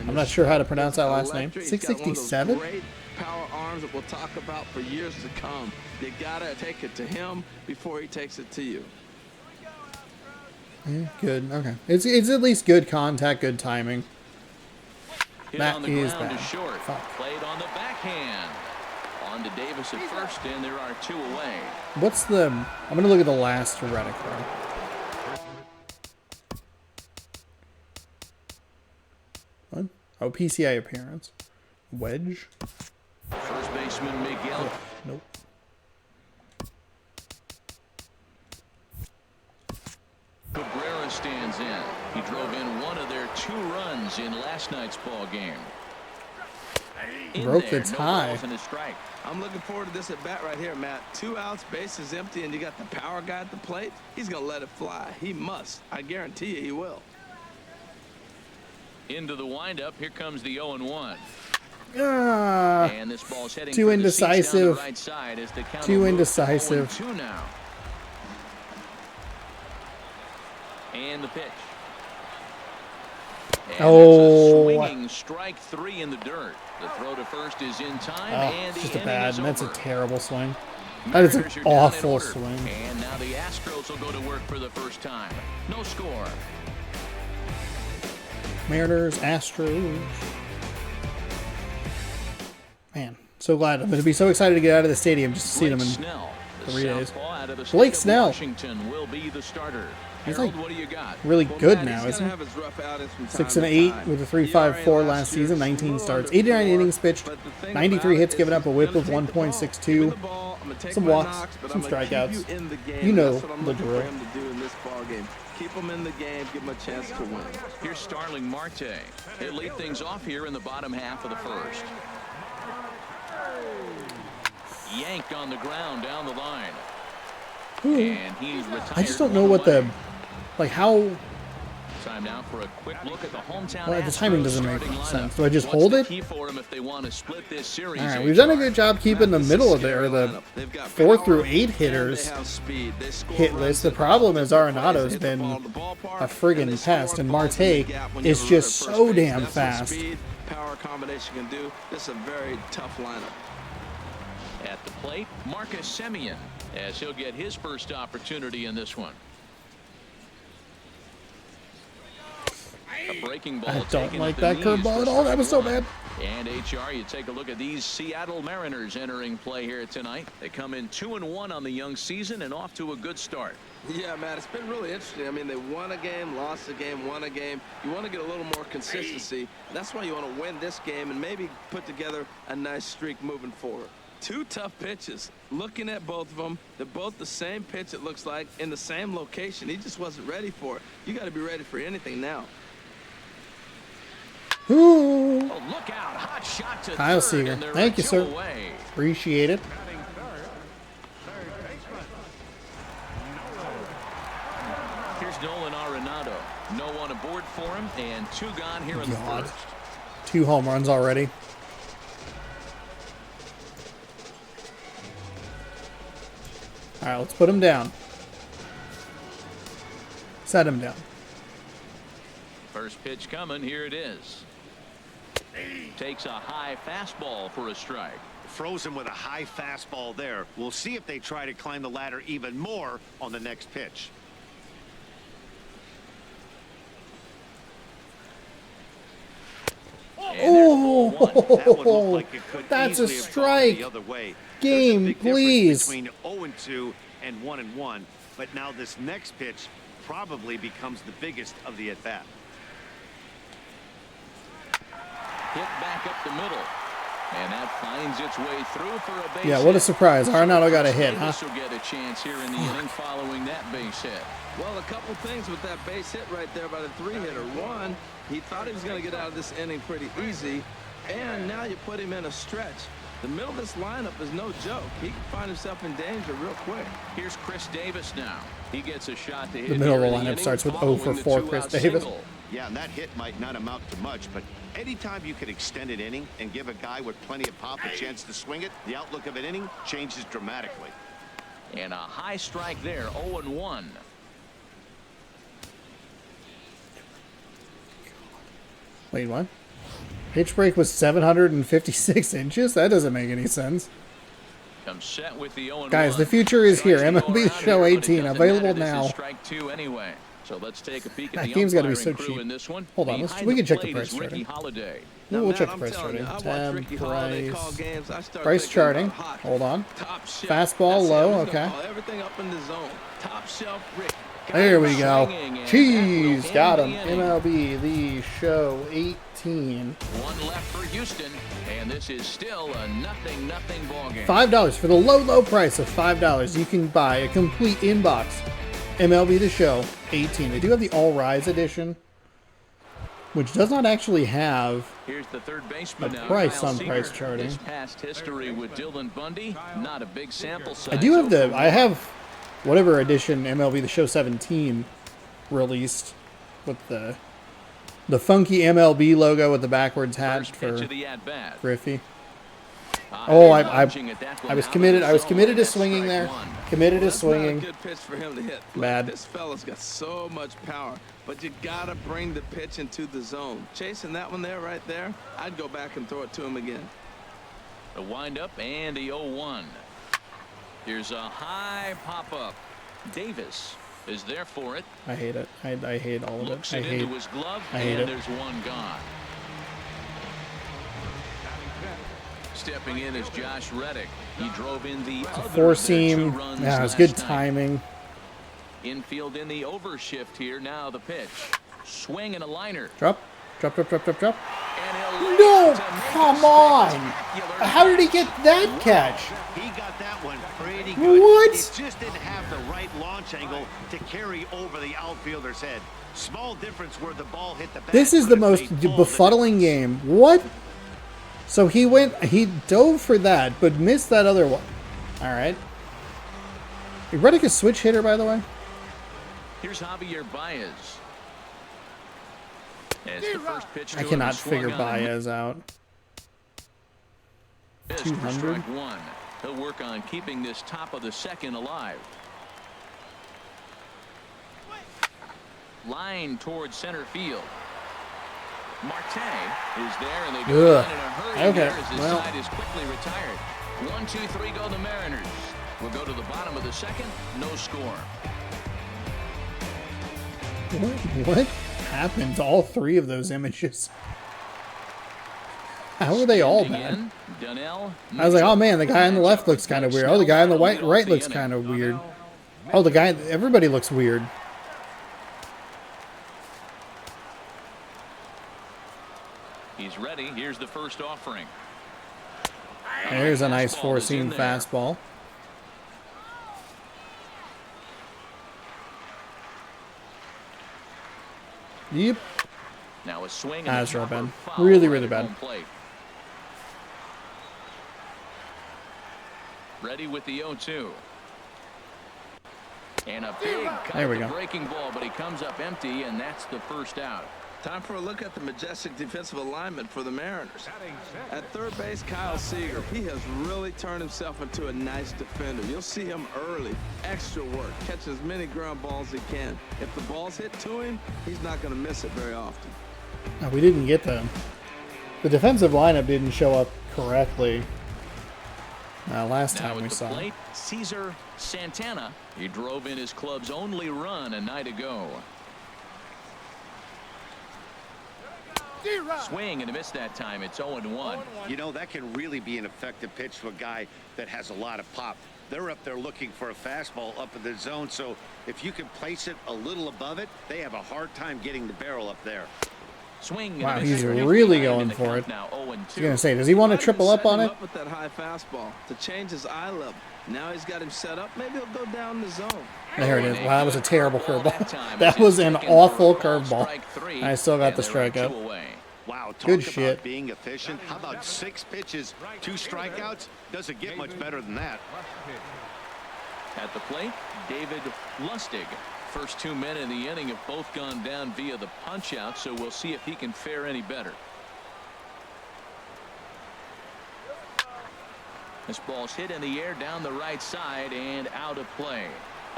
I'm not sure how to pronounce that last name. 667? Power arms that we'll talk about for years to come. You gotta take it to him before he takes it to you. Yeah, good. Okay. It's at least good contact, good timing. That is bad. Fuck. Played on the backhand. On to Davis at first, and there are 2 away. What's the? I'm gonna look at the last Reddick though. What? Oh, PCI appearance. Wedge. First baseman Miguel. Nope. Cabrera stands in. He drove in one of their 2 runs in last night's ball game. Broke the tie. I'm looking forward to this at bat right here, Matt. 2 outs, bases empty, and you got the power guy at the plate. He's gonna let it fly. He must. I guarantee you he will. Into the windup. Here comes the 0-1. And this ball's heading too indecisive. Right side as the count too indecisive. 0-2 now. And the pitch. And oh, swinging strike 3 in the dirt. The throw to first is in time. And it's just the a bad. That's a over. terrible swing. That is an awful swing. And now the Astros will go to work for the first time. No score. Mariners, Astros. Man, so glad. I'm going to be so excited to get out of the stadium just to see them. And 3 days. southpaw out of the Blake state of Snell. Washington will be the starter. He's Harold, like what do you got? really Well, good Matt, now, he's isn't gonna he? have his rough outings from 6 time and to 8 time. with a ERA 3.54 last last year, season, a 19 little starts, under 89 4, innings pitched, but the thing 93 about hits it given is up, a he's whip gonna of take the ball. Give me 1.62, the ball, I'm gonna take some my walks, knocks, but some I'm gonna keep strikeouts. you in the game. You know That's what I'm the looking drill. for him to do in this ball game. Keep him in the game, give him a chance to win. Here's Starling Marte. He'll lead things off here in the bottom half of the first. Yanked on the ground down the line. And he's retired. I just don't know what the, like how. Time now for a quick look at the hometown. Well, the timing doesn't make starting sense. lineup. Do I just What's hold the it? key for them if they want to split this series? All right, we've done a good job keeping the middle of the, or the 4 through 8 hitters hit list. The problem is Arenado's been a friggin' pest, and Marte is just so damn fast. Power combination can do. This is a very tough lineup. At the plate, Marcus Semien, as he'll get his first opportunity in this one. A breaking ball. I don't taken like at the that knees curveball for at all. That was so strike bad. one. And HR, you take a look at these Seattle Mariners entering play here tonight. They come in 2-1 on the young season and off to a good start. Yeah, Matt, it's been really interesting. I mean, they won a game, lost a game, won a game. You want to get a little more consistency. That's why you want to win this game and maybe put together a nice streak moving forward. 2 tough pitches. Looking at both of them, they're both the same pitch, it looks like, in the same location. He just wasn't ready for it. You got to be ready for anything now. Ooh. Oh, look out. Hot shot to Kyle third, Seager. and they're Thank you, two sir. away. Appreciate it. Here's Nolan Arenado. No one aboard for him, and 2 gone here in the God. first. 2 home runs already. All right, let's put him down. Set him down. First pitch coming. Here it is. Takes a high fastball for a strike. Frozen with a high fastball there. We'll see if they try to climb the ladder even more on the next pitch. Oh, that's a strike. Game, please. Between 0-2 and 1-1, but now this next pitch probably becomes the biggest of the at bat. Hit back up the middle, and that finds its way through for a base Yeah, what a hit. surprise. Arenado got a hit, huh? Davis will get a chance here in the inning following that base hit. Well, a couple things with that base hit right there by the 3-hitter. One, he thought he was going to get out of this inning pretty easy, and now you put him in a stretch. The middle of this lineup is no joke. He can find himself in danger real quick. Here's Chris Davis now. He gets a shot to hit. The middle of the here in lineup inning starts with 0 following for the 4, Chris two-out Davis. single. Yeah, and that hit might not amount to much, but anytime you can extend an inning and give a guy with plenty of pop a chance to swing it, the outlook of an inning changes dramatically. And a high strike there, 0-1. Wait, what? Pitch break was 756 inches? That doesn't make any sense. Comes set with the 0-1. Guys, the future is here. Tries to go MLB The around Show here, but it 18, doesn't available matter. This now. is strike 2 anyway. So let's take a peek at That the game's gotta be umpiring so crew cheap. in this one. Hold on, Behind we the can check the plate price is Ricky charting. Holiday. We'll Matt, check the I'm price telling charting. you, I watch Tab, Ricky Holiday call price. games. I start Price thinking charting. about hot. Hold on. Top shelf. Fastball That's it. low, He's gonna okay. call everything up in the zone. Top shelf Rick. There we go. Swinging, and Cheese, that will got end him. the inning. MLB The Show 18. One left for Houston, and this is still a 0-0 ball game. $5 for the low price of $5. You can buy a complete inbox. MLB The Show 18. They do have the All Rise edition, which does not actually have Here's the third baseman a now, price Kyle on Seager. price charting. His past history with Dylan Bundy, not a big sample size. I do have so I have whatever edition MLB The Show 17 released with the funky MLB logo with the backwards hat first pitch for of the at-bat. Griffey. Oh, I was committed. I was committed to That's swinging strike there. one. Committed to That's not a swinging. good pitch for him to hit. Look, Bad. This fella's got so much power, but you gotta bring the pitch into the zone. Chasing that one there, right there, I'd go back and throw it to him again. The windup and the 0-1. Here's a high pop-up. Davis is there for it. I hate it. I hate all of Looks it. it into his glove, I hate and it. there's one gone. Stepping in is Josh Reddick. He drove in the Four seam. Yeah, it was good timing. Infield in the overshift here. Now the pitch. Swing and a liner. Drop. Drop. And No! Come on! How did he get that catch? He got that one pretty good. What? It just didn't have the right launch angle to carry over the outfielder's head. Small difference where the ball hit the bat. This is the most befuddling game. What? So he dove for that, but missed that other one. All right. Is Reddick a switch hitter, by the way? Here's Javier Baez. As the first pitch to I him cannot is swung figure on. Baez out. Missed for 200. strike one. He'll work on keeping this top of the second alive. Line towards center field. Marte is there, and they go in a hurry Okay, here as his side is quickly retired. 1, 2, 3 go the Mariners. We'll go to the bottom of the second. No score. What happened to all three of those images? How are they all bad? I was like, oh man, the guy on the left looks kind of weird. Oh, the guy on the right looks kind of weird. Oh, everybody looks weird. He's ready. Here's the first offering. There's a nice four-seam fastball. Yep. Now a swing. That's real bad. Really bad. Ready with the 0-2. And a big there we go. Breaking ball, but he comes up empty, and that's the first out. Time for a look at the majestic defensive alignment for the Mariners. At third base, Kyle Seager. He has really turned himself into a nice defender. You'll see him early, extra work, catching as many ground balls as he can. If the ball's hit to him, he's not going to miss it very often. No, we didn't get them. The defensive lineup didn't show up correctly last time we saw. Plate, Cesar Santana. He drove in his club's only run a night ago. Swing and a miss that time. It's 0-1. You know, that can really be an effective pitch to a guy that has a lot of pop. They're up there looking for a fastball up in the zone, so if you can place it a little above it, they have a hard time getting the barrel up there. Swing. Wow, he's really going for it. I was going to say, does he want to triple up on it? Up with that high fastball to change his eye level. Now he's got him set up. Maybe he'll go down the zone. There it is. Wow, that was a terrible curveball. That was an awful curveball. I still got the strikeout. Wow, talk good about shit. Being efficient. How about 6 pitches, 2 strikeouts? Doesn't get much better than that. At the plate, David Lustig. First 2 men in the inning have both gone down via the punch out, so we'll see if he can fare any better. This ball's hit in the air down the right side and out of play.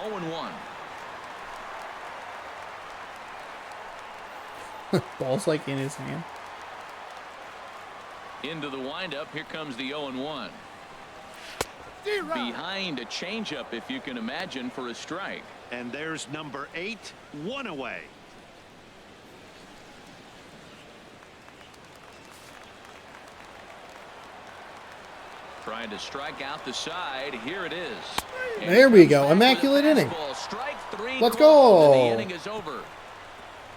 0-1. Ball's like in his hand. Into the windup. Here comes the 0-1. Behind a changeup, if you can imagine, for a strike. And there's number 8, 1 away. Trying to strike out the side. Here it is. And there we go. Immaculate inning. Strike 3. Let's go. The inning is over.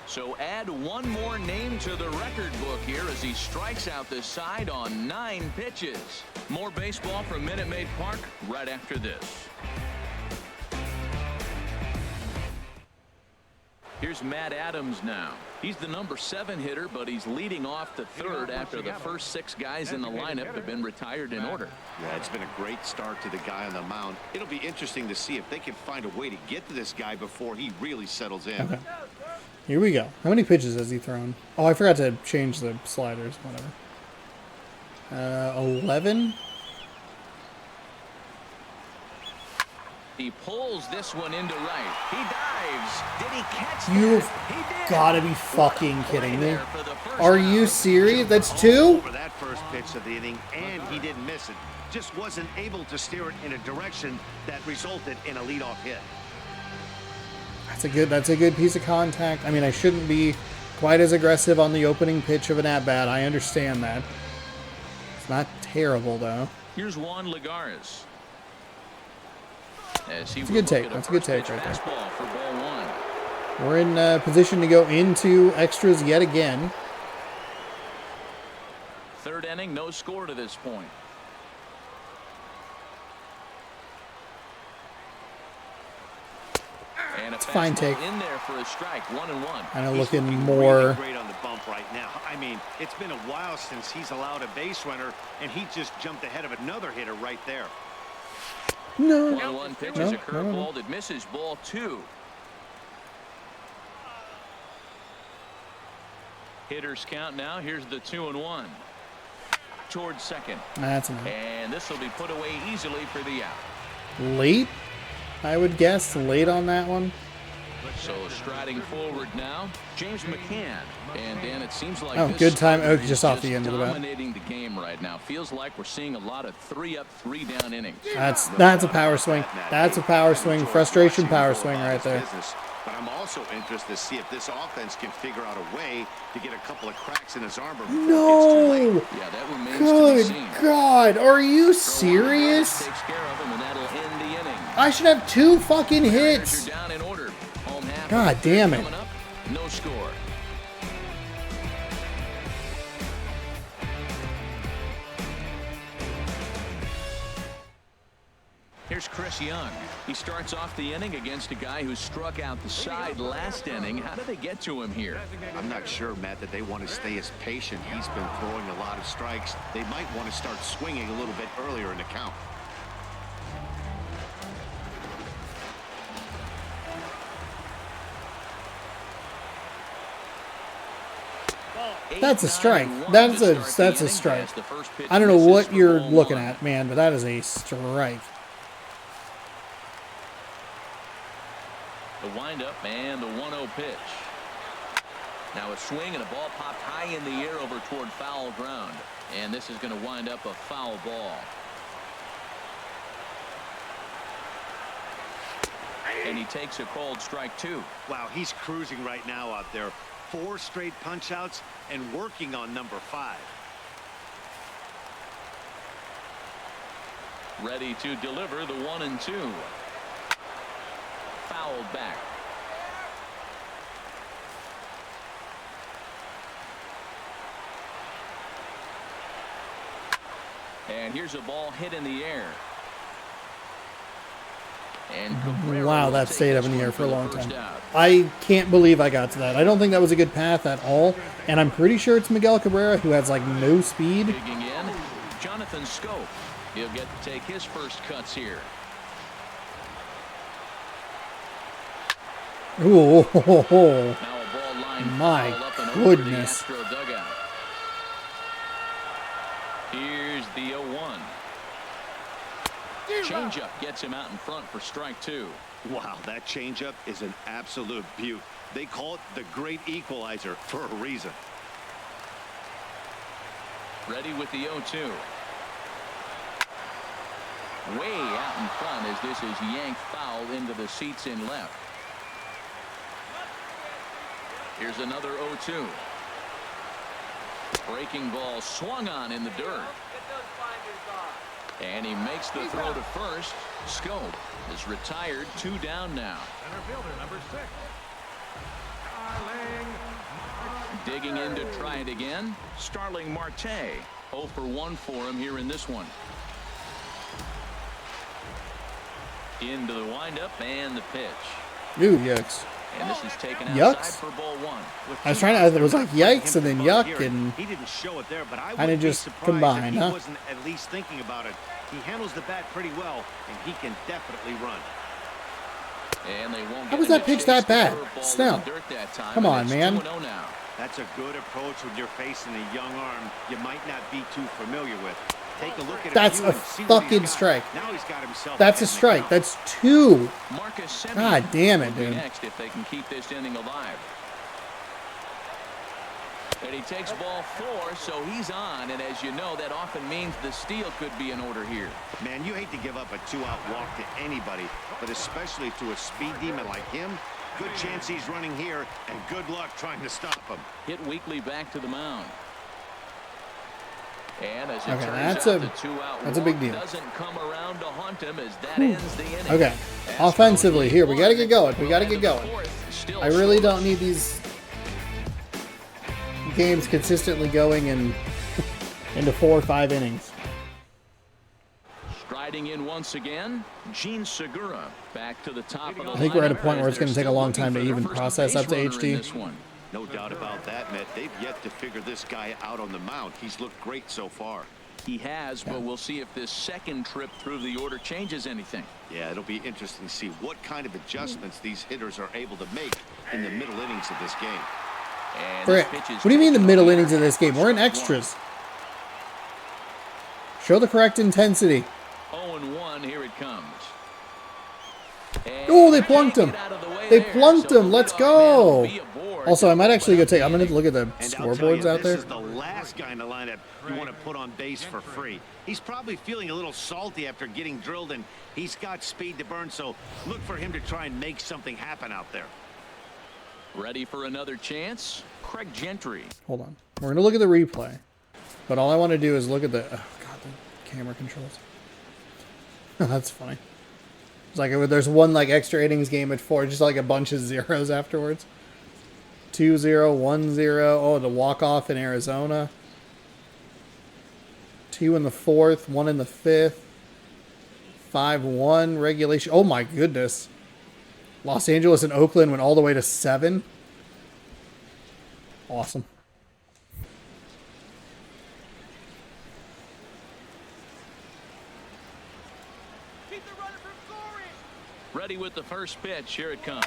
So add one more name to the record book here as he strikes out the side on 9 pitches. More baseball from Minute Maid Park right after this. Here's Matt Adams now. He's the number 7 hitter, but he's leading off the third after the first 6 guys in the lineup have been retired in order. Yeah, it's been a great start to the guy on the mound. It'll be interesting to see if they can find a way to get to this guy before he really settles in. Okay. Here we go. How many pitches has he thrown? Oh, I forgot to change the sliders. Whatever. 11. He pulls this one into right. He dives. Did he catch that? You've got to be fucking kidding me. Are you serious? That's 2? For that first pitch of the inning, and he didn't miss it. Just wasn't able to steer it in a direction that resulted in a leadoff hit. That's a good piece of contact. I mean, I shouldn't be quite as aggressive on the opening pitch of an at-bat. I understand that. It's not terrible, though. Here's Juan Lagares. That's a good take. That's a good take right there. For ball one. We're in position to go into extras yet again. Third inning, no score to this point. And it's a fine take. In there for a strike, 1-1. Kind of looking more really great on the bump right now. I mean, it's been a while since he's allowed a base runner, and he just jumped ahead of another hitter right there. No. 1-1 pitch is a curveball that misses ball 2. Hitters count now. Here's the 2-1 towards second. That's enough. And this will be put away easily for the out. Late, I would guess. Late on that one. So striding forward now, James McCann. And Dan, it seems like oh, good time. Oh, just off the end of the bat. Dominating the game right now. Feels like we're seeing a lot of 3-up, 3-down innings. That's a power swing. That's a power swing. Frustration power swing right there. But I'm also interested to see if this offense can figure out a way to get a couple of cracks in his armor before no. it gets too late. Yeah, that remains Good to be seen. God, are you serious? Takes care of him, and that'll end the inning. I should have 2 fucking hits. Down in order. Home half. God damn it. Coming up, no score. Here's Chris Young. He starts off the inning against a guy who struck out the side last inning. How did they get to him here? I'm not sure, Matt, that they want to stay as patient. He's been throwing a lot of strikes. They might want to start swinging a little bit earlier in the count. That's a strike. That's a strike. I don't know what you're looking at, man, but that is a strike. The windup and the 1-0 pitch. Now a swing and a ball popped high in the air over toward foul ground. And this is going to wind up a foul ball. And he takes a called strike 2. Wow, he's cruising right now out there. 4 straight punch outs and working on number 5. Ready to deliver the 1-2. Fouled back. And here's a ball hit in the air. And wow, that stayed up in the air for a long time. I can't believe I got to that. I don't think that was a good path at all. And I'm pretty sure it's Miguel Cabrera, who has like no speed. Digging in, Jonathan Scope. He'll get to take his first cuts here. Ooh, Now a ball line my up and goodness. over the Astro dugout. Here's the 0-1. Changeup gets him out in front for strike 2. Wow, that changeup is an absolute beaut. They call it the great equalizer for a reason. Ready with the 0-2. Way out in front as this is yanked foul into the seats in left. Here's another 0-2. Breaking ball swung on in the dirt. And he makes the throw to first. Scope is retired. 2 down now. Center fielder number 6. Digging in to try it again. Starling Marte. 0 for 1 for him here in this one. Into the windup and the pitch. Ooh, yucks. And this is taken Yucks? outside for ball 1. I was trying to, it was like yikes and then yuck and he didn't show it there, but I kind of just combined, he huh? wasn't at least thinking about it. He handles the bat pretty well, and he can definitely run. And they won't How was that pitch that bad? Snell. Come on, man. That's a good approach when you're facing a young arm you might not be too familiar with. Take a look at That's it a fucking strike. Now he's got himself That's a strike. That's 2. God damn it, dude. Next, if they can keep this inning alive. And he takes ball 4, so he's on. And as you know, that often means the steal could be in order here. Man, you hate to give up a 2-out walk to anybody, but especially to a speed demon like him. Good chance he's running here, and good luck trying to stop him. Hit weakly back to the mound. And as it Okay, turns out, the two-out that's a big walk deal. doesn't come around to haunt him as that ends the inning. Okay, offensively here, we got to get going. We got to get going. I really don't need these games consistently going into 4 or 5 innings. Striding in once again, Gene Segura back to the top of the I think we're at a lineup point where as it's going to they're take a still long looking time to for their even first process up to base runner in HD. this one. No doubt about that, Matt. They've yet to figure this guy out on the mound. He's looked great so far. He has, but we'll see if this second trip through the order changes anything. Yeah, it'll be interesting to see what kind of adjustments these hitters are able to make in the middle innings of this game. And Frick. this pitch is What do you mean the taken middle away innings of this game? We're in for extras. Show the correct intensity. 0-1, here it comes. Oh, they plunked him. They plunked him. Let's go. Also, I might actually go take. I'm going to look at the And I'll tell scoreboards you, out there. This is the last guy in the lineup you want to put on base for free. He's probably feeling a little salty after getting drilled, and he's got speed to burn, so look for him to try and make something happen out there. Ready for another chance? Craig Gentry. Hold on. We're going to look at the replay. But all I want to do is look at the... Oh, God, the camera controls. That's funny. It's like there's one like extra innings game at 4, just like a bunch of zeros afterwards. 2-0, 1-0. Oh, the walk-off in Arizona. 2 in the 4th, 1 in the 5th. 5-1 regulation. Oh, my goodness. Los Angeles and Oakland went all the way to 7. Awesome. Ready with the first pitch. Here it comes.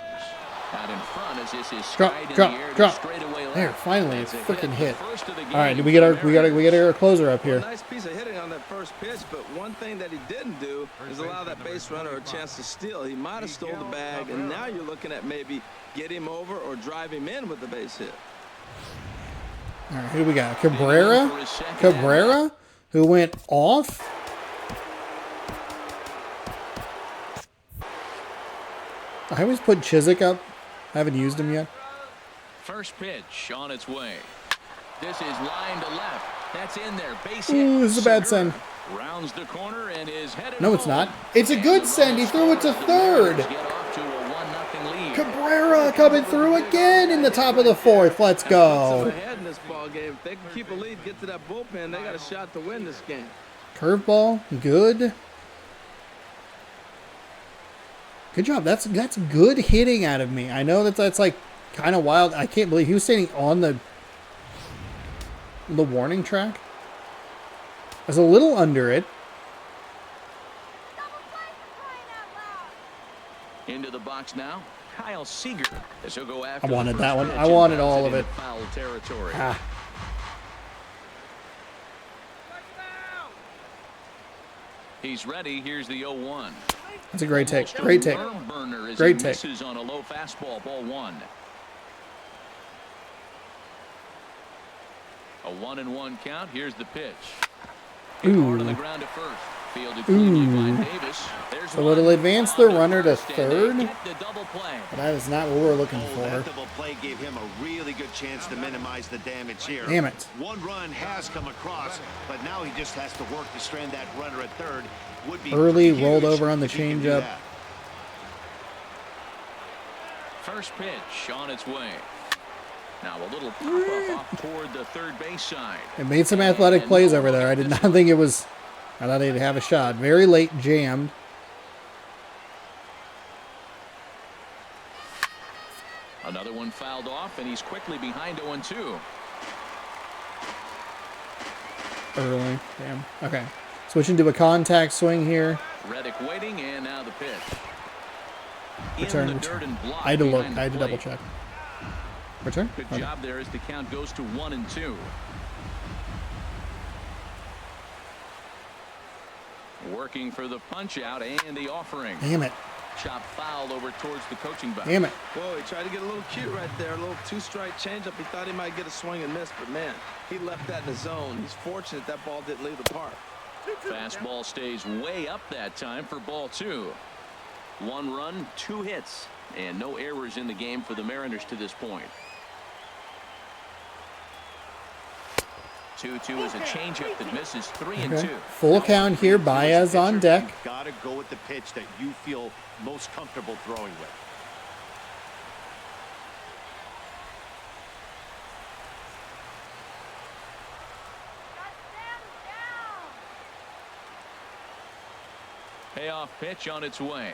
Out in front as this is Drop, stride in drop, the air to drop. straightaway left. There, finally, That's it's a freaking hit. First of the All right, game we get for the our Mariners. closer up here. Nice piece of hitting on that first pitch, but one thing that he didn't do is allow that base runner a chance to steal. He might have stole the bag, and now you're looking at maybe get him over or drive him in with the base hit. All right, who we got? Cabrera, who went off. I always put Chiswick up. I haven't used him yet. First pitch on its way. This is line to left. That's in there. Base Ooh, hit. this is a bad Segura send. rounds the corner and is headed No, it's home. not. It's a good send. He threw it to The third. Mariners get off to a 1-0 lead. Cabrera coming through again in the top of the 4th. Let's Puts them go. ahead in this ball game. If they can keep a lead, get to that bullpen, they got a shot to win this game. Curveball, good. Good job. That's good hitting out of me. I know that's like kind of wild. I can't believe he was standing on the warning track. I was a little under it. Into the box now. Kyle Seager as he'll go after I wanted the that first one. pitch I wanted and all bounce of it. into foul territory. Ah. He's ready. Here's the 0-1. That's a great take. Great take. Burner as Great he take. misses on a low fastball. Ball 1. A 1-1 count. Here's the pitch. Hit hard on the ground to first. Fielded cleanly by Davis. There's So it'll one. advance the runner to And they third. get the double play. But that is not what we're looking That for. double play gave him a really good chance to minimize the damage here. Damn it. One run has come across, but now he just has to work to strand that runner at third. Would be Early, huge rolled over on the if he can do changeup. that. First pitch on its way. Now a little pop-up off toward the third base side. It made some athletic plays over there. I did not think it was... I thought they'd have a shot. Very late jammed. Another one fouled off, and he's quickly behind 0-2. Early. Damn. Okay. Switching to a contact swing here. Reddick waiting, and now the pitch. Return. In the dirt and block I had to look. behind the I had to double plate. check. Return? Good Okay. job there as the count goes to 1-2. Working for the punch out and the offering. Damn it. Chop foul over towards the coaching box. Damn it. Whoa, he tried to get a little cute right there. A little two-strike changeup. He thought he might get a swing and miss, but man, he left that in the zone. He's fortunate that ball didn't leave the park. Fastball stays way up that time for ball 2. 1 run, 2 hits, and no errors in the game for the Mariners to this point. 2-2 is a changeup that misses 3-2. Full count here. Baez on deck. You've got to go with the pitch that you feel most comfortable throwing with. Payoff pitch on its way.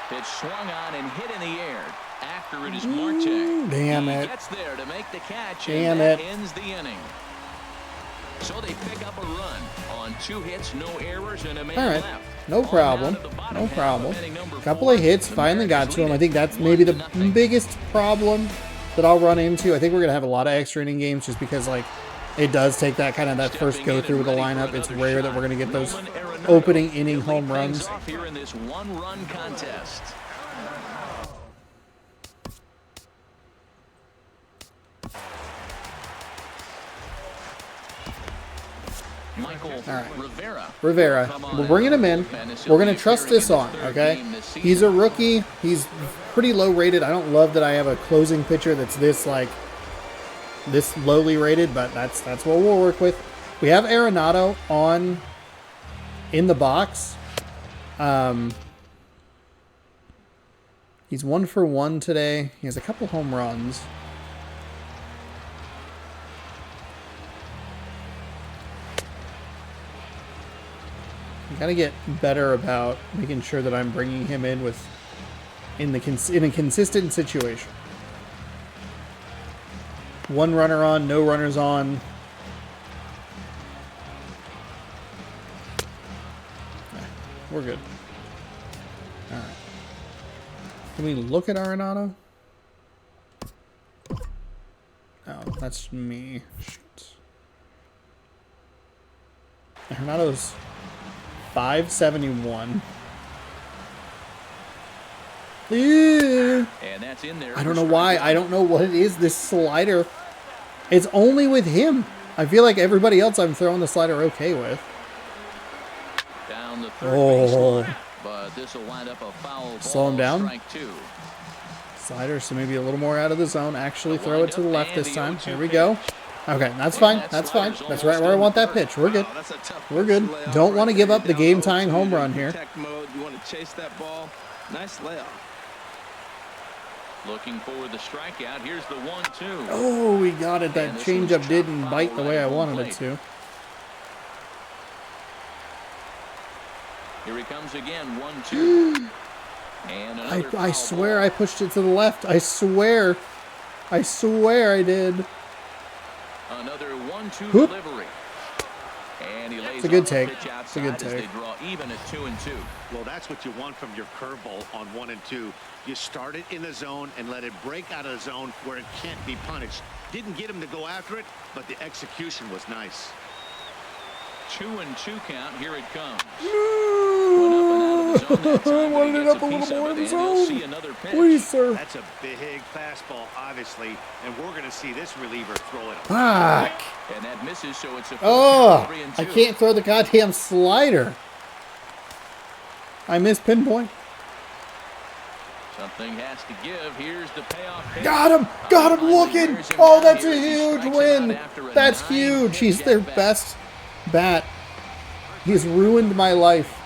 Pitch swung on and hit in the air. After it is Marte. Damn it. He gets there to make the catch, Damn and that it. ends the inning. So they pick up a run on 2 hits, no errors, and a man All right. left. No problem. No problem. Couple of hits. Finally got to him. I think that's maybe the biggest problem that I'll run into. I think we're going to have a lot of extra inning games just because, like, it does take that kind of that first go through with the lineup. It's rare that we're going to get those opening inning home runs. Here in this one-run contest. Michael Rivera. We're bringing him in. We're going to trust this on, okay? He's a rookie. He's pretty low rated. I don't love that I have a closing pitcher that's this lowly rated, but that's what we'll work with. We have Arenado in the box. He's 1 for 1 today. He has a couple home runs. Got to get better about making sure that I'm bringing him in in a consistent situation. 1 runner on, no runners on. We're good. All right. Can we look at Arenado? Oh, that's me. Shoot. Arenado's 571. Ew. And that's in there. I don't know why. I don't know what it is. This slider. It's only with him. I feel like everybody else I'm throwing the slider okay with. Down the third baseline, but this will wind up a foul ball. Slow him down. Strike 2. Slider, so maybe a little more out of the zone. Actually throw it to the left this time. Here we go. Okay, that's fine. That's fine. That's right where I want that pitch. We're good. We're good. Don't want to give up the game-tying home run here. You want to chase that ball. Nice layoff. Looking for the strikeout. Here's the 1-2. Oh, we got it. That changeup didn't bite the way I wanted it to. Here he comes again. 1-2. And I swear I pushed it to the left. I swear. I swear I did. Another 1-2 delivery. And he lays it's a good off take. the pitch It's a good outside as take. they draw even at 2-2. Well, that's what you want from your curveball on 1 and 2. You start it in the zone and let it break out of the zone where it can't be punished. Didn't get him to go after it, but the execution was nice. 2-2 count. Here it comes. I wanted it up a little more in the zone. Please, sir. That's a big fastball, obviously, and we're going to see this reliever throw it. Fuck. And that misses, so it's a Oh, 3-2. I can't throw the goddamn slider. I missed pinpoint. Something has to give. Here's the payoff pitch. Got him. Got him looking. Oh, that's a huge win. That's huge. He's their best bat. He's ruined my life.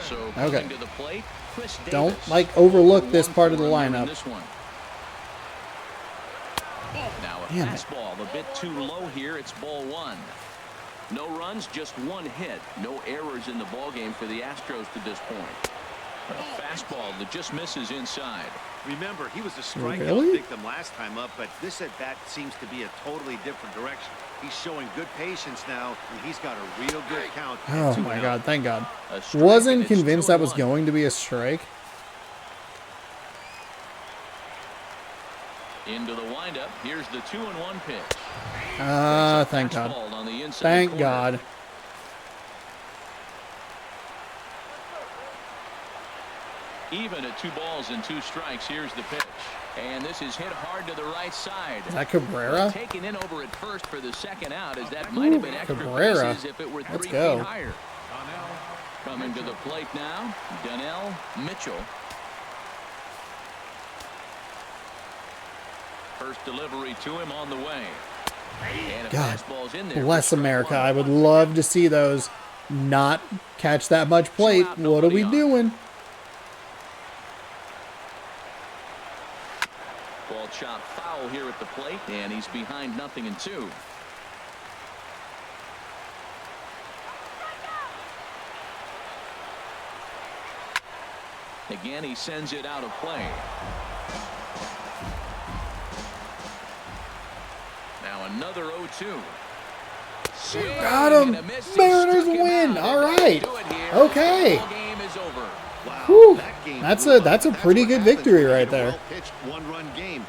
So okay. To the plate, Chris Davis. Don't overlook this part of the lineup. Now a fastball a bit too low here. It's ball 1. No runs, just 1 hit. No errors in the ball game for the Astros to this point. A fastball that just misses inside. Remember, he was a strikeout Really? victim last time up, but this at bat seems to be a totally different direction. He's showing good patience now, and he's got a real good count. Oh my God! Thank God. Wasn't convinced that was going to be a strike. Into the windup. Here's the 2-1 pitch. Thank God. Thank God. Even at 2 balls and 2 strikes. Here's the pitch. And this is hit hard to the right side. Is that Cabrera? Taken in over at first for the second out, as that might have been extra Cabrera. bases if it were 3 Let's feet go. higher. Coming to the plate now, Donnell Mitchell. First delivery to him on the way. God bless America. I would love to see those not catch that much plate. What are we doing? Ball chopped foul here at the plate, and he's behind 0-2. Again, he sends it out of play. Now another 0-2. Got him. Mariners win. All right. Okay. Whew. That's a pretty good victory right there. Well-pitched one-run game.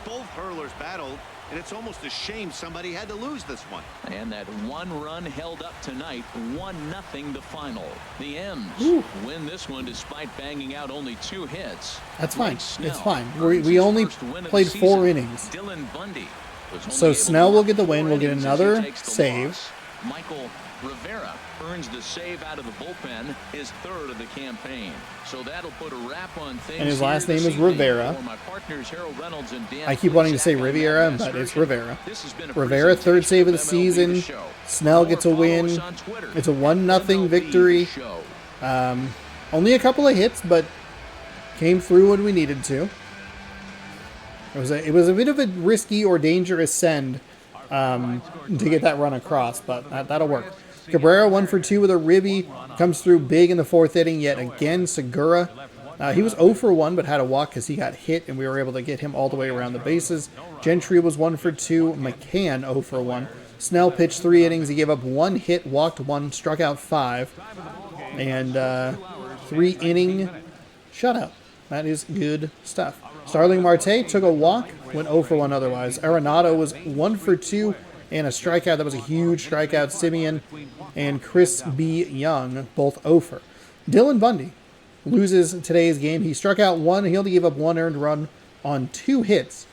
Both hurlers battled, and it's almost a shame somebody had to lose this one. And that one run held up tonight, 1-0 the final. The M's win this one despite banging out only 2 hits. That's fine. It's fine. We only played 4 innings. So Snell will get the win. We'll get another save. Michael Rivera earns the save out of the bullpen, his 3rd of the campaign. So that'll put a wrap on things. And his last name is Rivera. I keep wanting to say Riviera, but it's Rivera. Rivera, 3rd save of the season. Snell gets a win. It's a 1-0 victory. Only a couple of hits, but came through when we needed to. It was a bit of a risky or dangerous send to get that run across, but that'll work. Cabrera 1 for 2 with a ribby, comes through big in the 4th inning yet again. Segura, he was 0 for 1 but had a walk because he got hit and we were able to get him all the way around the bases. Gentry was 1 for 2, McCann 0 for 1. Snell pitched 3 innings, he gave up 1 hit, walked 1, struck out 5, and 3-inning shutout. That is good stuff. Starling Marte took a walk, went 0 for 1 otherwise. Arenado was 1 for 2 and a strikeout. That was a huge strikeout. Simeon and Chris B. Young, both 0 for. Dylan Bundy loses today's game. He struck out 1. He only gave up 1 earned run on 2 hits.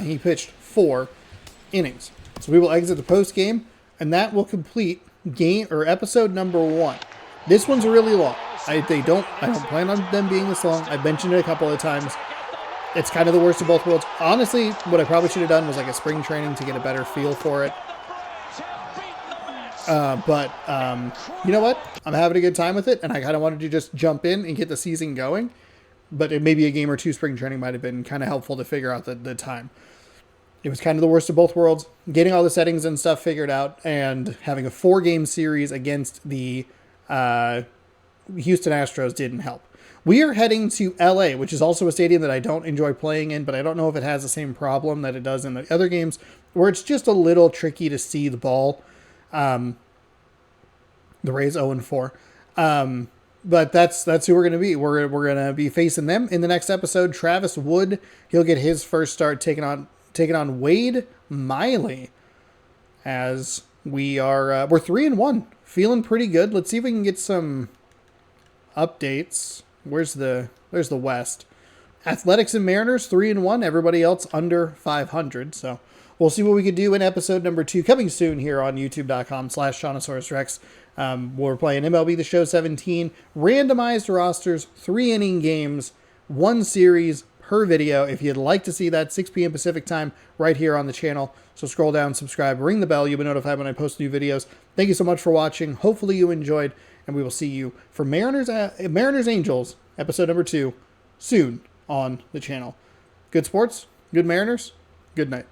He pitched 4 innings. So we will exit the post game, and that will complete episode number 1. This one's really long. I don't plan on them being this long. I've mentioned it a couple of times. It's kind of the worst of both worlds. Honestly, what I probably should have done was like a spring training to get a better feel for it. But you know what? I'm having a good time with it, and I kind of wanted to just jump in and get the season going. But it maybe a game or 2 spring training might have been kind of helpful to figure out the time. It was kind of the worst of both worlds. Getting all the settings and stuff figured out, and having a 4-game series against the Houston Astros didn't help. We are heading to LA, which is also a stadium that I don't enjoy playing in, but I don't know if it has the same problem that it does in the other games, where it's just a little tricky to see the ball. The Rays 0-4. But that's who we're going to be. We're going to be facing them in the next episode. Travis Wood, he'll get his first start taking on Wade Miley, as we're 3-1, feeling pretty good. Let's see if we can get some updates. Where's the West? Athletics and Mariners 3-1. Everybody else under 500. So we'll see what we could do in episode number 2 coming soon here on youtube.com/ShawnosaurusRex. We're playing MLB The Show 17, randomized rosters, 3-inning games, 1 series per video. If you'd like to see that, 6 p.m. Pacific time right here on the channel. So scroll down, subscribe, ring the bell. You'll be notified when I post new videos. Thank you so much for watching. Hopefully you enjoyed, and we will see you for Mariners Angels episode number 2 soon on the channel. Good sports, good Mariners, good night.